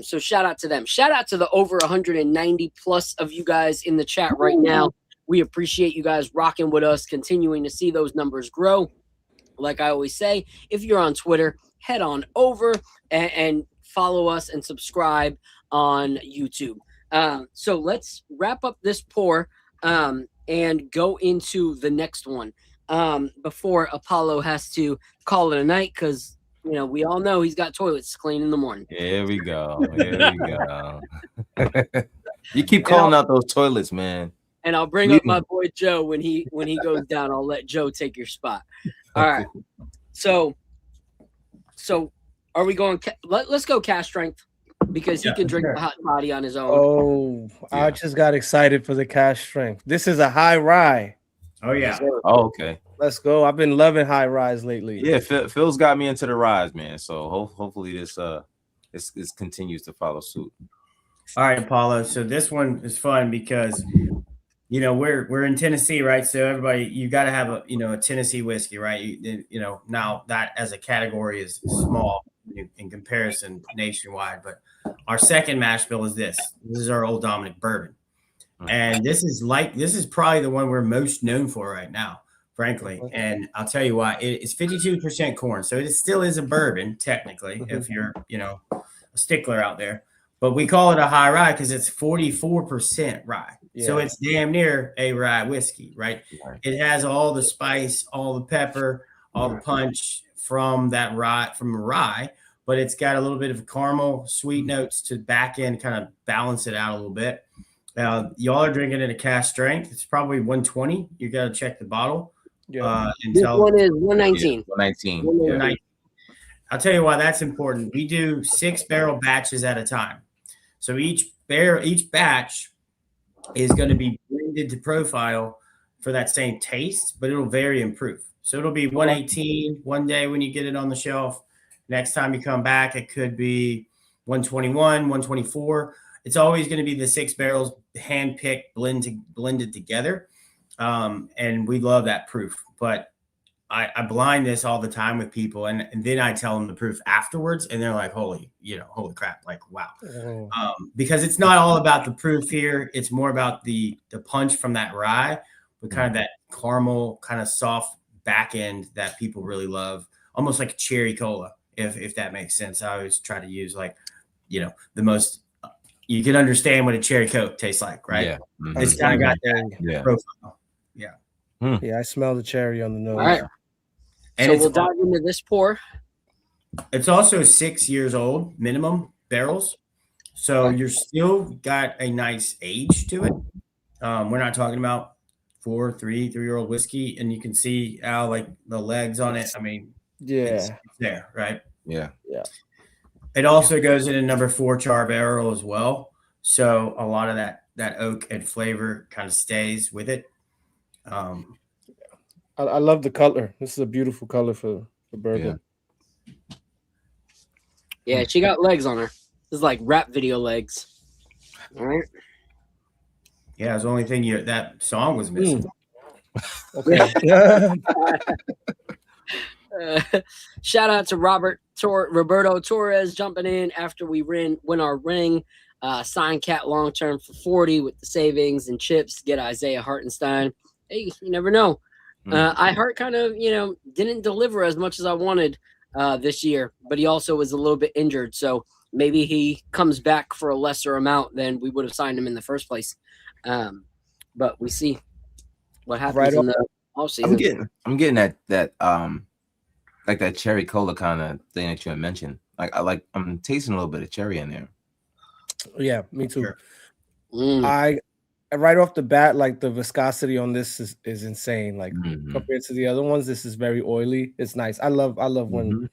So shout out to them. Shout out to the over 190 plus of you guys in the chat right now. We appreciate you guys rocking with us, continuing to see those numbers grow. Like I always say, if you're on Twitter, head on over and follow us and subscribe on YouTube. So let's wrap up this pour and go into the next one before Apollo has to call it a night, because we all know he's got toilets to clean in the morning. Here we go. You keep calling out those toilets, man. And I'll bring up my boy Joe when he goes down. I'll let Joe take your spot. All right. So are we going? Let's go Cask strength, because he can drink the hot toddy on his own. Oh, I just got excited for the Cask strength. This is a high rye. Oh yeah. Oh, okay. Let's go. I've been loving high rise lately. Yeah, Phil's got me into the rise, man. So hopefully this continues to follow suit. All right, Apollo. So this one is fun because we're in Tennessee, right? So everybody, you got to have a Tennessee whiskey, right? Now that as a category is small in comparison nationwide, but our second mash bill is this. This is our Old Dominick Bourbon, and this is probably the one we're most known for right now, frankly. And I'll tell you why. It's 52% corn, so it still is a bourbon technically, if you're a stickler out there. But we call it a high rye because it's 44% rye. So it's damn near a rye whiskey, right? It has all the spice, all the pepper, all the punch from that rye, but it's got a little bit of caramel, sweet notes to back end, kind of balance it out a little bit. Y'all are drinking it at Cask strength. It's probably 120. You got to check the bottle. This one is 119. 119. Yeah. I'll tell you why that's important. We do 6 barrel batches at a time. So each batch is going to be blended to profile for that same taste, but it'll vary in proof. So it'll be 118 one day when you get it on the shelf. Next time you come back, it could be 121, 124. It's always going to be the 6 barrels hand-picked, blended together. And we love that proof. But I blind this all the time with people, and then I tell them the proof afterwards, and they're like, holy crap, like, wow. Because it's not all about the proof here. It's more about the punch from that rye, with kind of that caramel, kind of soft back end that people really love, almost like a cherry cola, if that makes sense. I always try to use the most, you can understand what a cherry Coke tastes like, right? Yeah. Mm-hmm. It's kind of got that profile. Yeah. Yeah, I smell the cherry on the nose. All right. And so we'll dive into this pour. It's also 6 years old, minimum barrels. So you're still got a nice age to it. We're not talking about 3-year-old whiskey. And you can see Al, like the legs on it. I mean, it's there, right? Yeah. Yeah. It also goes in a number 4 char barrel as well. So a lot of that oak and flavor kind of stays with it. I love the color. This is a beautiful color for bourbon. Yeah, she got legs on her. This is like rap video legs. All right. Yeah, it's the only thing that song was missing. Okay. Shout out to Roberto Torres jumping in after we win our ring. Sign Cat long term for 40 with the savings and chips. Get Isaiah Hartenstein. Hey, you never know. Hart kind of, didn't deliver as much as I wanted this year, but he also was a little bit injured. So maybe he comes back for a lesser amount than we would have signed him in the first place. But we see what happens in the offseason. I'm getting that like that cherry cola kind of thing that you had mentioned. I'm tasting a little bit of cherry in there. Yeah, me too. I right off the bat, like the viscosity on this is insane. Like compared to the other ones, this is very oily. It's nice. I love when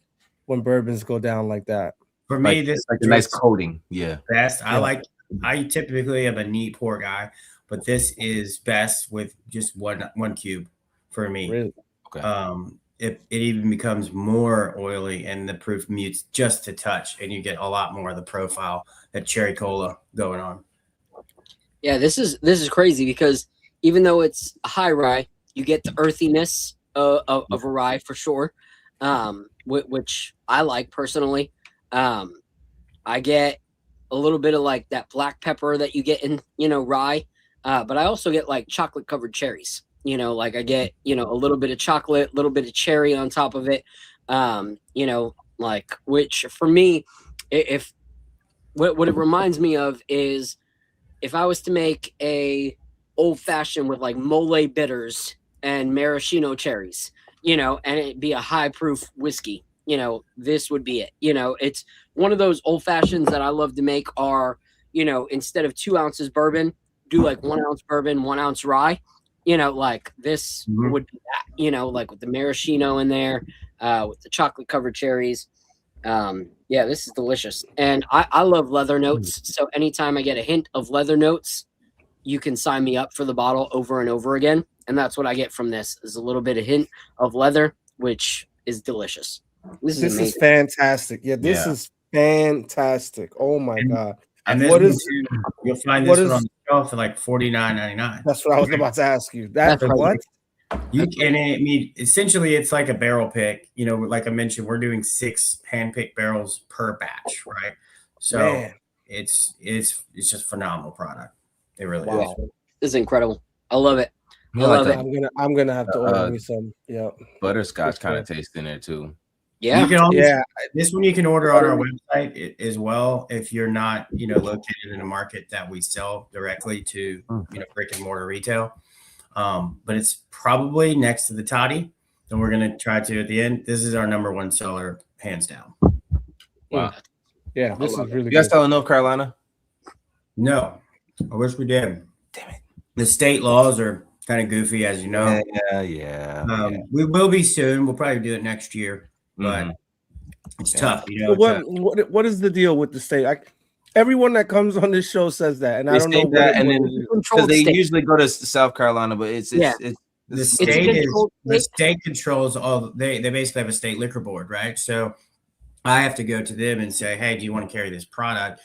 bourbons go down like that. For me, this is like a nice coating. Yeah. Best. I typically am a neat pour guy, but this is best with just one cube for me. Really? Okay. It even becomes more oily and the proof mutes just a touch, and you get a lot more of the profile that cherry cola going on. Yeah, this is crazy because even though it's a high rye, you get the earthiness of a rye for sure, which I like personally. I get a little bit of like that black pepper that you get in rye, but I also get like chocolate covered cherries. Like I get a little bit of chocolate, a little bit of cherry on top of it. Which for me, what it reminds me of is, if I was to make a old fashioned with like mole bitters and maraschino cherries, and it'd be a high proof whiskey, this would be it. It's one of those old fashions that I love to make are, instead of 2 ounces bourbon, do like 1 ounce bourbon, 1 ounce rye, like this would be that, like with the maraschino in there, with the chocolate covered cherries. Yeah, this is delicious. And I love leather notes. So anytime I get a hint of leather notes, you can sign me up for the bottle over and over again. And that's what I get from this, is a little bit of hint of leather, which is delicious. This is fantastic. Yeah, this is fantastic. Oh my God. And you'll find this one on the shelf for like $49.99. That's what I was about to ask you. That's what? Essentially it's like a barrel pick, like I mentioned, we're doing 6 hand-picked barrels per batch, right? So it's just phenomenal product. It really is. This is incredible. I love it. I love it. I'm gonna have to order me some. Yeah, butterscotch kind of taste in there too. Yeah. You can always, Yeah. this one you can order on our website as well if you're not, located in a market that we sell directly to, brick and mortar retail. But it's probably next to the toddy. And we're going to try to at the end. This is our number one seller, hands down. Wow. Yeah, this is really You guys good. selling North Carolina? No, I wish we did. Damn it. The state laws are kind of goofy, as you know. Yeah. We will be soon. We'll probably do it next year, but it's tough. So what is the deal with the state? Everyone that comes on this show says that, and I don't know that, and then because they usually go to South Carolina, but it's the state controls all. They basically have a state liquor board, right? So I have to go to them and say, hey, do you want to carry this product?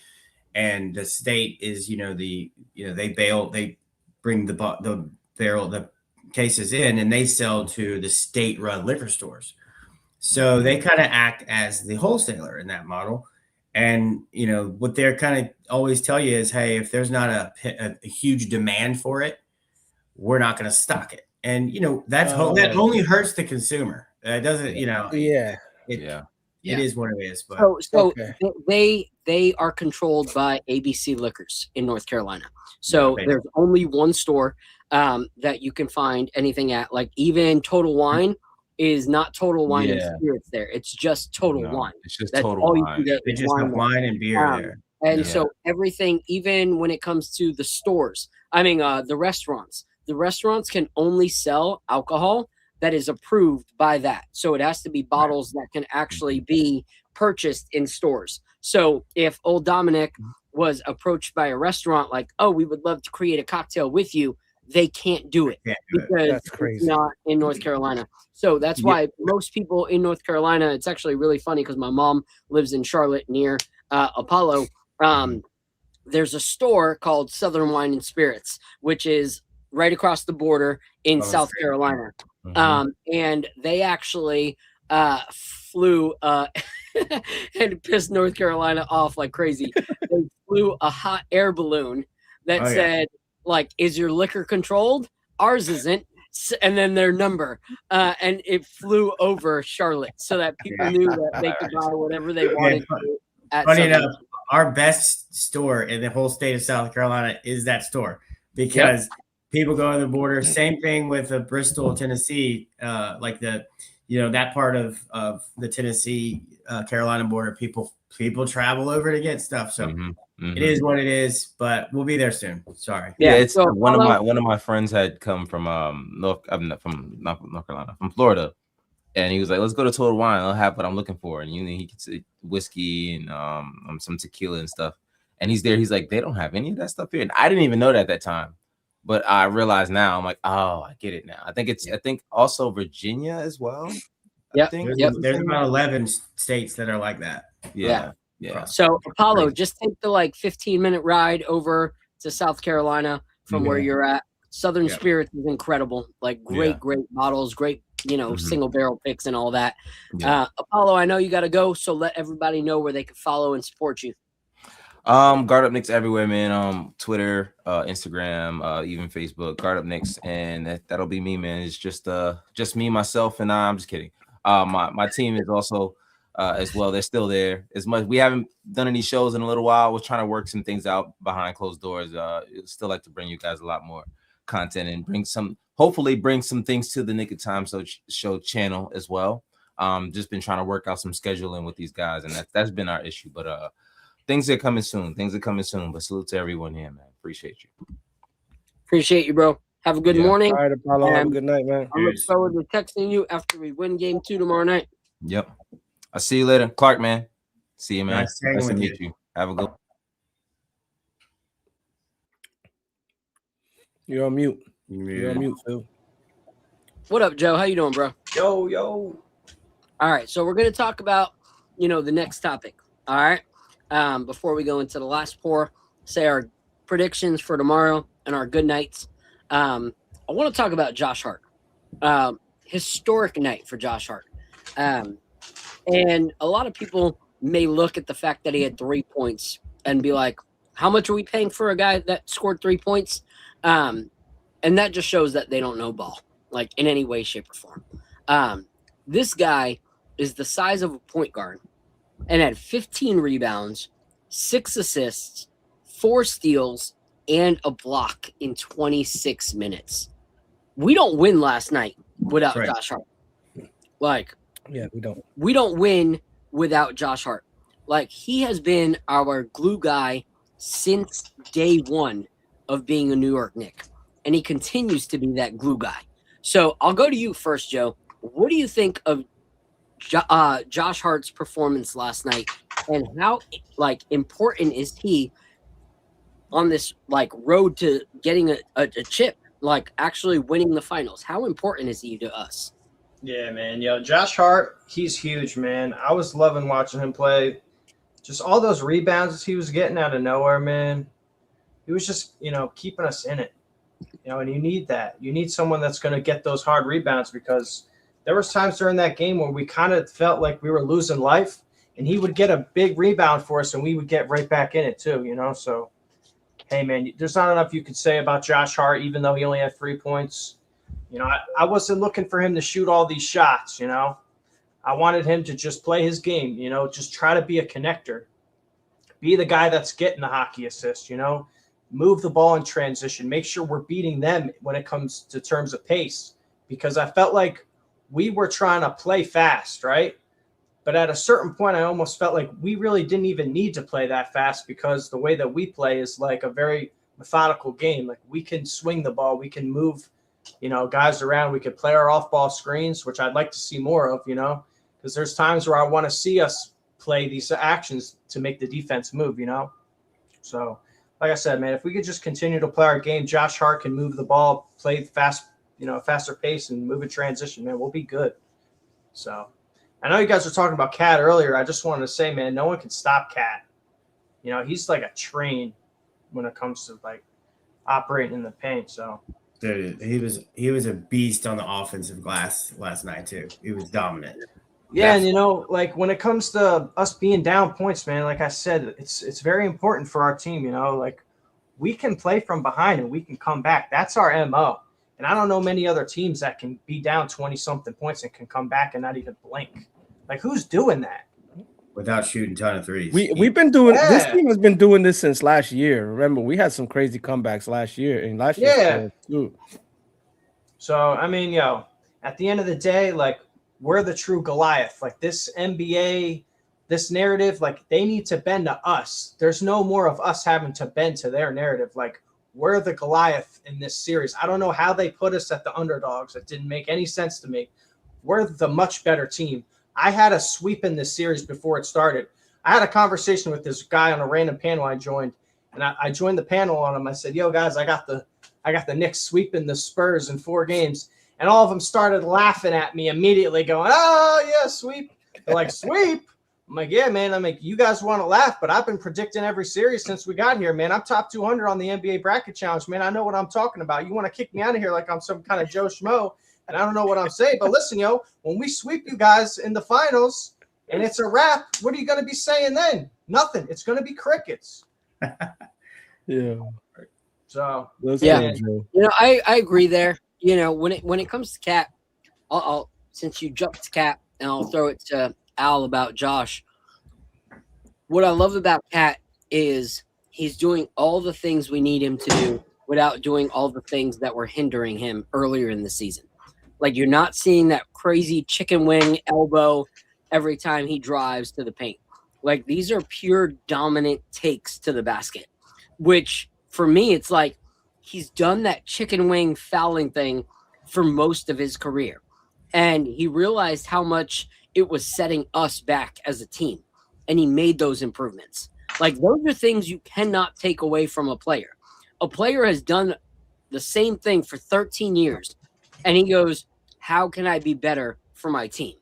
And the state is, they bring the cases in and they sell to the state run liquor stores. So they kind of act as the wholesaler in that model. And, what they're kind of always tell you is, hey, if there's not a huge demand for it, we're not going to stock it. And, that only hurts the consumer. It doesn't, It is what it is. But so they are controlled by ABC Liquors in North Carolina. So there's only one store that you can find anything at. Like even Total Wine is not Total Wine and Spirits there. It's just Total Wine. It's just That's Total all you Wine. can get they is just have wine and beer there. And so everything, even when it comes to the stores, the restaurants can only sell alcohol that is approved by that. So it has to be bottles that can actually be purchased in stores. So if Old Dominick was approached by a restaurant like, oh, we would love to create a cocktail with you, they can't do it because it's not in North Carolina. So that's why most people in North Carolina, it's actually really funny because my mom lives in Charlotte near Apollo. There's a store called Southern Wine and Spirits, which is right across the border in South Carolina. And they actually flew and pissed North Carolina off like crazy. They flew a hot air balloon that said, like, is your liquor controlled? Ours isn't. And then their number. And it flew over Charlotte so that people knew that they could buy whatever they wanted. Funny enough, our best store in the whole state of South Carolina is that store because people go to the border. Same thing with Bristol, Tennessee, like that part of the Tennessee, Carolina border. People travel over to get stuff. So it is what it is, but we'll be there soon. Sorry. Yeah, it's so, one of my friends had come from North Carolina, from Florida, and he was like, "Let's go to Total Wine. I'll have what I'm looking for." And he could say whiskey and some tequila and stuff. And he's there. He's like, "They don't have any of that stuff here." And I didn't even know that at that time. But I realize now, I'm like, oh, I get it now. I think also Virginia as well. Yeah. There's about 11 states that are like that. Yeah. So Apollo, just take the 15-minute ride over to South Carolina from where you're at. Southern Spirits is incredible. Like great bottles, great, single barrel picks and all that. Apollo, I know you got to go. So let everybody know where they can follow and support you. Guard Up Knicks everywhere, man. Twitter, Instagram, even Facebook, Guard Up Knicks, and that'll be me, man. It's just me, myself, and I'm just kidding. My team is also as well. They're still there. As much we haven't done any shows in a little while. We're trying to work some things out behind closed doors. Still like to bring you guys a lot more content and hopefully bring some things to the Nick of Time show channel as well. Just been trying to work out some scheduling with these guys, and that's been our issue. But things are coming soon. But salute to everyone here, man. Appreciate you. Appreciate you, bro. Have a good morning. All right, Apollo. Have a good night, man. I look forward to texting you after we win game 2 tomorrow night. Yep. I'll see you later. Clark, man. See you, man. Nice to meet you. Have a good one. You're on mute. You're on mute, Phil. What up, Joe? How you doing, bro? Yo. All right. So we're going to talk about, the next topic. All right. Before we go into the last pour, say our predictions for tomorrow and our good nights. I want to talk about Josh Hart. Historic night for Josh Hart. And a lot of people may look at the fact that he had 3 points and be like, how much are we paying for a guy that scored 3 points? And that just shows that they don't know ball, like in any way, shape, or form. This guy is the size of a point guard and had 15 rebounds, 6 assists, 4 steals, and a block in 26 minutes. We don't win last night without Josh Hart. Like, yeah, we don't. We don't win without Josh Hart. Like, he has been our glue guy since day one of being a New York Knick, and he continues to be that glue guy. So I'll go to you first, Joe. What do you think of Josh Hart's performance last night, and how important is he on this road to getting a chip, actually winning the finals? How important is he to us? Yeah, man. Josh Hart, he's huge, man. I was loving watching him play. Just all those rebounds he was getting out of nowhere, man. He was just, keeping us in it. And you need that. You need someone that's going to get those hard rebounds, because there was times during that game where we kind of felt like we were losing life, and he would get a big rebound for us, and we would get right back in it too, So, hey, man, there's not enough you could say about Josh Hart, even though he only had 3 points. I wasn't looking for him to shoot all these shots, I wanted him to just play his game, just try to be a connector. Be the guy that's getting the hockey assist, Move the ball in transition. Make sure we're beating them when it comes to terms of pace, because I felt like we were trying to play fast, right? But at a certain point, I almost felt like we really didn't even need to play that fast, because the way that we play is like a very methodical game. Like, we can swing the ball. We can move, guys around. We could play our off-ball screens, which I'd like to see more of, because there's times where I want to see us play these actions to make the defense move, So, like I said, man, if we could just continue to play our game, Josh Hart can move the ball, play fast, faster pace, and move in transition, man, we'll be good. So, I know you guys were talking about Cat earlier. I just wanted to say, man, no one can stop Cat. He's like a train when it comes to operating in the paint. So, dude, he was a beast on the offensive glass last night too. He was dominant. Yeah, and when it comes to us being down points, man, like I said, it's very important for our team. We can play from behind and we can come back. That's our MO. And I don't know many other teams that can be down 20-something points and can come back and not even blink. Who's doing that? Without shooting a ton of threes. We've been doing this team has been doing this since last year. Remember, we had some crazy comebacks last year and last year. So I mean, at the end of the day, we're the true Goliath. This NBA, this narrative, they need to bend to us. There's no more of us having to bend to their narrative. We're the Goliath in this series. I don't know how they put us at the underdogs. It didn't make any sense to me. We're the much better team. I had a sweep in this series before it started. I had a conversation with this guy on a random panel I joined, and I joined the panel on him. I said, "Yo, guys, I got the Knicks sweeping the Spurs in 4 games." And all of them started laughing at me immediately, going, "Oh, yeah, sweep." They're like, "Sweep?" I'm like, "Yeah, man." I'm like, "You guys want to laugh, but I've been predicting every series since we got here, man. I'm top 200 on the NBA bracket challenge, man. I know what I'm talking about. You want to kick me out of here like I'm some kind of Joe Schmo, and I don't know what I'm saying. But listen, when we sweep you guys in the finals and it's a wrap, what are you going to be saying then? Nothing. It's going to be crickets." Yeah. So, yeah, I agree there. When it comes to Cat, I'll since you jumped to Cat, and I'll throw it to Al about Josh. What I love about Cat is he's doing all the things we need him to do without doing all the things that were hindering him earlier in the season. You're not seeing that crazy chicken wing elbow every time he drives to the paint. These are pure dominant takes to the basket, which for me, it's he's done that chicken wing fouling thing for most of his career. And he realized how much it was setting us back as a team. And he made those improvements. Those are things you cannot take away from a player. A player has done the same thing for 13 years. And he goes, how can I be better for my team?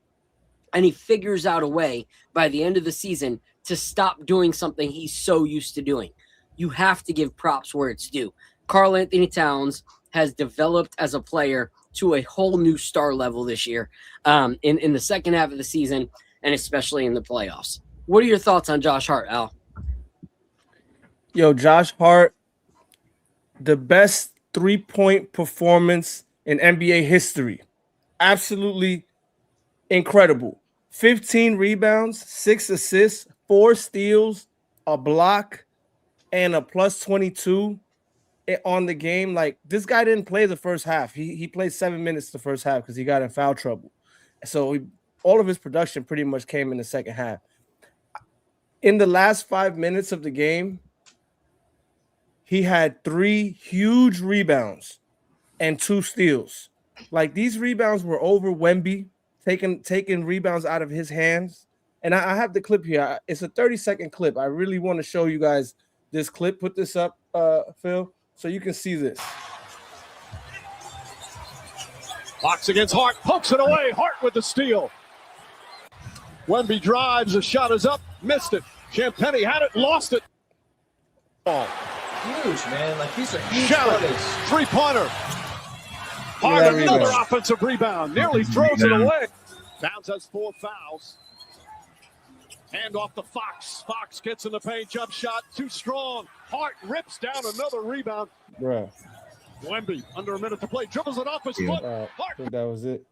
And he figures out a way by the end of the season to stop doing something he's so used to doing. You have to give props where it's due. Karl Anthony Towns has developed as a player to a whole new star level this year in the second half of the season, and especially in the playoffs. What are your thoughts on Josh Hart, Al? Yo, Josh Hart, the best 3-point performance in NBA history. Absolutely incredible. 15 rebounds, 6 assists, 4 steals, a block, and a plus 22 on the game. Like, this guy didn't play the first half. He played 7 minutes the first half because he got in foul trouble. So all of his production pretty much came in the second half. In the last 5 minutes of the game, he had 3 huge rebounds and 2 steals. Like, these rebounds were over Wemby, taking rebounds out of his hands. And I have the clip here. It's a 30-second clip. I really want to show you guys this clip. Put this up, Phil, so you can see this. Box against Hart, pokes it away. Hart with the steal. Wemby drives, the shot is up, missed it. Champagny had it, lost it. Ball. Huge, man. Like, these are huge Shoutout, plays. three-pointer. Hart, another offensive rebound. Nearly throws it away. Towns has 4 fouls. Hand off to Fox. Fox gets in the paint, jump shot, too strong. Hart rips down another rebound. Bruh. Wemby, under a minute to play, dribbles it off his foot. I think that was it.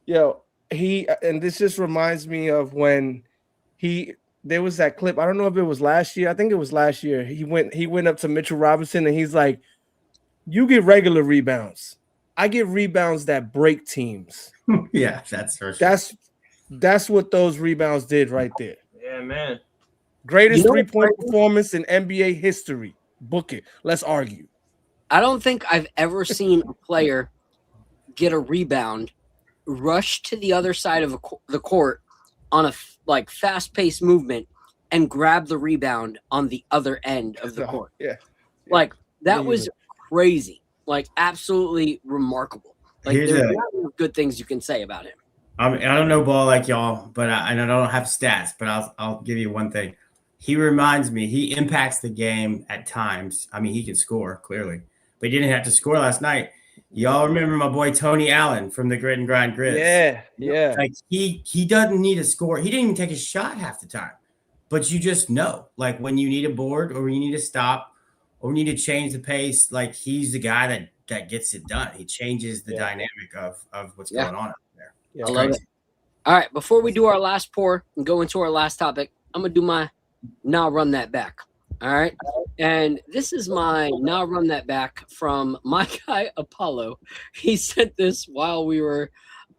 Yo, and this just reminds me of when there was that clip. I don't know if it was last year. I think it was last year. He went up to Mitchell Robinson and he's like, "You get regular rebounds. I get rebounds that break teams." Yeah, that's for sure. That's what those rebounds did right there. Yeah, man. Greatest 3-point performance in NBA history. Book it. Let's argue. I don't think I've ever seen a player get a rebound, rush to the other side of the court on a fast-paced movement, and grab the rebound on the other end of the court. Yeah. Like, that was crazy. Like, absolutely remarkable. Like, there's a lot of good things you can say about him. I don't know ball like y'all, but I don't have stats, but I'll give you one thing. He reminds me, he impacts the game at times. I mean, he can score, clearly. But he didn't have to score last night. Y'all remember my boy Tony Allen from the Grit and Grind Grids? Yeah. Like, he doesn't need to score. He didn't even take a shot half the time. But you just know, like, when you need a board or you need to stop or you need to change the pace, like, he's the guy that gets it done. He changes the dynamic of what's going on up there. Yeah, I love it. All right, before we do our last pour and go into our last topic, I'm going to do my now run that back. All right. And this is my now run that back from my guy, Apollo. He sent this while we were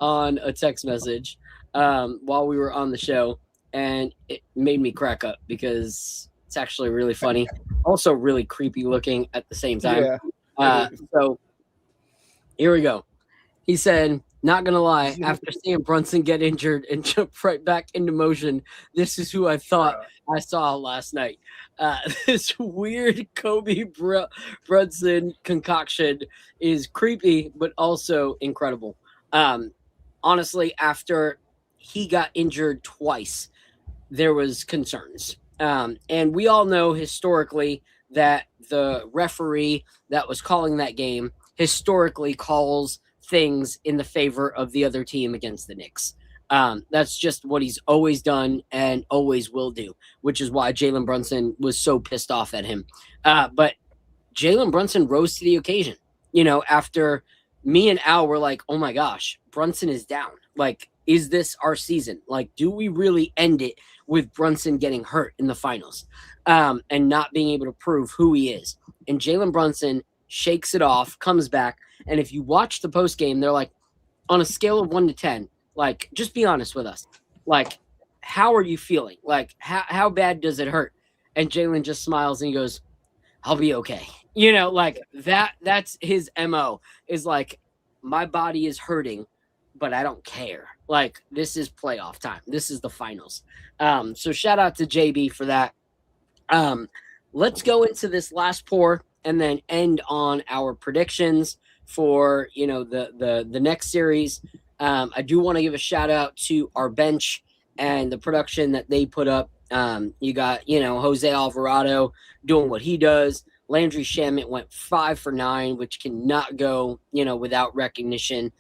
on a text message, while we were on the show. And it made me crack up because it's actually really funny. Also really creepy looking at the same time. Yeah. So here we go. He said, "Not going to lie, after seeing Brunson get injured and jump right back into motion, this is who I thought I saw last night." This weird Kobe Brunson concoction is creepy, but also incredible. Honestly, after he got injured twice, there was concerns. And we all know historically that the referee that was calling that game historically calls things in the favor of the other team against the Knicks. That's just what he's always done and always will do, which is why Jalen Brunson was so pissed off at him. But Jalen Brunson rose to the occasion. You know, after me and Al were like, "Oh my gosh, Brunson is down. Like, is this our season? Like, do we really end it with Brunson getting hurt in the finals and not being able to prove who he is?" And Jalen Brunson shakes it off, comes back. And if you watch the post game, they're like, on a scale of 1 to 10, like, just be honest with us. Like, how are you feeling? Like, how bad does it hurt? And Jalen just smiles and he goes, "I'll be okay." You know, like that's his MO, is like, my body is hurting, but I don't care. Like, this is playoff time. This is the finals. So shout out to JB for that. Let's go into this last pour and then end on our predictions for, you know, the next series. I do want to give a shout out to our bench and the production that they put up. You got, you know, Jose Alvarado doing what he does. Landry Shamet went 5 for 9, which cannot go, you know, without recognition.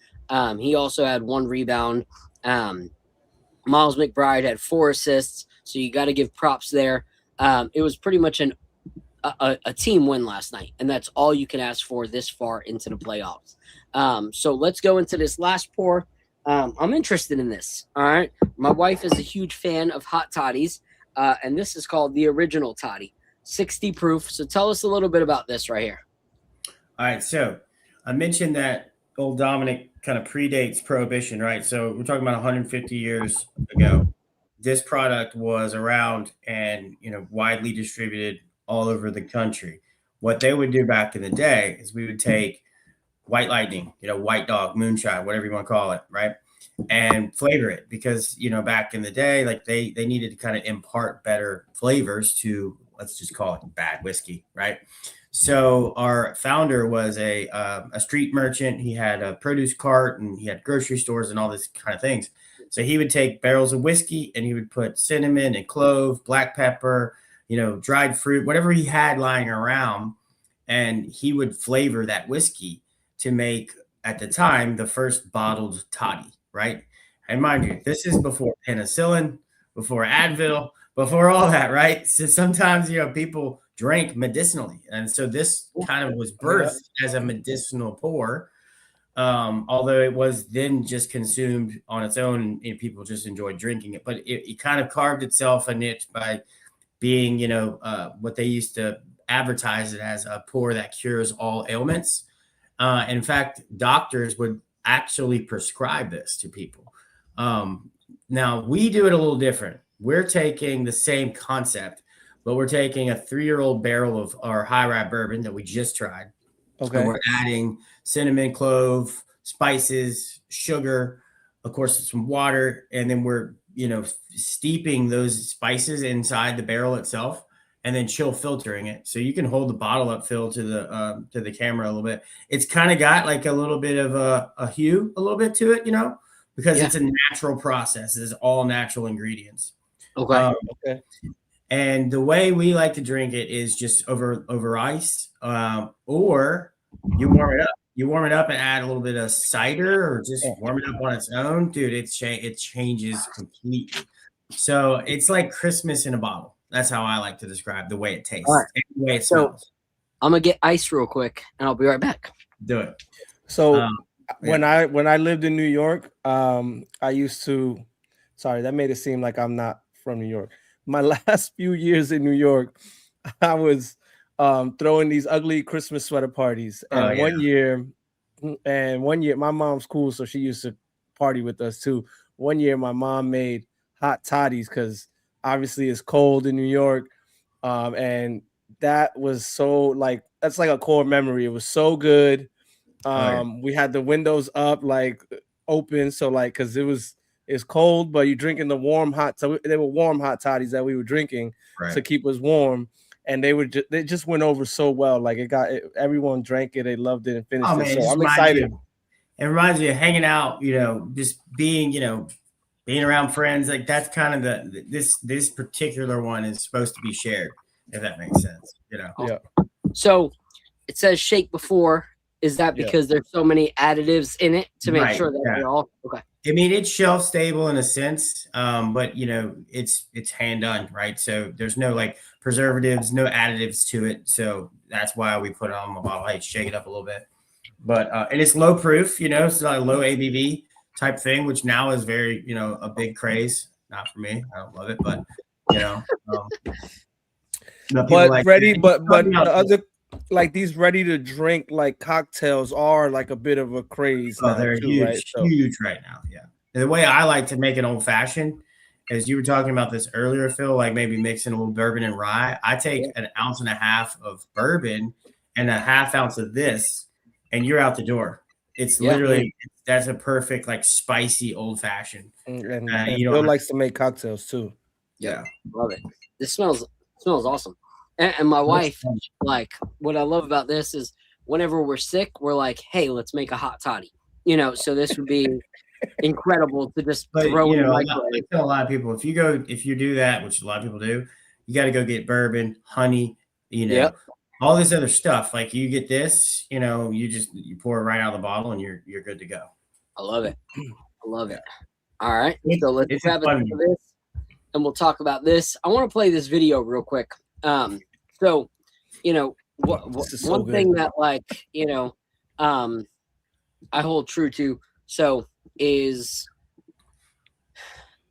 He also had 1 rebound. Miles McBride had 4 assists, so you got to give props there. It was pretty much a team win last night, and that's all you can ask for this far into the playoffs. So let's go into this last pour. I'm interested in this. All right. My wife is a huge fan of hot toddies, and this is called the original toddy, 60 proof. So tell us a little bit about this right here. All right. So I mentioned that Old Dominick kind of predates Prohibition, right? So we're talking about 150 years ago. This product was around and, widely distributed all over the country. What they would do back in the day is we would take White Lightning, White Dog, Moonshine, whatever you want to call it, right? And flavor it because, back in the day, like they needed to kind of impart better flavors to, let's just call it bad whiskey, right? So our founder was a street merchant. He had a produce cart and he had grocery stores and all this kind of things. So he would take barrels of whiskey and he would put cinnamon and clove, black pepper, dried fruit, whatever he had lying around, and he would flavor that whiskey to make, at the time, the first bottled toddy, right? And mind you, this is before penicillin, before Advil, before all that, right? So sometimes, people drank medicinally. And so this kind of was birthed as a medicinal pour, although it was then just consumed on its own and people just enjoyed drinking it. But it kind of carved itself a niche by being, what they used to advertise it as a pour that cures all ailments. In fact, doctors would actually prescribe this to people. Now, we do it a little different. We're taking the same concept, but we're taking a 3-year-old barrel of our high rye bourbon that we just tried. Okay. And we're adding cinnamon, clove, spices, sugar, of course, some water, and then we're, steeping those spices inside the barrel itself. And then chill filtering it. So you can hold the bottle up, Phil, to the camera a little bit. It's kind of got like a little bit of a hue, a little bit to it, because it's a natural process. It's all natural ingredients. Okay. Okay. And the way we like to drink it is just over ice, or you warm it up. You warm it up and add a little bit of cider, or just warm it up on its own, dude. It changes completely. So it's like Christmas in a bottle. That's how I like to describe the way it tastes, All right. and the way it smells. I'm gonna get ice real quick, and I'll be right back. Do it. So when I lived in New York, I used to. Sorry, that made it seem like I'm not from New York. My last few years in New York, I was throwing these ugly Christmas sweater parties, and one year, my mom's cool, so she used to party with us too. One year, my mom made hot toddies because obviously it's cold in New York. And that was so that's like a core memory. It was so good. We had the windows up, open. So cause it's cold, but you're drinking the warm hot. So they were warm hot toddies that we were drinking to keep us warm. And they just went over so well. Everyone drank it. They loved it and finished it. So I'm excited. It reminds me of hanging out, just being, being around friends. Like that's kind of this particular one is supposed to be shared, if that makes sense. Yeah. So it says shake before. Is that because there's so many additives in it to make sure that they're all okay? I mean, it's shelf stable in a sense, but it's hand done, right? So there's no preservatives, no additives to it. So that's why we put it on the bottle. I shake it up a little bit, but and it's low proof, it's not a low ABV type thing, which now is very, a big craze. Not for me, I don't love it, but but ready, but the other these ready to drink cocktails are a bit of a craze. They're too, huge, right? huge right now. Yeah. And the way I like to make an old fashioned, as you were talking about this earlier, Phil, maybe mixing a little bourbon and rye. I take an ounce and a half of bourbon and a half ounce of this, and you're out the door. It's literally that's a perfect spicy old fashioned. And Bill likes to make cocktails too. Yeah, love it. This smells awesome. And my wife, what I love about this is whenever we're sick, we're like, hey, let's make a hot toddy. So this would be incredible to just throw in the microwave. I tell a lot of people, if you do that, which a lot of people do, you got to go get bourbon, honey, all this other stuff. You get this, you pour it right out of the bottle and you're good to go. I love it. I love it. All right. So let's grab it for this and we'll talk about this. I want to play this video real quick. So, one thing that I hold true to. So is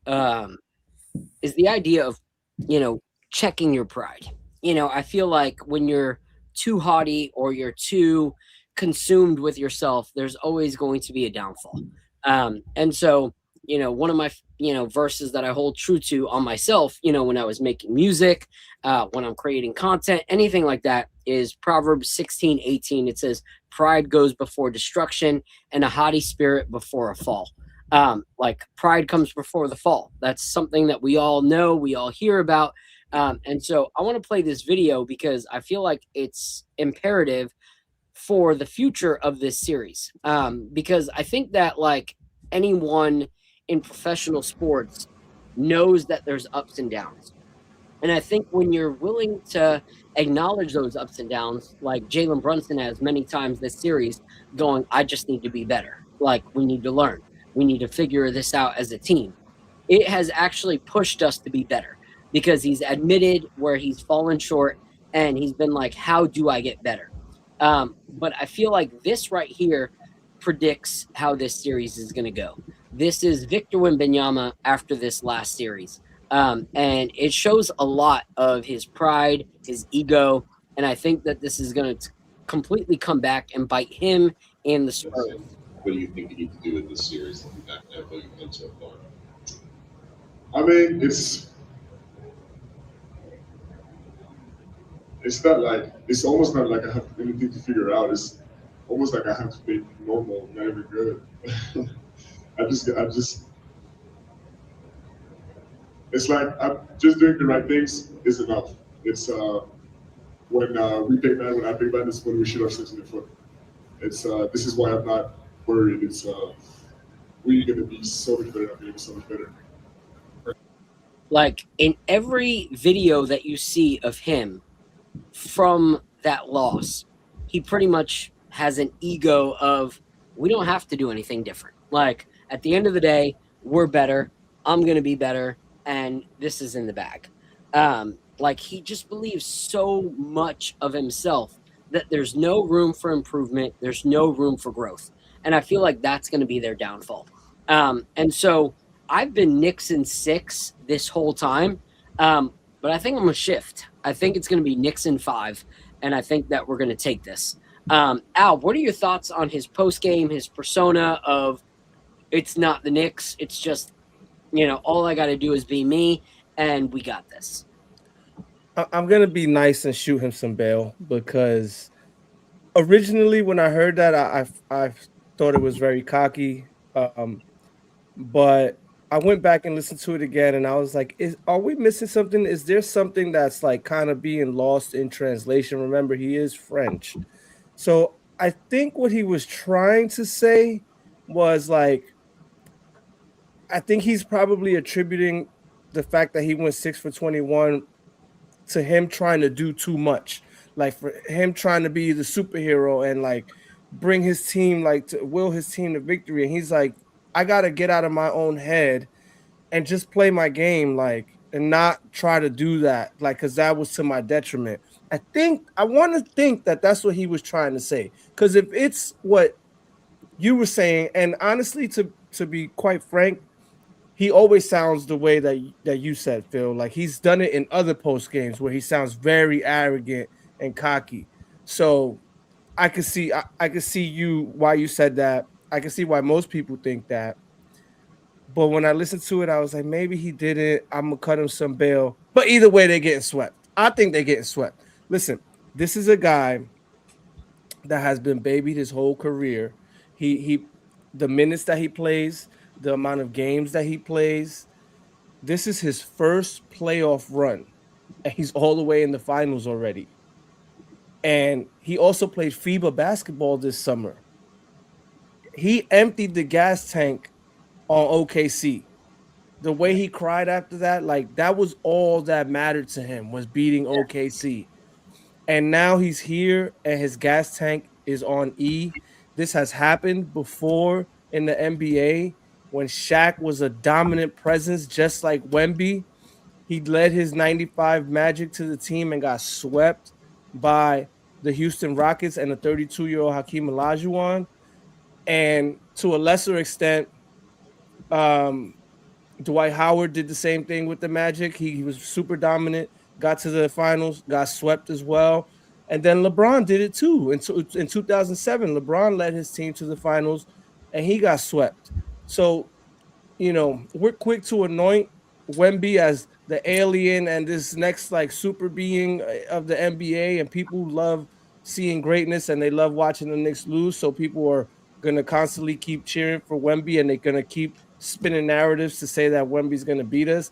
the idea of, checking your pride. I feel like when you're too haughty or you're too consumed with yourself, there's always going to be a downfall. And so, one of my, verses that I hold true to on myself, when I was making music, when I'm creating content, anything like that, is Proverbs 16:18. It says, pride goes before destruction and a haughty spirit before a fall. Like pride comes before the fall. That's something that we all know, we all hear about. And so I want to play this video because I feel like it's imperative for the future of this series. Because I think that like anyone in professional sports knows that there's ups and downs. And I think when you're willing to acknowledge those ups and downs, like Jalen Brunson has many times this series, going, I just need to be better. Like we need to learn. We need to figure this out as a team. It has actually pushed us to be better because he's admitted where he's fallen short and he's been like, how do I get better? But I feel like this right here predicts how this series is going to go. This is Victor Wembanyama after this last series. And it shows a lot of his pride, his ego. And I think that this is going to completely come back and bite him and the Spurs. What do you think you need to do in this series that you've done so far? I mean, it's almost not like I have anything to figure out. It's almost like I have to be normal, not even good. I just it's like I'm just doing the right things is enough. It's when we pick man, when I pick man, is when we shoot ourselves in the foot. It's this is why I'm not worried. It's we're gonna be so much better. I'm gonna be so much better. Like in every video that you see of him from that loss, he pretty much has an ego of we don't have to do anything different. Like at the end of the day, we're better. I'm gonna be better, and this is in the bag. Like he just believes so much of himself that there's no room for improvement. There's no room for growth. And I feel like that's going to be their downfall. And so I've been Knicks in 6 this whole time. But I think I'm going to shift. I think it's going to be Knicks in 5. And I think that we're going to take this. Al, what are your thoughts on his post game, his persona of it's not the Knicks. It's just, all I got to do is be me and we got this. I'm going to be nice and shoot him some bail because originally when I heard that, I thought it was very cocky. But I went back and listened to it again and I was like, are we missing something? Is there something that's like kind of being lost in translation? Remember, he is French. So I think what he was trying to say was like, I think he's probably attributing the fact that he went 6 for 21 to him trying to do too much, like for him trying to be the superhero and like bring his team, like to will his team to victory. And he's like, I got to get out of my own head and just play my game, like, and not try to do that, like, because that was to my detriment. I want to think that that's what he was trying to say. Because if it's what you were saying, and honestly, to be quite frank, he always sounds the way that you said, Phil. Like he's done it in other post games where he sounds very arrogant and cocky. So I could see you why you said that. I can see why most people think that. But when I listened to it, I was like, maybe he didn't. I'm gonna cut him some bail. But either way, they're getting swept. I think they're getting swept. Listen, this is a guy that has been babied his whole career. He the minutes that he plays, the amount of games that he plays, this is his first playoff run, and he's all the way in the finals already. And he also played FIBA basketball this summer. He emptied the gas tank on OKC. The way he cried after that, like that was all that mattered to him was beating OKC. And now he's here and his gas tank is on E. This has happened before in the NBA. When Shaq was a dominant presence, just like Wemby, he led his 95 Magic to the team and got swept by the Houston Rockets and the 32-year-old Hakeem Olajuwon. And to a lesser extent, Dwight Howard did the same thing with the Magic. He was super dominant, got to the finals, got swept as well. And then LeBron did it too. In 2007, LeBron led his team to the finals and he got swept. So, we're quick to anoint Wemby as the alien and this next like super being of the NBA, and people love seeing greatness and they love watching the Knicks lose. So people are gonna constantly keep cheering for Wemby and they're gonna keep spinning narratives to say that Wemby's gonna beat us.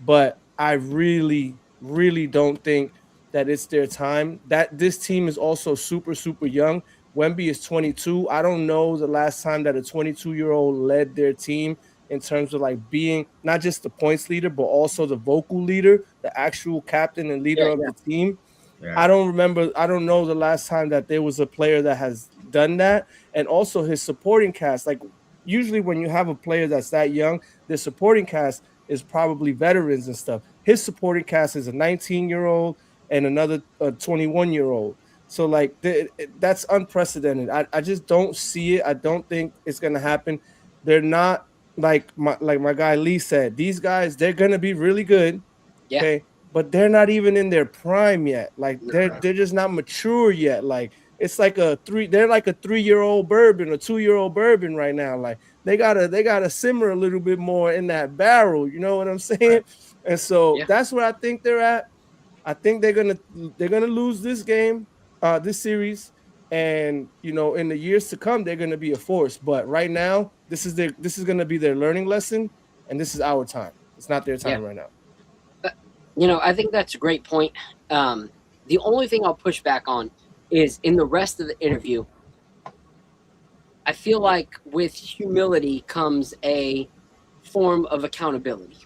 But I really, really don't think that it's their time. That this team is also super, super young. Wemby is 22. I don't know the last time that a 22-year-old led their team in terms of like being not just the points leader, but also the vocal leader, the actual captain and leader of the team. Yeah. I don't know the last time that there was a player that has done that. And also his supporting cast, like usually when you have a player that's that young, the supporting cast is probably veterans and stuff. His supporting cast is a 19-year-old and another 21-year-old. So like that's unprecedented. I just don't see it. I don't think it's going to happen. They're not like my guy Lee said, these guys, they're gonna be really good, okay, but they're not even in their prime yet. Like they're just not mature yet. Like it's like they're like a 3-year-old bourbon, a 2-year-old bourbon right now. Like they gotta simmer a little bit more in that barrel. You know what I'm saying? Right. And so that's where I think they're at. I think they're gonna lose this game, this series. And in the years to come, they're going to be a force. But right now, this is going to be their learning lesson, and this is our time. It's not their time right now. I think that's a great point. The only thing I'll push back on is in the rest of the interview, I feel like with humility comes a form of accountability.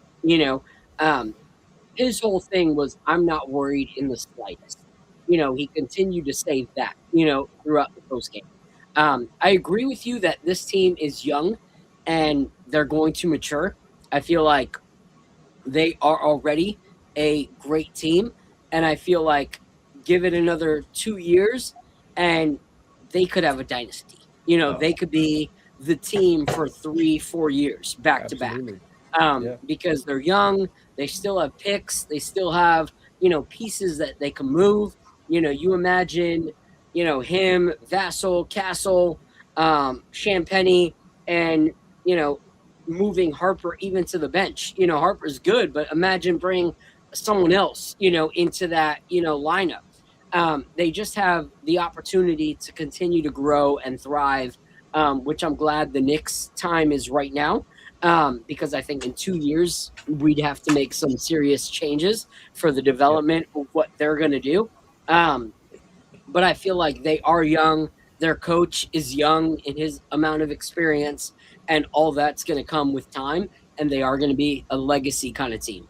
His whole thing was, I'm not worried in the slightest. He continued to say that, throughout the postgame. I agree with you that this team is young and they're going to mature. I feel like they are already a great team. And I feel like give it another 2 years and they could have a dynasty. They could be the team for 3-4 years back to back. Because they're young. They still have picks. They still have, pieces that they can move. You imagine, him, Vassell, Castle, Champagny, and, moving Harper even to the bench. Harper's good, but imagine bringing someone else, into that, lineup. They just have the opportunity to continue to grow and thrive, which I'm glad the Knicks' time is right now. Because I think in 2 years, we'd have to make some serious changes for the development of what they're going to do. But I feel like they are young. Their coach is young in his amount of experience, and all that's going to come with time, and they are going to be a legacy kind of team.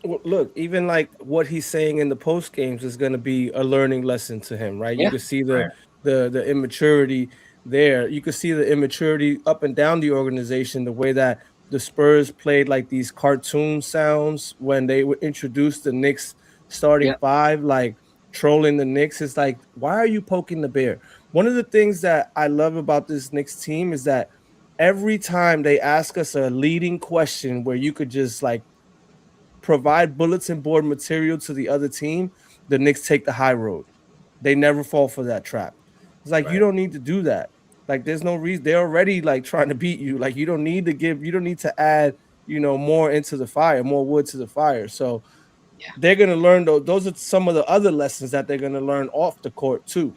Well, look, even like what he's saying in the post games is going to be a learning lesson to him, right? You can see the immaturity there. You can see the immaturity up and down the organization, the way that the Spurs played like these cartoon sounds when they would introduce the Knicks starting five, like trolling the Knicks. Is like, why are you poking the bear? One of the things that I love about this Knicks team is that every time they ask us a leading question where you could just like provide bulletin board material to the other team, the Knicks take the high road. They never fall for that trap. It's like, you don't need to do that. Like, there's no reason. They're already like trying to beat you. Like, you don't need to add, more into the fire, more wood to the fire. So they're going to learn those are some of the other lessons that they're going to learn off the court too.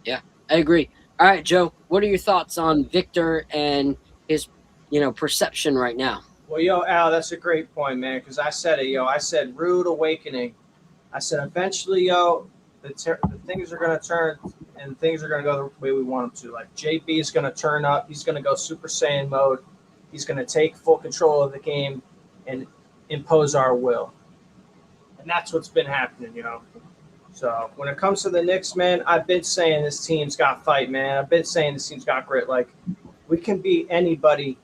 Yeah, I agree. All right, Joe, what are your thoughts on Victor and his, perception right now? Well, Al, that's a great point, man, because I said it, I said rude awakening. I said eventually, the things are going to turn and things are going to go the way we want them to. Like, JB is going to turn up. He's going to go Super Saiyan mode. He's going to take full control of the game and impose our will. And that's what's been happening, So when it comes to the Knicks, man, I've been saying this team's got fight, man. I've been saying this team's got grit. Like, we can beat anybody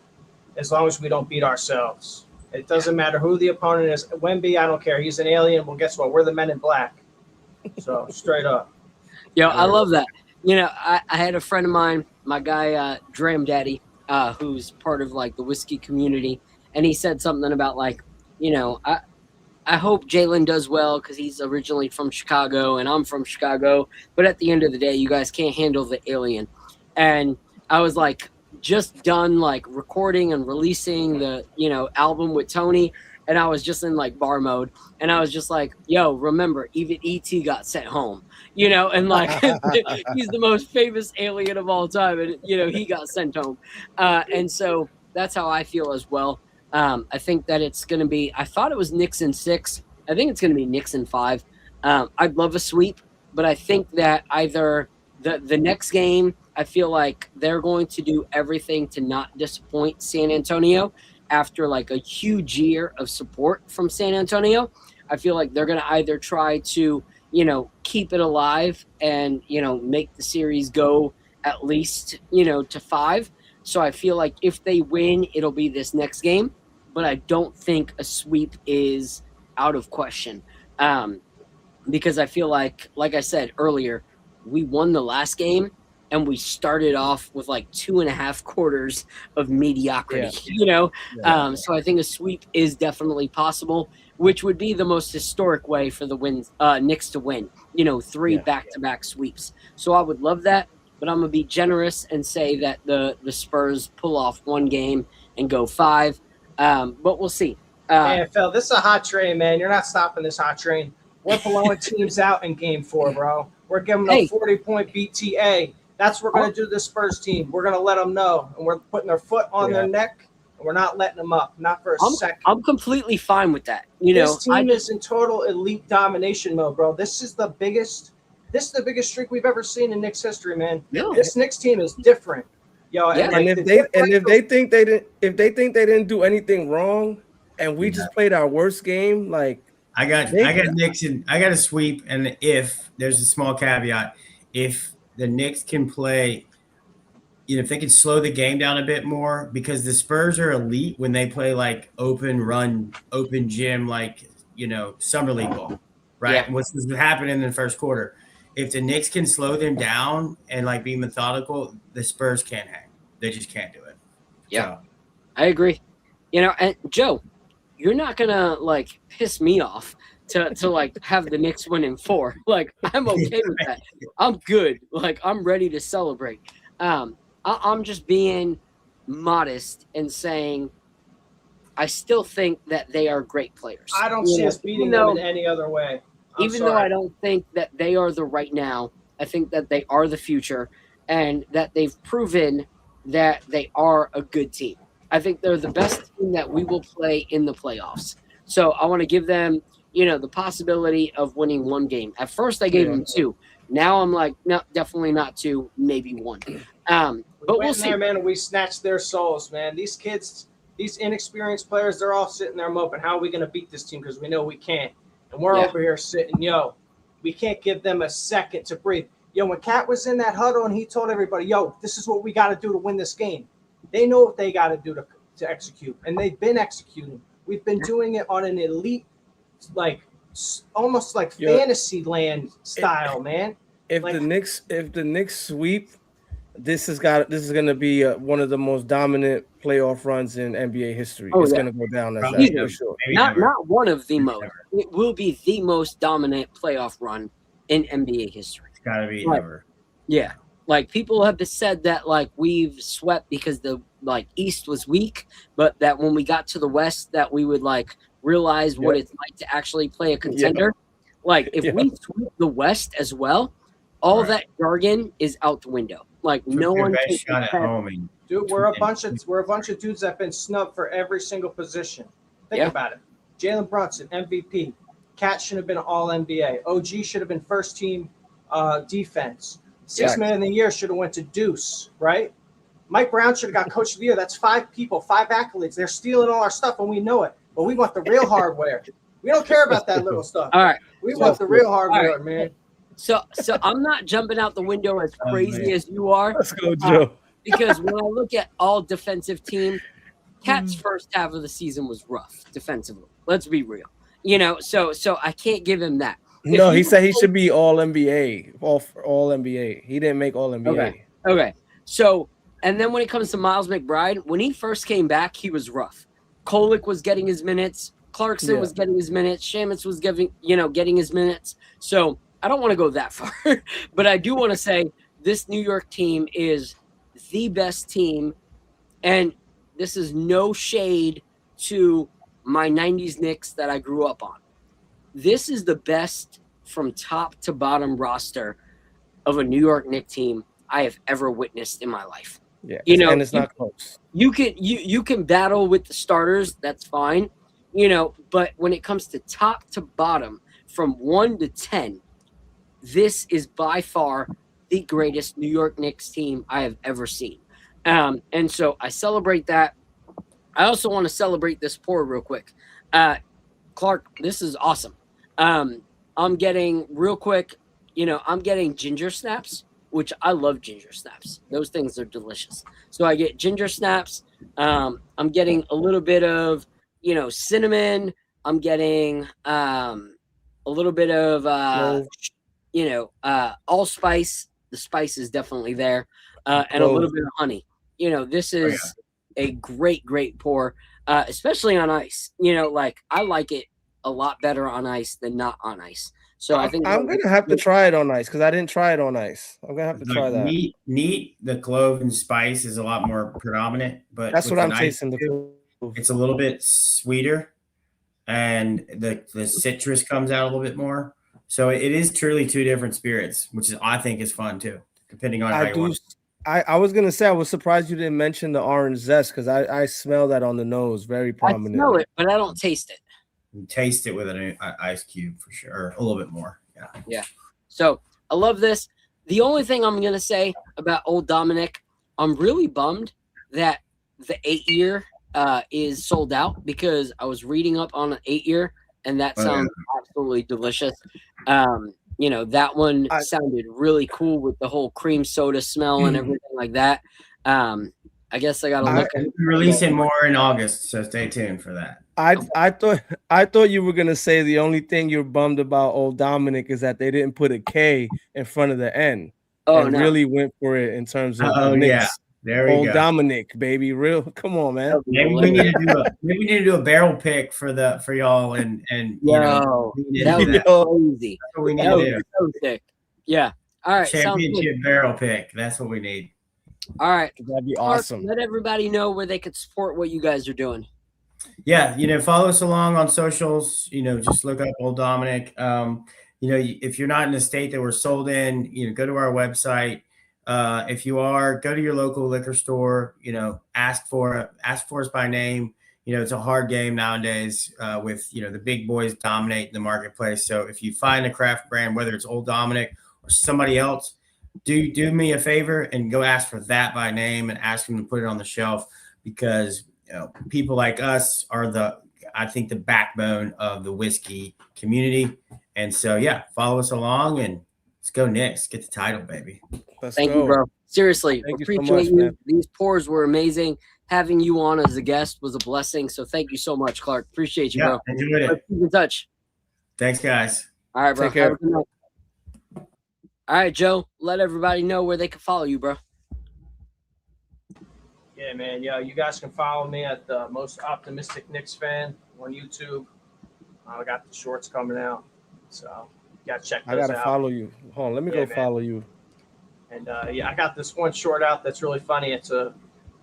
as long as we don't beat ourselves. It doesn't matter who the opponent is. Wemby, I don't care. He's an alien. Well, guess what? We're the Men in Black. So straight up. I love that. I had a friend of mine, my guy, Dram Daddy. who's part of like the whiskey community, and he said something about like, I hope Jalen does well because he's originally from Chicago and I'm from Chicago. But at the end of the day, you guys can't handle the alien. And I was like, just done like recording and releasing the, album with Tony. And I was just in like bar mode. And I was just like, yo, remember, even E.T. got sent home, and like he's the most famous alien of all time. And, he got sent home. And so that's how I feel as well. I think that it's going to be, I thought it was Knicks in 6. I think it's going to be Knicks in 5. I'd love a sweep, but I think that either the next game, I feel like they're going to do everything to not disappoint San Antonio after like a huge year of support from San Antonio. I feel like they're going to either try to, keep it alive and, make the series go at least, to 5. So I feel like if they win, it'll be this next game. But I don't think a sweep is out of question because I feel like I said earlier, we won the last game and we started off with like 2.5 quarters of mediocrity, So I think a sweep is definitely possible, which would be the most historic way for the Knicks to win, 3 back-to-back sweeps. So I would love that, but I'm going to be generous and say that the Spurs pull off 1 game and go 5. But we'll see. Man, Phil, this is a hot train, man. You're not stopping this hot train. We're blowing teams out in game 4, bro. We're giving them a 40-point BTA. That's what we're going to do to the Spurs team. We're going to let them know. And we're putting their foot on their neck, and we're not letting them up. Not for a second. I'm completely fine with that. This team is in total elite domination mode, bro. This is the biggest streak we've ever seen in Knicks history, man. Yeah. This Knicks team is different. Yo, and if they think they didn't do anything wrong, and we just played our worst game, like I got Knicks and I got a sweep. And if there's a small caveat, if the Knicks can play, if they can slow the game down a bit more, because the Spurs are elite when they play like open gym, like summer league ball, right? Yeah. What's happening in the first quarter? If the Knicks can slow them down and like be methodical, the Spurs can't hang. They just can't do it. Yeah, I agree. And Joe, you're not gonna like piss me off to like have the Knicks win in 4. Like I'm okay with that. I'm good. Like I'm ready to celebrate. I'm just being modest and saying I still think that they are great players. I don't see us beating them in any other way. Even though I don't think that they are the right now, I think that they are the future and that they've proven that they are a good team. I think they're the best team that we will play in the playoffs. So I want to give them, the possibility of winning 1 game. At first I gave them 2. Now I'm like, no, definitely not 2, maybe 1. But we'll see. There, man, we snatched their souls, man. These kids, these inexperienced players, they're all sitting there moping. How are we going to beat this team? Because we know we can't. And we're over here sitting, we can't give them a second to breathe. When Cat was in that huddle and he told everybody, this is what we got to do to win this game. They know what they got to do to execute. And they've been executing. We've been doing it on an elite, like almost like fantasy land style, man. If the Knicks sweep, this is going to be one of the most dominant playoff runs in NBA history. It's going to go down as that for sure. Not one of the most. It will be the most dominant playoff run in NBA history. It's got to be never. Yeah. Like people have said that like we've swept because the like East was weak, but that when we got to the West that we would like realize what it's like to actually play a contender. Like if we sweep the West as well, all that jargon is out the window. Like no one can shot at home. Dude, we're a bunch of dudes that have been snubbed for every single position. Think about it. Jalen Brunson, MVP. Cat should have been an All-NBA. OG should have been first team defense. Sixth man of the year should have went to Deuce, right? Mike Brown should have got coach of the year. That's 5 people, 5 accolades. They're stealing all our stuff and we know it. But we want the real hardware. We don't care about that little stuff. All right. We want the real hardware, man. So I'm not jumping out the window as crazy as you are. Let's go, Joe. Because when I look at all defensive team, Cat's first half of the season was rough defensively. Let's be real. So I can't give him that. No, he said he should be all NBA, all NBA. He didn't make all NBA. Okay. So And then when it comes to Miles McBride, when he first came back, he was rough. Kolek was getting his minutes. Clarkson was getting his minutes. Shamus was getting his minutes. So I don't want to go that far, but I do want to say this New York team is the best team, and this is no shade to my 90s Knicks that I grew up on. This is the best from top to bottom roster of a New York Knicks team I have ever witnessed in my life. Yeah, and it's not close. You can battle with the starters, that's fine, but when it comes to top to bottom from 1 to 10, this is by far the greatest New York Knicks team I have ever seen. And so I celebrate that. I also want to celebrate this pour real quick. Clark, this is awesome. I'm getting real quick, I'm getting ginger snaps, which I love ginger snaps. Those things are delicious. So I get ginger snaps. I'm getting a little bit of, cinnamon. I'm getting a little bit of, allspice. The spice is definitely there. And a little bit of honey. This is a great, great pour, especially on ice. I like it a lot better on ice than not on ice. So I think I'm gonna have to try it on ice because I didn't try it on ice. I'm gonna have to try that. Neat. The clove and spice is a lot more predominant, but that's what I'm tasting. It's a little bit sweeter, and the citrus comes out a little bit more. So it is truly two different spirits, which I think is fun too, depending on how you want. I was gonna say I was surprised you didn't mention the orange zest because I smell that on the nose very prominently. I smell it, but I don't taste it. You taste it with an ice cube for sure, or a little bit more. Yeah. So I love this. The only thing I'm gonna say about Old Dominick, I'm really bummed that the 8-year is sold out because I was reading up on an 8-year and that sounds absolutely delicious. That one sounded really cool with the whole cream soda smell and everything like that. I guess I gotta look at it. Releasing more in August, so stay tuned for that. I thought you were gonna say the only thing you're bummed about Old Dominick is that they didn't put a K in front of the N. Really went for it in terms of there we Old go. Dominick, baby, come on, man. Maybe we need to do a barrel pick for y'all and that would be crazy. That's what we need to do. So sick. Yeah. All right. Championship barrel pick. That's what we need. All right. That'd be awesome. Let everybody know where they could support what you guys are doing. Yeah, follow us along on socials. Just look up Old Dominick. If you're not in the state that we're sold in, go to our website. If you are, go to your local liquor store. Ask for us by name. It's a hard game nowadays with the big boys dominate the marketplace. So if you find a craft brand, whether it's Old Dominick or somebody else, do me a favor and go ask for that by name and ask them to put it on the shelf because people like us are I think the backbone of the whiskey community. And so, follow us along and let's go Knicks. Get the title, baby. Thank you, bro. Seriously, appreciate you. So much, these pours were amazing. Having you on as a guest was a blessing. So thank you so much, Clark. Appreciate you, bro. Enjoyed it. Let's keep in touch. Thanks, guys. All right, bro. Take care. All right, Joe. Let everybody know where they can follow you, bro. Yeah, man. Yeah, you guys can follow me at the Most Optimistic Knicks Fan on YouTube. I got the shorts coming out, so you gotta check those out. I gotta follow you. Hold on, let me go follow you. And I got this one short out that's really funny.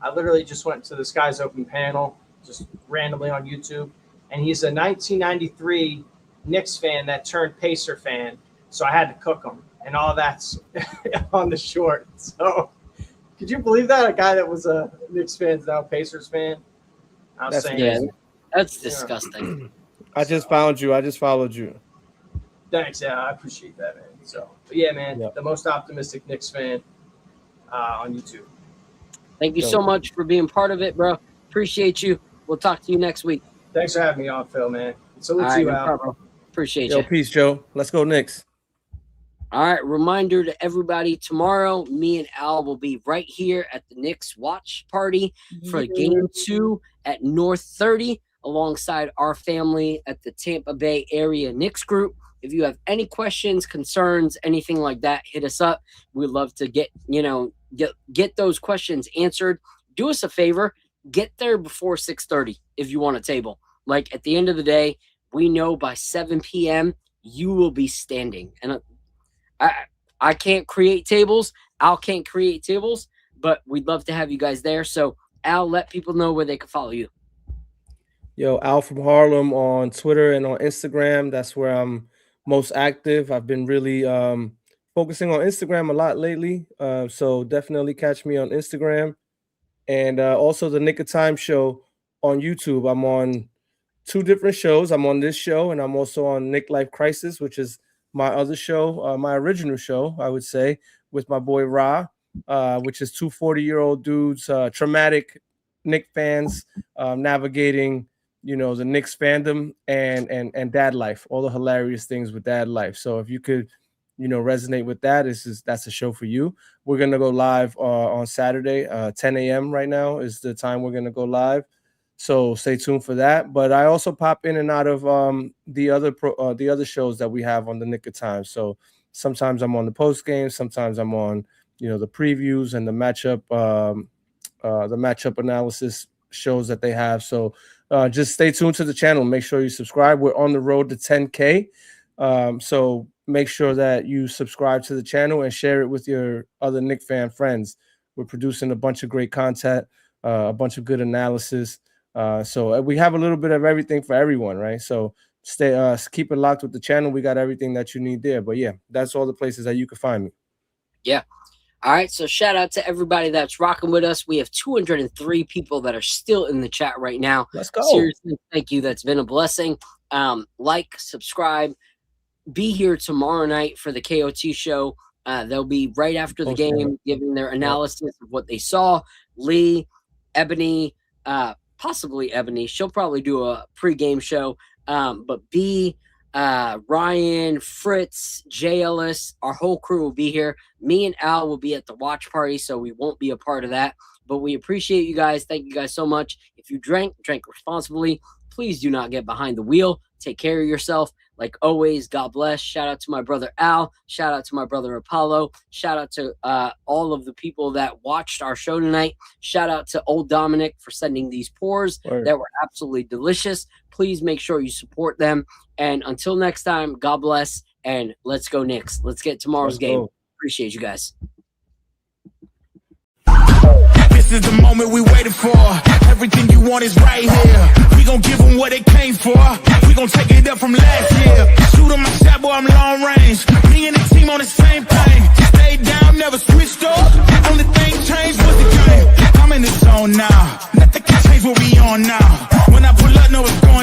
I literally just went to this guy's open panel just randomly on YouTube, and he's a 1993 Knicks fan that turned Pacer fan. So I had to cook him, and all that's on the short. So could you believe that? A guy that was a Knicks fan is now a Pacers fan. That's disgusting. I just found you. I just followed you. Thanks. Yeah, I appreciate that, man. So, but yeah, man, the Most Optimistic Knicks Fan on YouTube. Thank you so much for being part of it, bro. Appreciate you. We'll talk to you next week. Thanks for having me on, Phil, man. Salute to you, Al. Appreciate you. Peace, Joe. Let's go Knicks. All right. Reminder to everybody, tomorrow, me and Al will be right here at the Knicks watch party for Game 2 at North 30 alongside our family at the Tampa Bay area Knicks group. If you have any questions, concerns, anything like that, hit us up. We'd love to get, get those questions answered. Do us a favor, get there before 6:30 if you want a table. Like at the end of the day, we know by 7 p.m. you will be standing. And I can't create tables. Al can't create tables, but we'd love to have you guys there. So Al, let people know where they can follow you. Yo, Al from Harlem on Twitter and on Instagram. That's where I'm most active. I've been really focusing on Instagram a lot lately. So definitely catch me on Instagram. And also the Nick of Time show on YouTube. I'm on 2 different shows. I'm on this show, and I'm also on Nick Life Crisis, which is my other show, my original show, I would say, with my boy Ra, which is 2 40-year-old dudes, traumatic Knicks fans, navigating, the Knicks fandom and dad life, all the hilarious things with dad life. So if you could, resonate with that, that's a show for you. We're gonna go live on Saturday, 10 a.m. right now is the time we're gonna go live. So stay tuned for that. But I also pop in and out of the other shows that we have on the Nick of Time. So sometimes I'm on the post game, sometimes I'm on the previews and the matchup analysis shows that they have. So just stay tuned to the channel. Make sure you subscribe. We're on the road to 10K. So make sure that you subscribe to the channel and share it with your other Knicks fan friends. We're producing a bunch of great content, a bunch of good analysis. So we have a little bit of everything for everyone, right? So keep it locked with the channel. We got everything that you need there. But yeah, that's all the places that you can find me. Yeah. All right. So shout out to everybody that's rocking with us. We have 203 people that are still in the chat right now. Let's go. Seriously, thank you. That's been a blessing. Like, subscribe. Be here tomorrow night for the KOT show. They'll be right after the game, giving their analysis of what they saw. Lee, Ebony, possibly Ebony. She'll probably do a pregame show. But B, Ryan, Fritz, JLS, our whole crew will be here. Me and Al will be at the watch party, so we won't be a part of that. But we appreciate you guys. Thank you guys so much. If you drank responsibly. Please do not get behind the wheel. Take care of yourself. Like always, God bless. Shout out to my brother Al. Shout out to my brother Apollo. Shout out to all of the people that watched our show tonight. Shout out to Old Dominick for sending these pours that were absolutely delicious. Please make sure you support them. And until next time, God bless. And let's go Knicks. Let's get tomorrow's game. Appreciate you guys. This is the moment we waited for. Everything you want is right here. We gon' give them what they came for. We gon' take it up from last year. Shoot on my shot, boy, I'm long range. Me and the team on the same thing. Stayed down, never switched up. Only thing changed was the game. I'm in the zone now. Nothing can change what we on now. When I pull up, know it's going